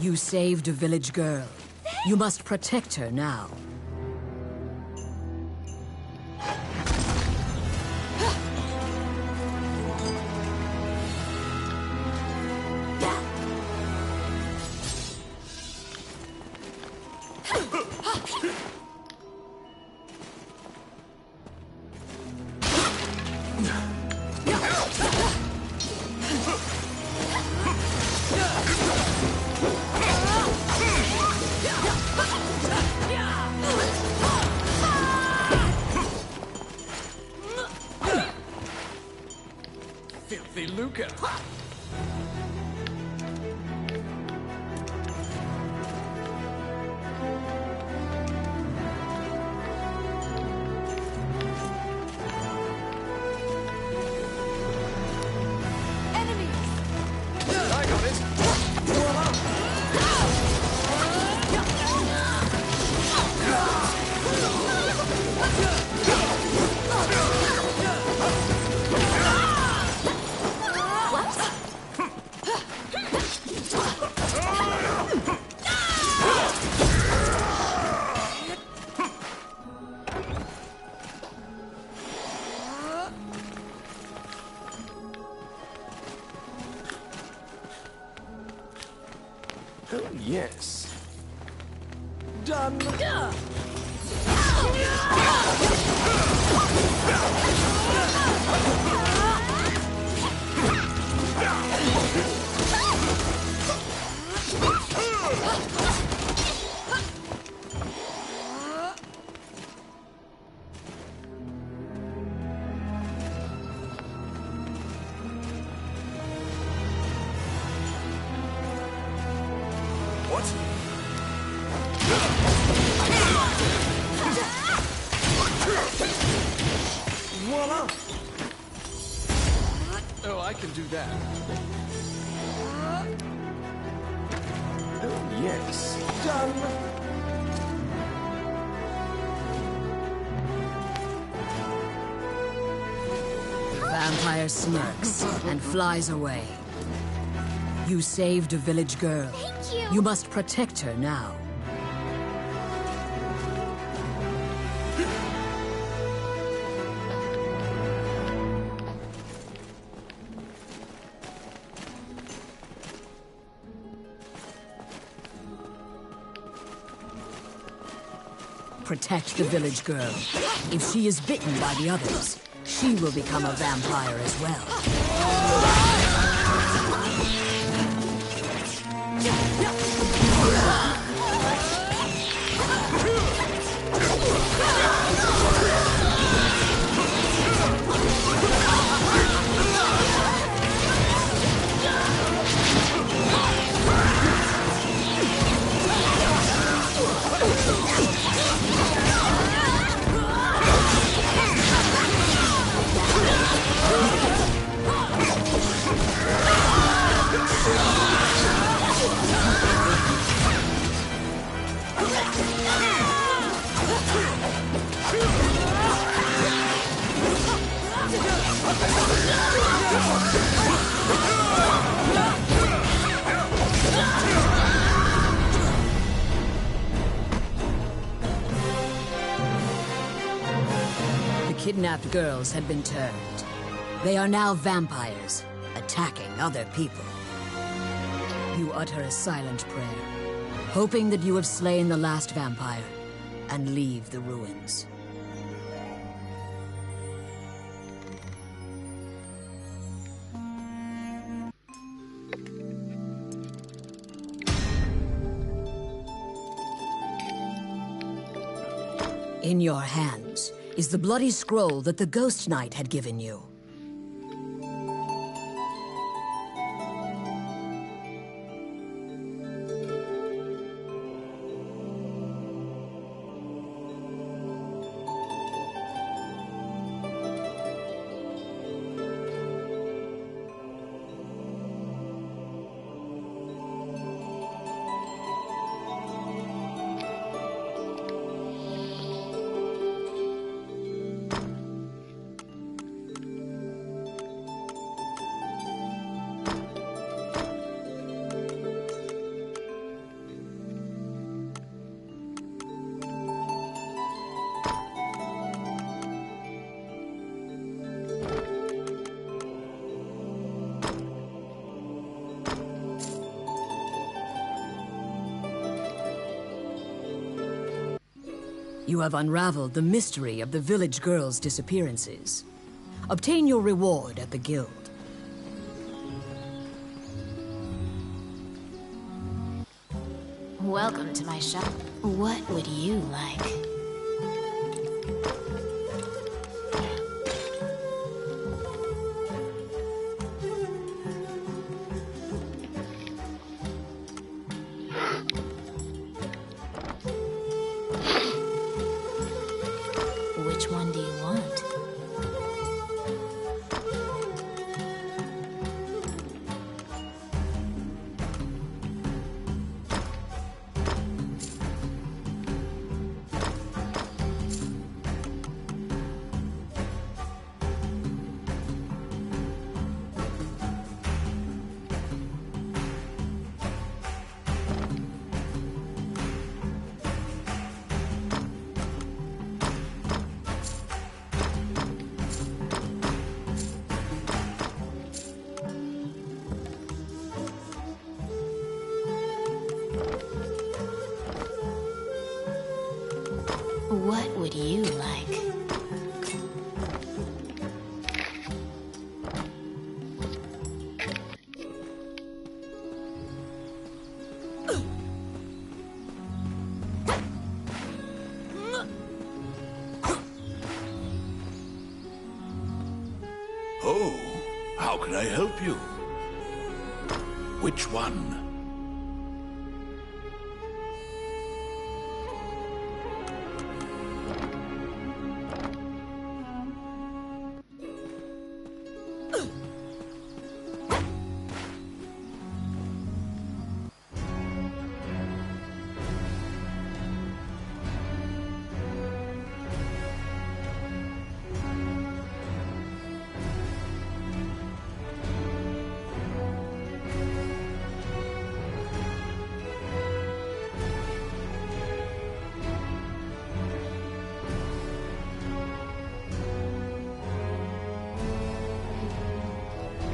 You saved a village girl. You must protect her now. Filthy lucre. I got it. Oh, yes. Done. What? Voila! Oh, I can do that. Oh, yes. Done. The vampire smirks and flies away. You saved a village girl. Thank you. You must protect her now. Protect the village girl. If she is bitten by the others, she will become a vampire as well. The kidnapped girls had been turned. They are now vampires, attacking other people. You utter a silent prayer, hoping that you have slain the last vampire, and leave the ruins. In your hands is the bloody scroll that the Ghost Knight had given you. You have unraveled the mystery of the village girls' disappearances. Obtain your reward at the guild. Welcome to my shop. What would you like? Which one do you want? What would you like? Oh, how can I help you? Which one?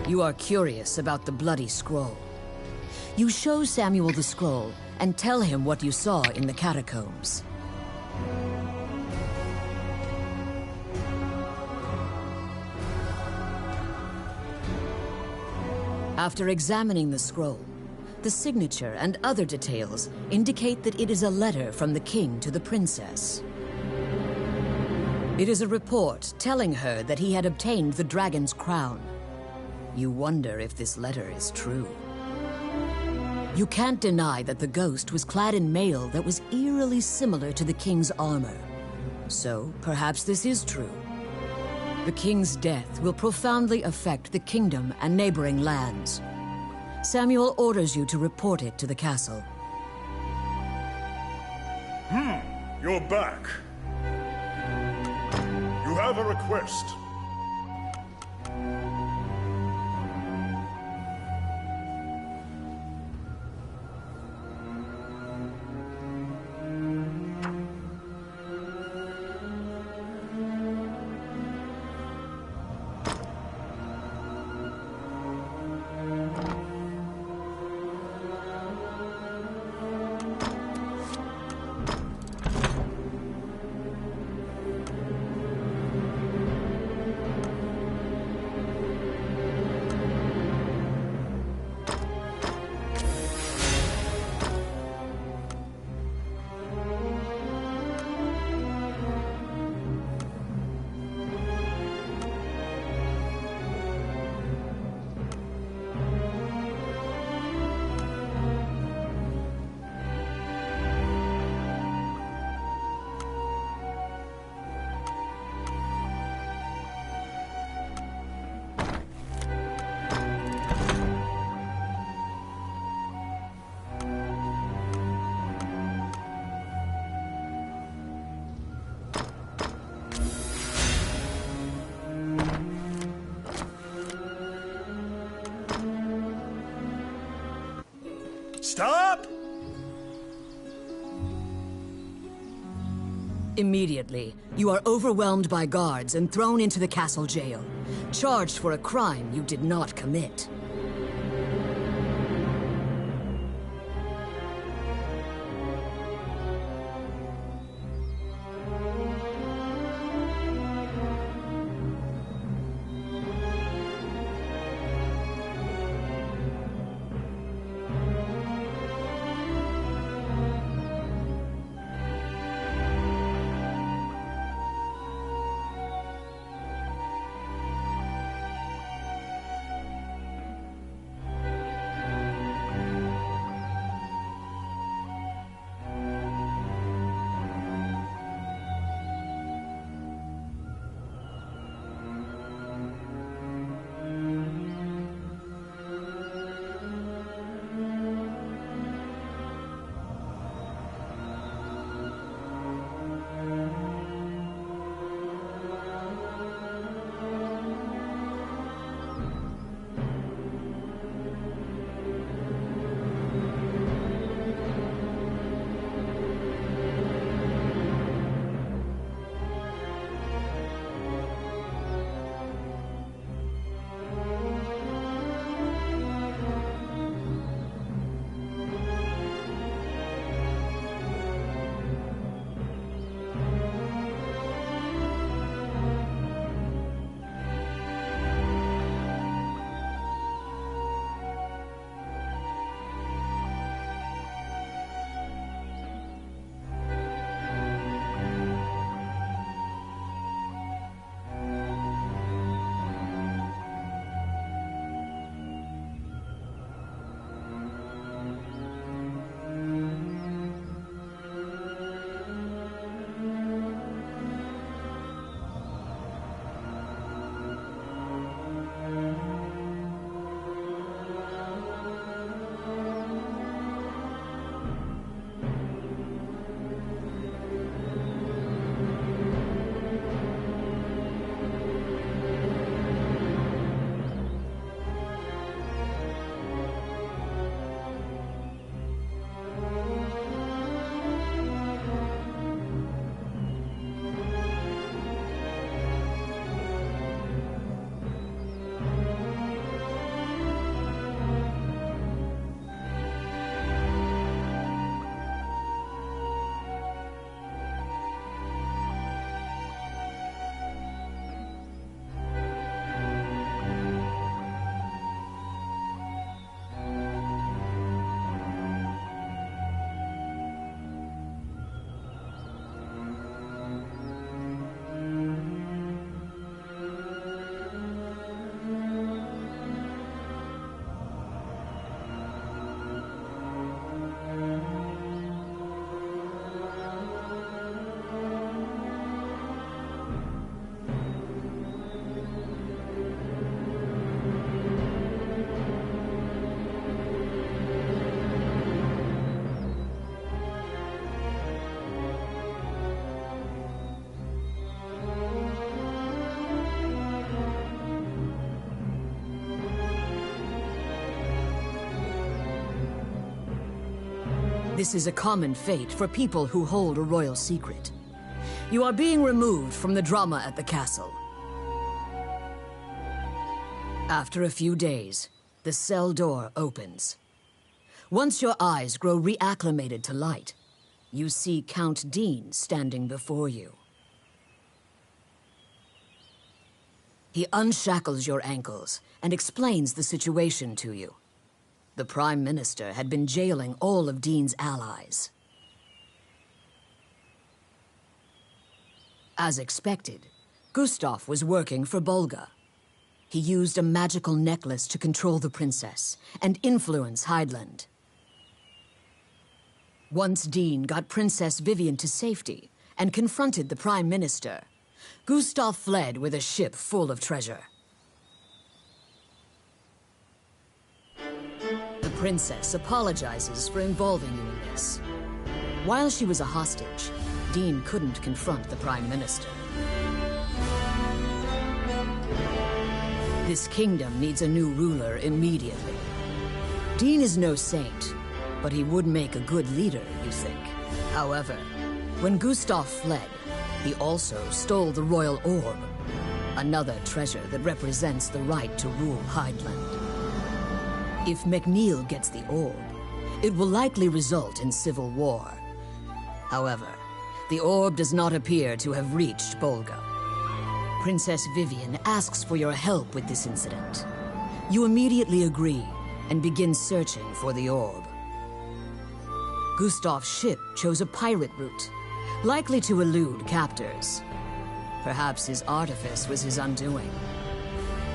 You are curious about the bloody scroll. You show Samuel the scroll and tell him what you saw in the catacombs. After examining the scroll, the signature and other details indicate that it is a letter from the king to the princess. It is a report telling her that he had obtained the dragon's crown. You wonder if this letter is true. You can't deny that the ghost was clad in mail that was eerily similar to the king's armor. So, perhaps this is true. The king's death will profoundly affect the kingdom and neighboring lands. Samuel orders you to report it to the castle. You're back. You have a request. Stop! Immediately, you are overwhelmed by guards and thrown into the castle jail, charged for a crime you did not commit. This is a common fate for people who hold a royal secret. You are being removed from the drama at the castle. After a few days, the cell door opens. Once your eyes grow reacclimated to light, you see Count Dean standing before you. He unshackles your ankles and explains the situation to you. The Prime Minister had been jailing all of Dean's allies. As expected, Gustav was working for Bolga. He used a magical necklace to control the princess and influence Heidland. Once Dean got Princess Vivian to safety and confronted the Prime Minister, Gustav fled with a ship full of treasure. The princess apologizes for involving you in this. While she was a hostage, Dean couldn't confront the Prime Minister. This kingdom needs a new ruler immediately. Dean is no saint, but he would make a good leader, you think. However, when Gustav fled, he also stole the royal orb, another treasure that represents the right to rule Heidland. If MacNeil gets the orb, it will likely result in civil war. However, the orb does not appear to have reached Bolga. Princess Vivian asks for your help with this incident. You immediately agree and begin searching for the orb. Gustav's ship chose a pirate route, likely to elude captors. Perhaps his artifice was his undoing.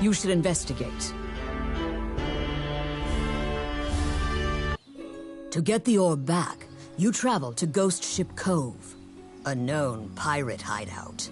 You should investigate. To get the orb back, you travel to Ghost Ship Cove, a known pirate hideout.